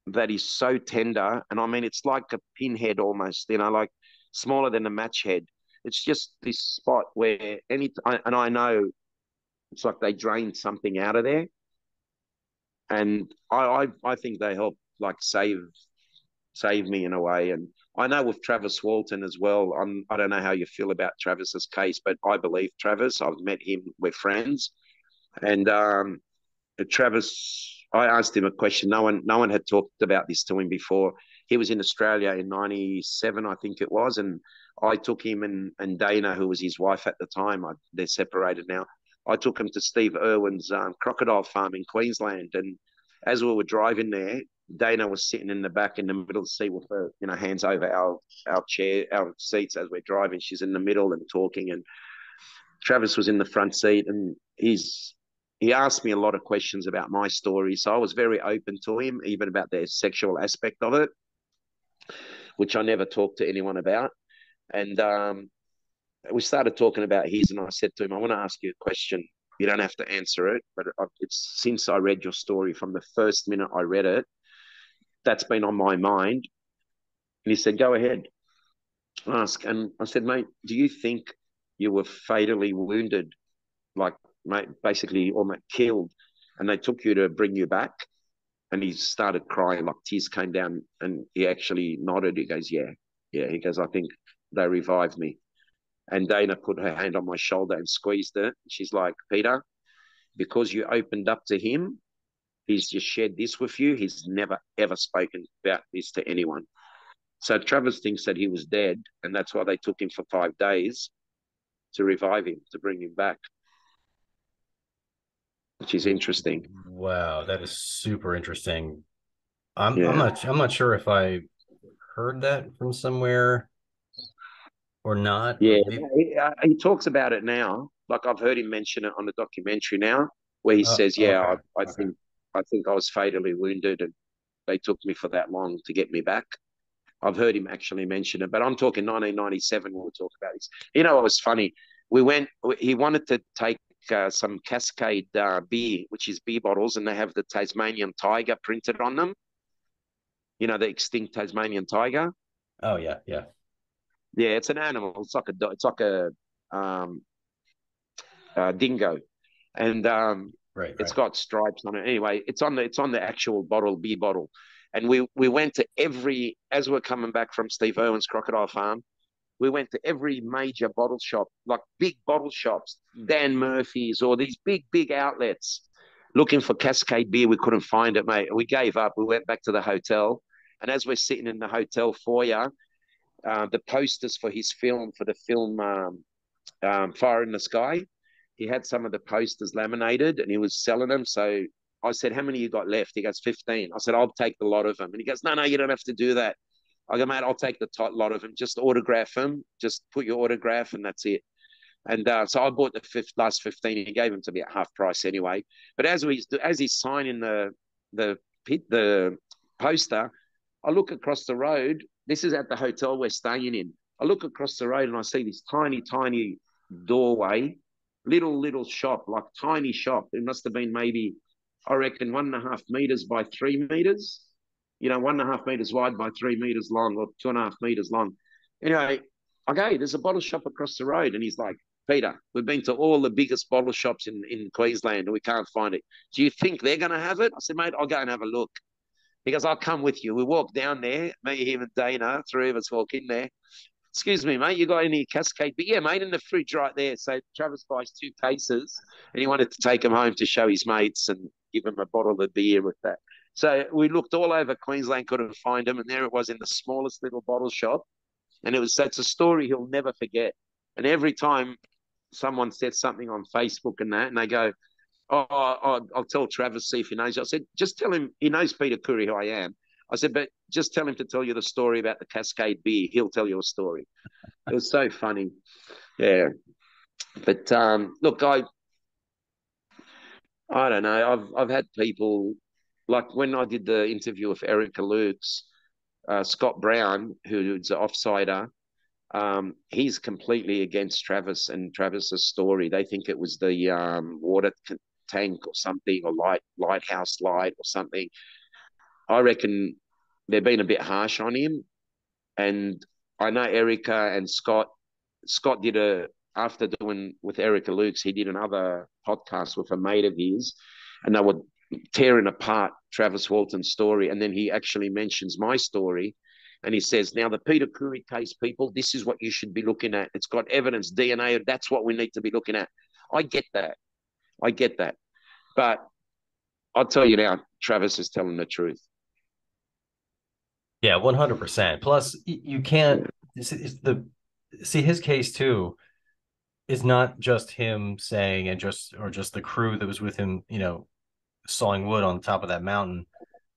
that is so tender. And I mean, it's like a pinhead almost, like smaller than a match head. It's just this spot where and I know it's like they drained something out of there. And I think they help like save me in a way. And I know with Travis Walton as well. I don't know how you feel about Travis's case, but I believe Travis. I've met him. We're friends. And Travis, I asked him a question. No one had talked about this to him before. He was in Australia in '97, I think it was, and I took him and Dana, who was his wife at the time. They're separated now. I took him to Steve Irwin's crocodile farm in Queensland, and as we were driving there, Dana was sitting in the back in the middle of the seat with her, hands over our seats as we're driving. She's in the middle and talking, and Travis was in the front seat, and he asked me a lot of questions about my story. So I was very open to him, even about the sexual aspect of it, which I never talked to anyone about. And we started talking about his, and I said to him, "I want to ask you a question. You don't have to answer it, but it's since I read your story, from the first minute I read it, that's been on my mind." And he said, "Go ahead, ask." And I said, "Mate, do you think you were fatally wounded, like, mate, basically almost killed, and they took you to bring you back?" And he started crying, like tears came down, and he actually nodded. He goes, "Yeah, yeah." He goes, "I think they revived me." And Dana put her hand on my shoulder and squeezed it. She's like, "Peter, because you opened up to him, he's just shared this with you. He's never, ever spoken about this to anyone." So Travis thinks that he was dead, and that's why they took him for 5 days to revive him, to bring him back, which is interesting. wow, that is super interesting. Yeah. I'm not sure if I heard that from somewhere or not, Yeah, but maybe. he talks about it now. Like I've heard him mention it on the documentary now, where he says, "Yeah, Okay. Okay. I think I was fatally wounded, and they took me for that long to get me back." I've heard him actually mention it, but I'm talking 1997 when we talk about this. You know, it was funny. We went. He wanted to take some Cascade beer, which is beer bottles, and they have the Tasmanian tiger printed on them. You know, the extinct Tasmanian tiger. Oh yeah, yeah. Yeah, it's an animal. It's like a um, dingo, and Right, it's right. got stripes on it. Anyway, it's on the actual bottle, beer bottle, and we went to every as we're coming back from Steve Irwin's Crocodile Farm. We went to every major bottle shop, like big bottle shops, Dan Murphy's, or these big outlets, looking for Cascade beer. We couldn't find it, mate. We gave up. We went back to the hotel, and as we're sitting in the hotel foyer, the posters for his film, for the film Fire in the Sky. He had some of the posters laminated and he was selling them. So I said, "How many you got left?" He goes, 15. I said, "I'll take the lot of them." And he goes, "No, you don't have to do that." I go, "Mate, I'll take the lot of them. Just autograph them. Just put your autograph and that's it." And so I bought the last 15. He gave them to me at half price anyway. But as he's signing the the poster, I look across the road. This is at the hotel we're staying in. I look across the road and I see this tiny doorway, little shop, like tiny shop. It must have been maybe, I reckon, 1.5 meters by 3 meters. You know, 1.5 meters wide by 3 meters long, or 2.5 meters long. Anyway, okay, there's a bottle shop across the road, and he's like, "Peter, we've been to all the biggest bottle shops in Queensland and we can't find it. Do you think they're going to have it?" I said, "Mate, I'll go and have a look." He goes, "I'll come with you." We walk down there, me, him, and Dana, three of us walk in there. "Excuse me, mate, you got any Cascade?" "But yeah, mate, in the fridge right there." So Travis buys 2 cases and he wanted to take them home to show his mates and give them a bottle of beer with that. So we looked all over Queensland, couldn't find them. And there it was in the smallest little bottle shop. And that's a story he'll never forget. And every time someone says something on Facebook and that, and they go, I'll tell Travis, see if he knows. I said, "Just tell him," he knows Peter Khoury, who I am. I said, "But just tell him to tell you the story about the Cascade beer. He'll tell you a story." It was so funny. Yeah. But look, I don't know. I've had people, like when I did the interview with Erica Lukes, Scott Brown, who's an offsider, he's completely against Travis and Travis's story. They think it was the water tank or something, or lighthouse light or something. I reckon they've been a bit harsh on him. And I know Erica and Scott. Scott did after doing with Erica Lukes, he did another podcast with a mate of his, and they were tearing apart Travis Walton's story. And then he actually mentions my story. And he says, "Now, the Peter Khoury case, people, this is what you should be looking at. It's got evidence, DNA. That's what we need to be looking at." I get that. I get that. But I'll tell you now, Travis is telling the truth. Yeah, 100%. Plus, you can't see his case too is not just him saying and just the crew that was with him, sawing wood on top of that mountain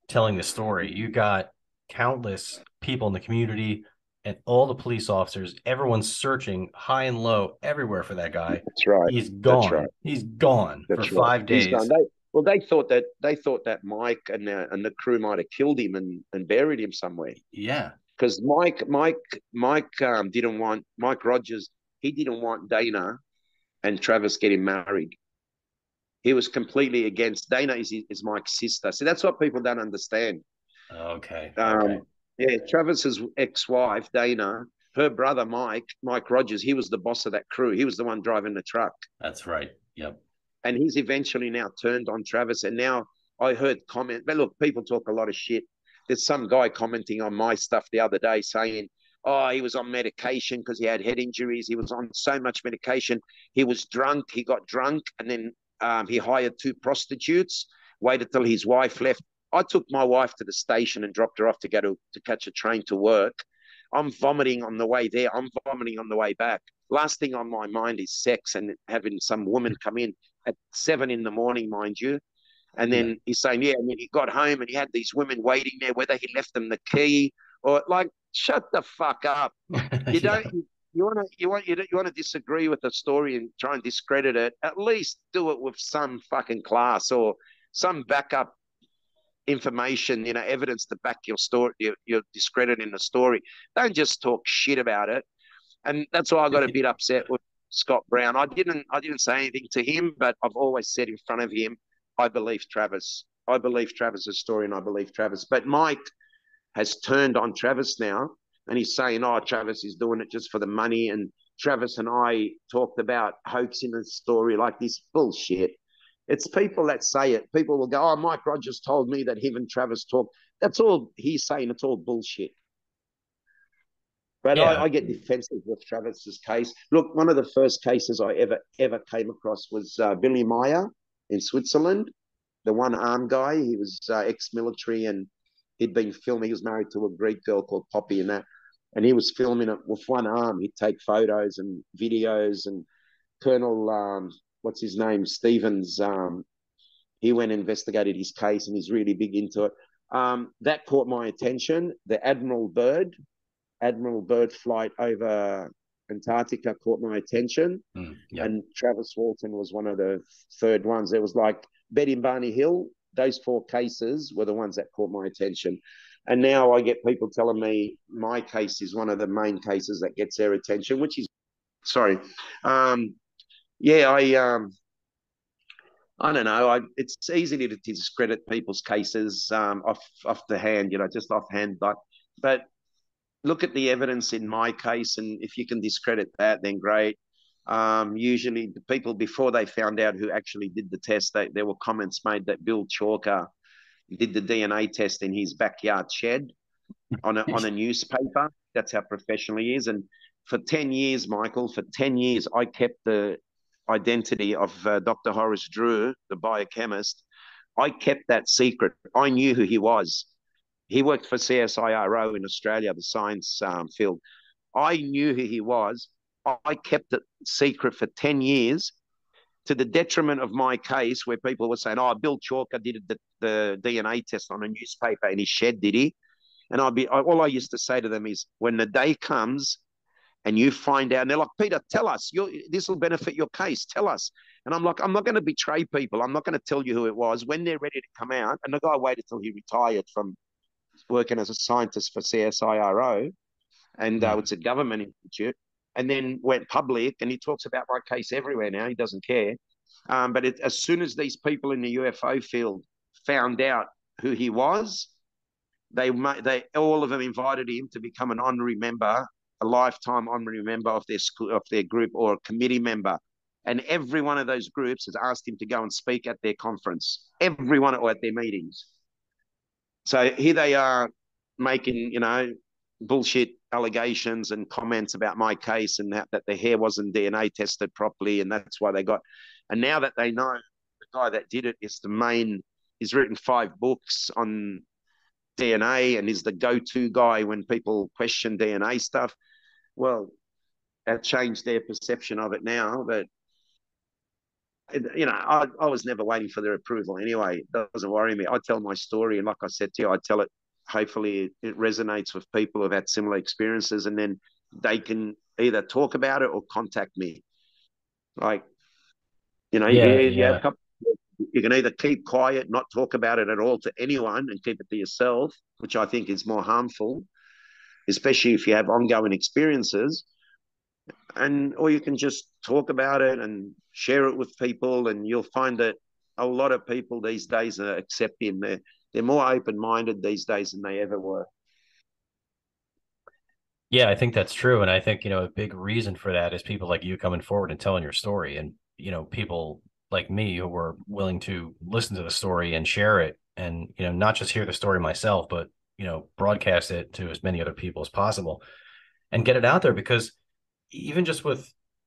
telling the story. You got countless people in the community and all the police officers, everyone's searching high and low everywhere for that guy. That's right. He's That's right. gone. He's gone for That's right. five He's gone. days. They thought that Mike and the crew might have killed him and buried him somewhere. Yeah. Because Mike didn't want Mike Rogers. He didn't want Dana and Travis getting married. He was completely against. Dana is Mike's sister. So that's what people don't understand. Okay. Okay. Um, yeah, Travis's ex-wife Dana, her brother Mike Rogers, he was the boss of that crew. He was the one driving the truck. That's right. Yep. And he's eventually now turned on Travis. And now I heard comment, but look, people talk a lot of shit. There's some guy commenting on my stuff the other day saying, "Oh, he was on medication because he had head injuries. He was on so much medication. He was drunk. He got drunk. And then he hired 2 prostitutes, waited till his wife left." I took my wife to the station and dropped her off to go to catch a train to work. I'm vomiting on the way there. I'm vomiting on the way back. Last thing on my mind is sex and having some woman come in at 7 in the morning, mind you, And then he's saying, yeah, and then he got home and he had these women waiting there, whether he left them the key or like, shut the fuck up. You don't, you want to disagree with the story and try and discredit it. At least do it with some fucking class or some backup information, evidence to back your story, your discredit in the story. Don't just talk shit about it. And that's why I got a bit upset with Scott Brown. I didn't say anything to him, but I've always said in front of him, I believe Travis. I believe Travis's story, and I believe Travis. But Mike has turned on Travis now, and he's saying, "Oh, Travis is doing it just for the money." And Travis and I talked about hoaxing the story like this bullshit. It's people that say it. People will go, "Oh, Mike Rogers told me that him and Travis talked." That's all he's saying. It's all bullshit. But Yeah. I get defensive with Travis's case. Look, one of the first cases I ever came across was Billy Meyer in Switzerland, the one-armed guy. He was ex-military and he'd been filming. He was married to a Greek girl called Poppy and that. And he was filming it with one arm. He'd take photos and videos. And Colonel, what's his name, Stevens, he went and investigated his case and he's really big into it. That caught my attention. The Admiral Byrd flight over Antarctica caught my attention. Yep. And Travis Walton was one of the third ones. There was like Betty and Barney Hill. Those 4 cases were the ones that caught my attention. And now I get people telling me my case is one of the main cases that gets their attention, which is, sorry. Yeah, I don't know. It's easy to discredit people's cases off the hand, just offhand. But look at the evidence in my case, and if you can discredit that, then great. Usually the people, before they found out who actually did the test, there were comments made that Bill Chalker did the DNA test in his backyard shed on a newspaper. That's how professional he is. And for 10 years, Michael, I kept the identity of Dr. Horace Drew, the biochemist. I kept that secret. I knew who he was. He worked for CSIRO in Australia, the science field. I knew who he was. I kept it secret for 10 years to the detriment of my case, where people were saying, "Oh, Bill Chalker did the DNA test on a newspaper in his shed, did he?" And all I used to say to them is, when the day comes and you find out, and they're like, "Peter, tell us. This will benefit your case. Tell us." And I'm like, I'm not going to betray people. I'm not going to tell you who it was. When they're ready to come out, and the guy waited till he retired from working as a scientist for CSIRO, and it's a government institute, and then went public, and he talks about my case everywhere now. He doesn't care. But as soon as these people in the UFO field found out who he was, they all of them invited him to become an honorary member, a lifetime honorary member of their group, or a committee member. And every one of those groups has asked him to go and speak at their conference, every one, or at their meetings. So here they are making, bullshit allegations and comments about my case, and that the hair wasn't DNA tested properly, and that's why they got. And now that they know the guy that did it is he's written 5 books on DNA and is the go-to guy when people question DNA stuff. Well, that changed their perception of it now. But I was never waiting for their approval anyway. It doesn't worry me. I tell my story, and like I said to you, I tell it. Hopefully it resonates with people who've had similar experiences, and then they can either talk about it or contact me. Like, you have a couple, you can either keep quiet, not talk about it at all to anyone, and keep it to yourself, which I think is more harmful, especially if you have ongoing experiences, or you can just talk about it and share it with people, and you'll find that a lot of people these days are accepting. They're more open-minded these days than they ever were. Yeah, I think that's true. And I think, a big reason for that is people like you coming forward and telling your story, and, people like me who were willing to listen to the story and share it, and, not just hear the story myself, but, broadcast it to as many other people as possible and get it out there. Because even just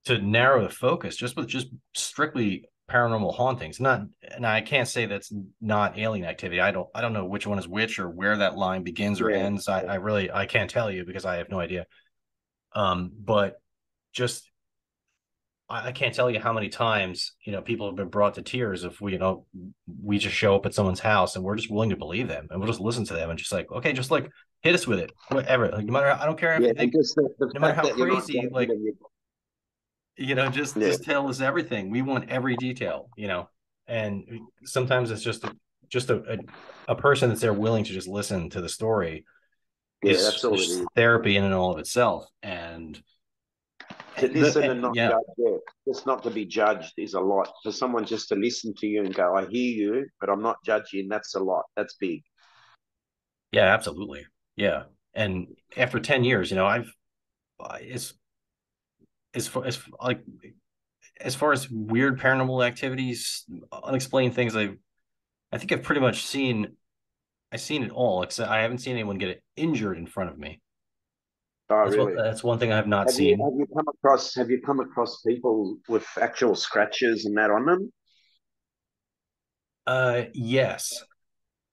to narrow the focus, just with strictly paranormal hauntings, and I can't say that's not alien activity. I don't know which one is which or where that line begins or ends. I can't tell you because I have no idea. But just I can't tell you how many times, people have been brought to tears if we just show up at someone's house and we're just willing to believe them and we'll just listen to them and just like, okay, just like hit us with it, whatever. Like, no matter, I don't care if Yeah, you and think, just the no matter fact how that you're not crazy, judging like, them. just Yeah, tell us everything. We want every detail, and sometimes it's just a person that's there willing to just listen to the story yeah, is that's all it just is. therapy in and all of itself. And To listen and not yeah, judge, yeah, just not to be judged is a lot. For someone just to listen to you and go, I hear you, but I'm not judging, that's a lot. That's big. yeah, absolutely. Yeah. And after 10 years, I've it's like as far as weird paranormal activities, unexplained things, I think I've pretty much I've seen it all, except I haven't seen anyone get injured in front of me. Oh, really? That's one thing I have not seen. Have you come across people with actual scratches and that on them? Yes,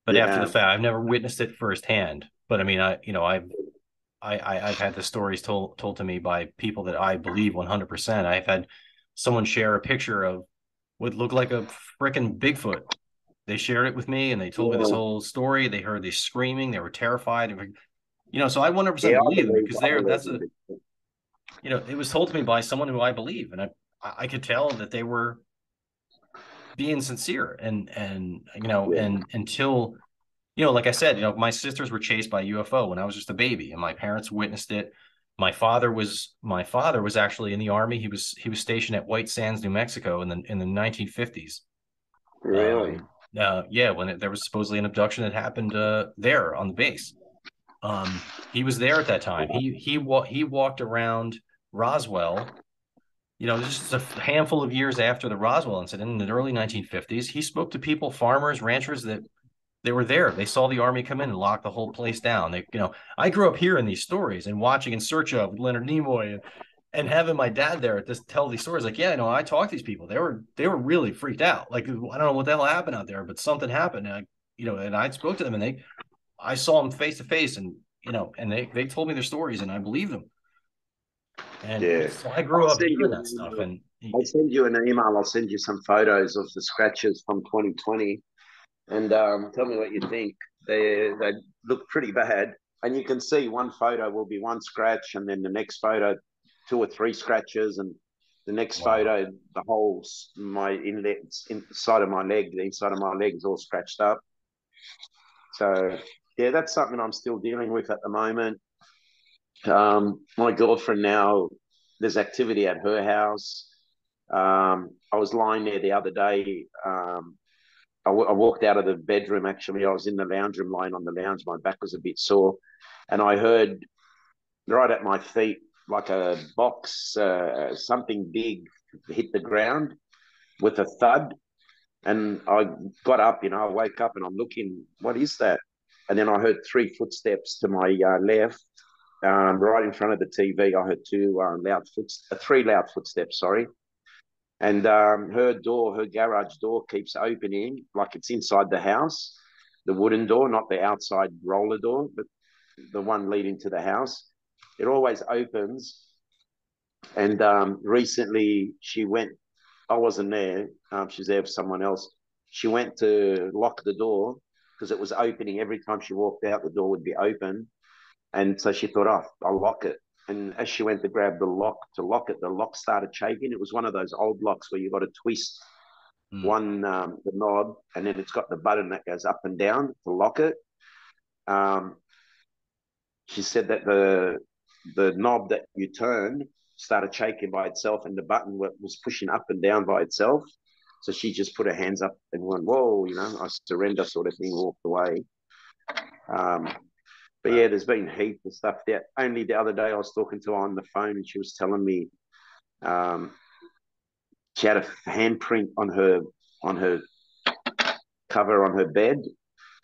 but You after the have. fact, I've never witnessed it firsthand. But I mean, I've had the stories told to me by people that I believe 100%. I've had someone share a picture of what looked like a freaking Bigfoot. They shared it with me and they told me this Yeah, whole story. They heard this screaming. They were terrified. So I 100% yeah, believe them because I believe that's in it. it was told to me by someone who I believe. And I could tell that they were being sincere Yeah, and until, like I said, my sisters were chased by UFO when I was just a baby and my parents witnessed it. My father was actually in the army. He was stationed at White Sands, New Mexico in the 1950s. really. Yeah, when there was supposedly an abduction that happened there on the base. He was there at that time. He walked around Roswell. Just a handful of years after the Roswell incident in the early 1950s. He spoke to people, farmers, ranchers that they were there. They saw the army come in and lock the whole place down. I grew up hearing these stories and watching In Search of Leonard Nimoy and having my dad there at this tell these stories. Like, yeah, I talked to these people. They were really freaked out. Like, I don't know what the hell happened out there, but something happened. And I spoke to them and I saw them face to face and and they told me their stories and I believed them. And Yeah. so I I'll grew up send hearing you that stuff. And I'll send you an email. I'll send you some photos of the scratches from 2020 and tell me what you think. They look pretty bad. And you can see one photo will be one scratch, and then the next photo, two or three scratches, and the next wow. photo, the whole inside of my leg, the inside of my leg is all scratched up. So yeah, that's something I'm still dealing with at the moment. My girlfriend now, there's activity at her house. I was lying there the other day. I walked out of the bedroom. Actually, I was in the lounge room, lying on the lounge. My back was a bit sore, and I heard right at my feet like a box, something big hit the ground with a thud. And I got up, I woke up and I'm looking, what is that? And then I heard three footsteps to my left, right in front of the TV. I heard three loud footsteps. Sorry, and her garage door keeps opening like it's inside the house, the wooden door, not the outside roller door, but the one leading to the house. It always opens. And recently she went, I wasn't there. She's there with someone else. She went to lock the door because it was opening every time she walked out. The door would be open, and so she thought, "Oh, I'll lock it." And as she went to grab the lock to lock it, the lock started shaking. It was one of those old locks where you got to twist Mm. the knob, and then it's got the button that goes up and down to lock it. Um, she said that the knob that you turn started shaking by itself, and the button was pushing up and down by itself. So she just put her hands up and went, "Whoa, I surrender," sort of thing, walked away. Um, but yeah, Wow. there's been heaps of stuff there. Only the other day I was talking to her on the phone and she was telling me um, she had a handprint on her cover on her bed,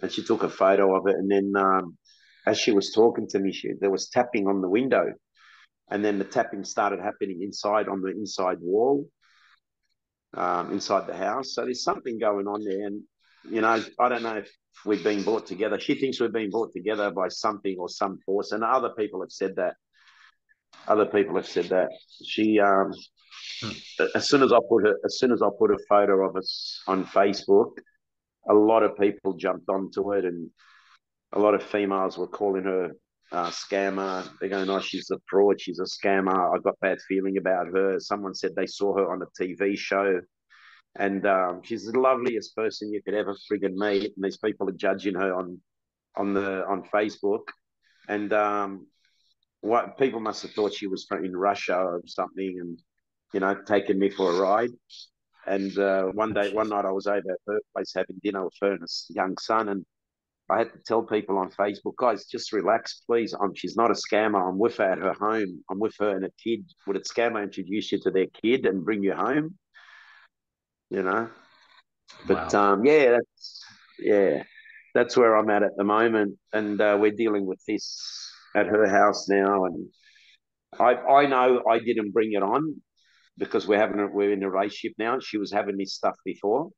and she took a photo of it. And then as she was talking to me, there was tapping on the window, and then the tapping started happening inside on the inside wall, inside the house. So there's something going on there, and I don't know if we've been brought together. She thinks we've been brought together by something or some force, and other people have said that. She Hmm. As soon as I put a photo of us on Facebook, a lot of people jumped onto it, and a lot of females were calling her scammer. They're going, "Oh, she's a fraud. She's a scammer. I got bad feeling about her." Someone said they saw her on a TV show, and she's the loveliest person you could ever friggin' meet. And these people are judging her on Facebook, and what people must have thought she was in Russia or something, and taking me for a ride. And one night, I was over at her place having dinner with her and a young son, and I had to tell people on Facebook, guys, just relax, please. She's not a scammer. I'm with her at her home. I'm with her and a kid. Would a scammer introduce you to their kid and bring you home? You know. But Wow. yeah, that's where I'm at the moment, and we're dealing with this at her house now. And I know I didn't bring it on because we're in a relationship now. She was having this stuff before,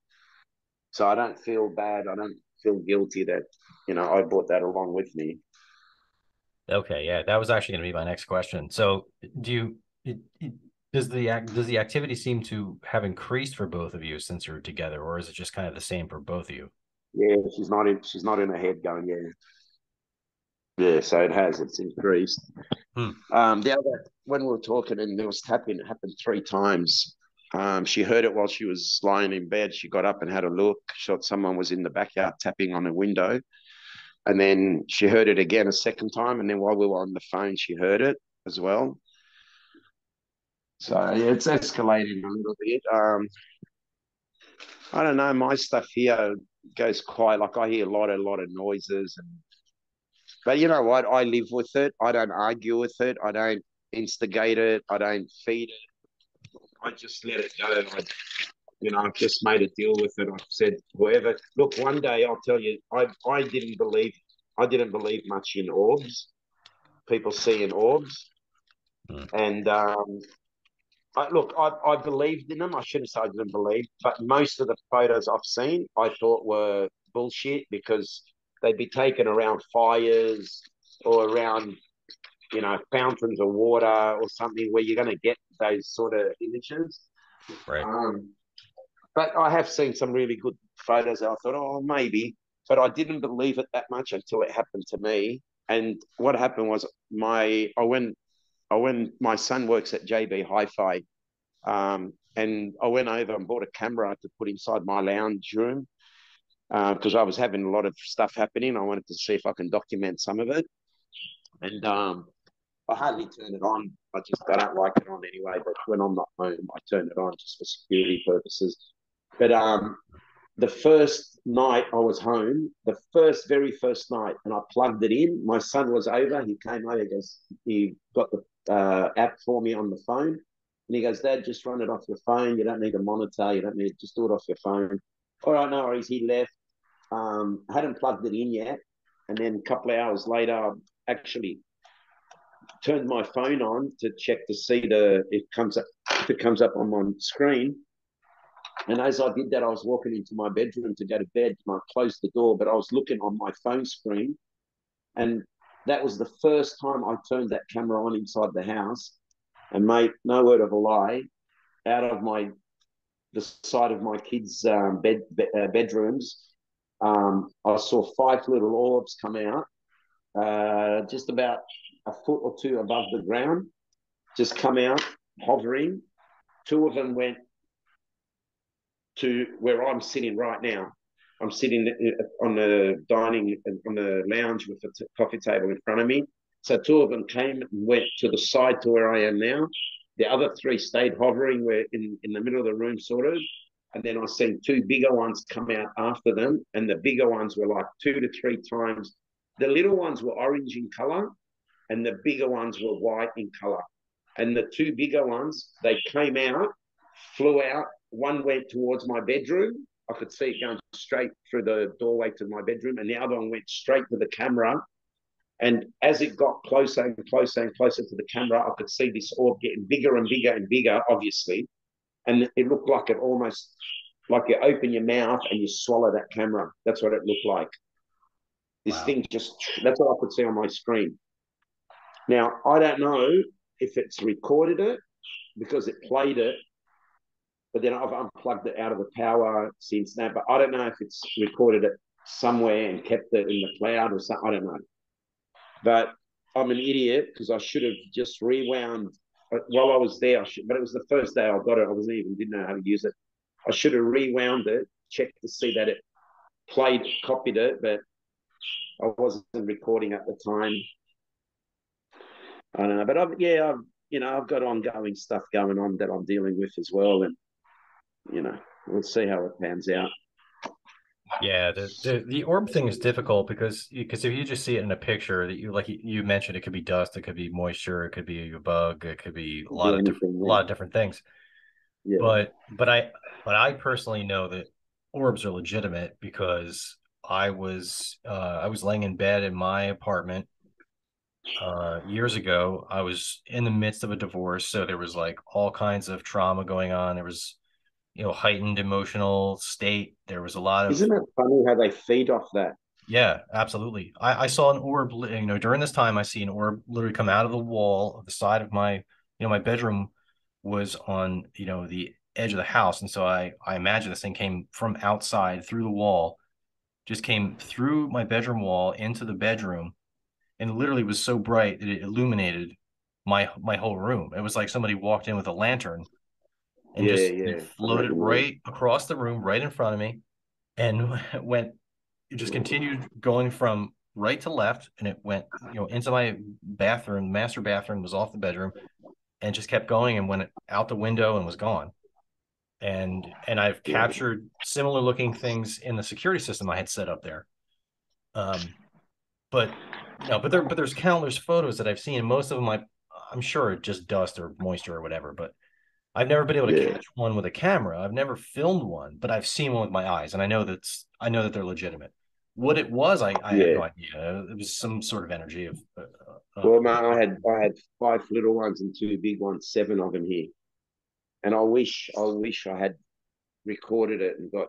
so I don't feel bad. I don't feel guilty that I brought that along with me. Okay, yeah, that was actually going to be my next question. So, do you does the activity seem to have increased for both of you since you're together, or is it just kind of the same for both of you? Yeah, she's not in her head going, yeah. So it's increased. Hmm. The other when we were talking and there was tapping, it happened 3 times. She heard it while she was lying in bed. She got up and had a look. She thought someone was in the backyard tapping on a window. And then she heard it again a second time. And then while we were on the phone, she heard it as well. So yeah, it's escalating a little bit. I don't know. My stuff here goes quiet. Like I hear a lot of noises, but you know what? I live with it. I don't argue with it. I don't instigate it. I don't feed it. I just let it go. I've just made a deal with it. I've said, whoever, look, one day I'll tell you, I didn't believe much in orbs, people seeing orbs. Hmm. And I believed in them. I shouldn't say I didn't believe, but most of the photos I've seen, I thought were bullshit because they'd be taken around fires or around, fountains of water or something where you're going to get those sort of images. Right. Um, But I have seen some really good photos. I thought, oh, maybe, but I didn't believe it that much until it happened to me. And what happened was I went. My son works at JB Hi-Fi, and I went over and bought a camera to put inside my lounge room because I was having a lot of stuff happening. I wanted to see if I can document some of it, and I hardly turn it on. I don't like it on anyway. But when I'm not home, I turn it on just for security purposes. But the first night I was home, very first night, and I plugged it in. My son was over. He came over. He got the app for me on the phone. And he goes, Dad, just run it off your phone. You don't need a monitor. You don't need, just do it off your phone. All right, no worries. He left. I hadn't plugged it in yet. And then a couple of hours later, I actually turned my phone on to check to see if it comes up on my screen. And as I did that, I was walking into my bedroom to go to bed. And I closed the door, but I was looking on my phone screen. And that was the first time I turned that camera on inside the house. And mate, no word of a lie, out of the side of my kids' bedrooms, I saw 5 little orbs come out, just about a foot or two above the ground, just come out hovering. Two of them went to where I'm sitting right now. I'm sitting on the lounge with a coffee table in front of me. So two of them came and went to the side to where I am now. The other three stayed hovering where in the middle of the room, sort of. And then I seen two bigger ones come out after them. And the bigger ones were like 2 to 3 times. The little ones were orange in color and the bigger ones were white in color. And the two bigger ones, they came out, flew out. One went towards my bedroom. I could see it going straight through the doorway to my bedroom, and the other one went straight to the camera. And as it got closer and closer and closer to the camera, I could see this orb getting bigger and bigger and bigger, obviously. And it looked like it almost like you open your mouth and you swallow that camera. That's what it looked like. This Wow. thing that's what I could see on my screen. Now, I don't know if it's recorded it because it played it but then I've unplugged it out of the power since then. But I don't know if it's recorded it somewhere and kept it in the cloud or something. I don't know. But I'm an idiot because I should have just rewound while I was there. But it was the first day I got it. Didn't know how to use it. I should have rewound it, checked to see that it copied it, but I wasn't recording at the time. I don't know, but I've got ongoing stuff going on that I'm dealing with as well, and we'll see how it pans out. Yeah, the orb thing is difficult because if you just see it in a picture that you mentioned, it could be dust, it could be moisture, it could be a bug, it could be a lot of different things. Yeah. But I personally know that orbs are legitimate because I was laying in bed in my apartment years ago. I was in the midst of a divorce, so there was like all kinds of trauma going on. There was heightened emotional state. There was a lot of. Isn't it funny how they feed off that? Yeah, absolutely. I saw an orb, during this time I see an orb literally come out of the wall of the side of my bedroom was on, the edge of the house. And so I imagine this thing came from outside through the wall, just came through my bedroom wall into the bedroom, and literally was so bright that it illuminated my whole room. It was like somebody walked in with a lantern and it floated right across the room, right in front of me, and it just continued going from right to left, and it went, into my bathroom. The master bathroom was off the bedroom, and just kept going and went out the window and was gone. And I've captured similar looking things in the security system I had set up there. But there's countless photos that I've seen. Most of them I'm sure just dust or moisture or whatever, but I've never been able to catch one with a camera. I've never filmed one, but I've seen one with my eyes, and I know that they're legitimate. What it was, I had no idea. It was some sort of energy of. Well, man, I had 5 little ones and 2 big ones, 7 of them here, and I wish I had recorded it and got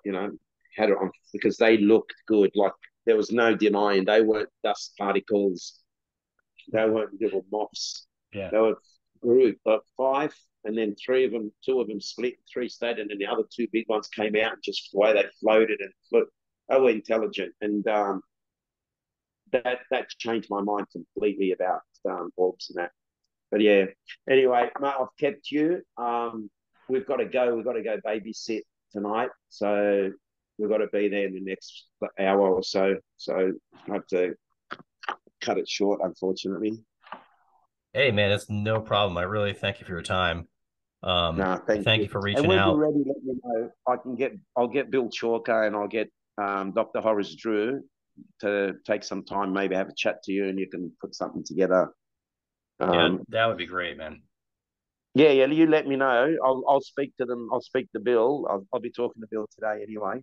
had it on, because they looked good. Like, there was no denying they weren't dust particles. They weren't little moths. Yeah. They were group of 5, and then 2 of them split, 3 stayed, and then the other 2 big ones came out, and just the way they floated and flew. They were intelligent, and that changed my mind completely about orbs and that. But yeah, anyway, mate, I've kept you. We've got to go. We've got to go babysit tonight, so we've got to be there in the next hour or so. So I have to cut it short, unfortunately. Hey, man, it's no problem. I really thank you for your time. Thank you for reaching and when out. you're ready, let me know. I'll get Bill Chalker, and I'll get Dr. Horace Drew to take some time, maybe have a chat to you, and you can put something together. Yeah, that would be great, man. Yeah, you let me know. I'll speak to them. I'll speak to Bill. I'll be talking to Bill today anyway.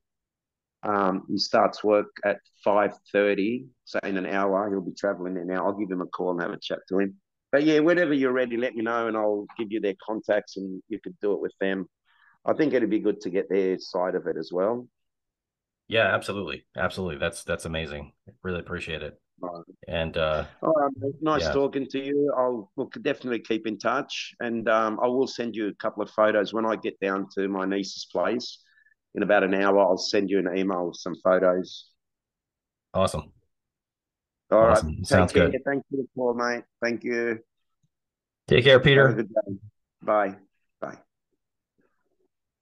He starts work at 5:30, so in an hour he'll be traveling there now. I'll give him a call and have a chat to him. But yeah, whenever you're ready, let me know, and I'll give you their contacts, and you could do it with them. I think it'd be good to get their side of it as well. Yeah, absolutely. That's amazing. Really appreciate it. Right. And all right, mate. Nice talking to you. We'll definitely keep in touch, and I will send you a couple of photos when I get down to my niece's place in about an hour. I'll send you an email with some photos. Awesome. All right. Sounds good. Thank you for the call, mate. Thank you. Take care, Peter. Have a good day. Bye. Bye.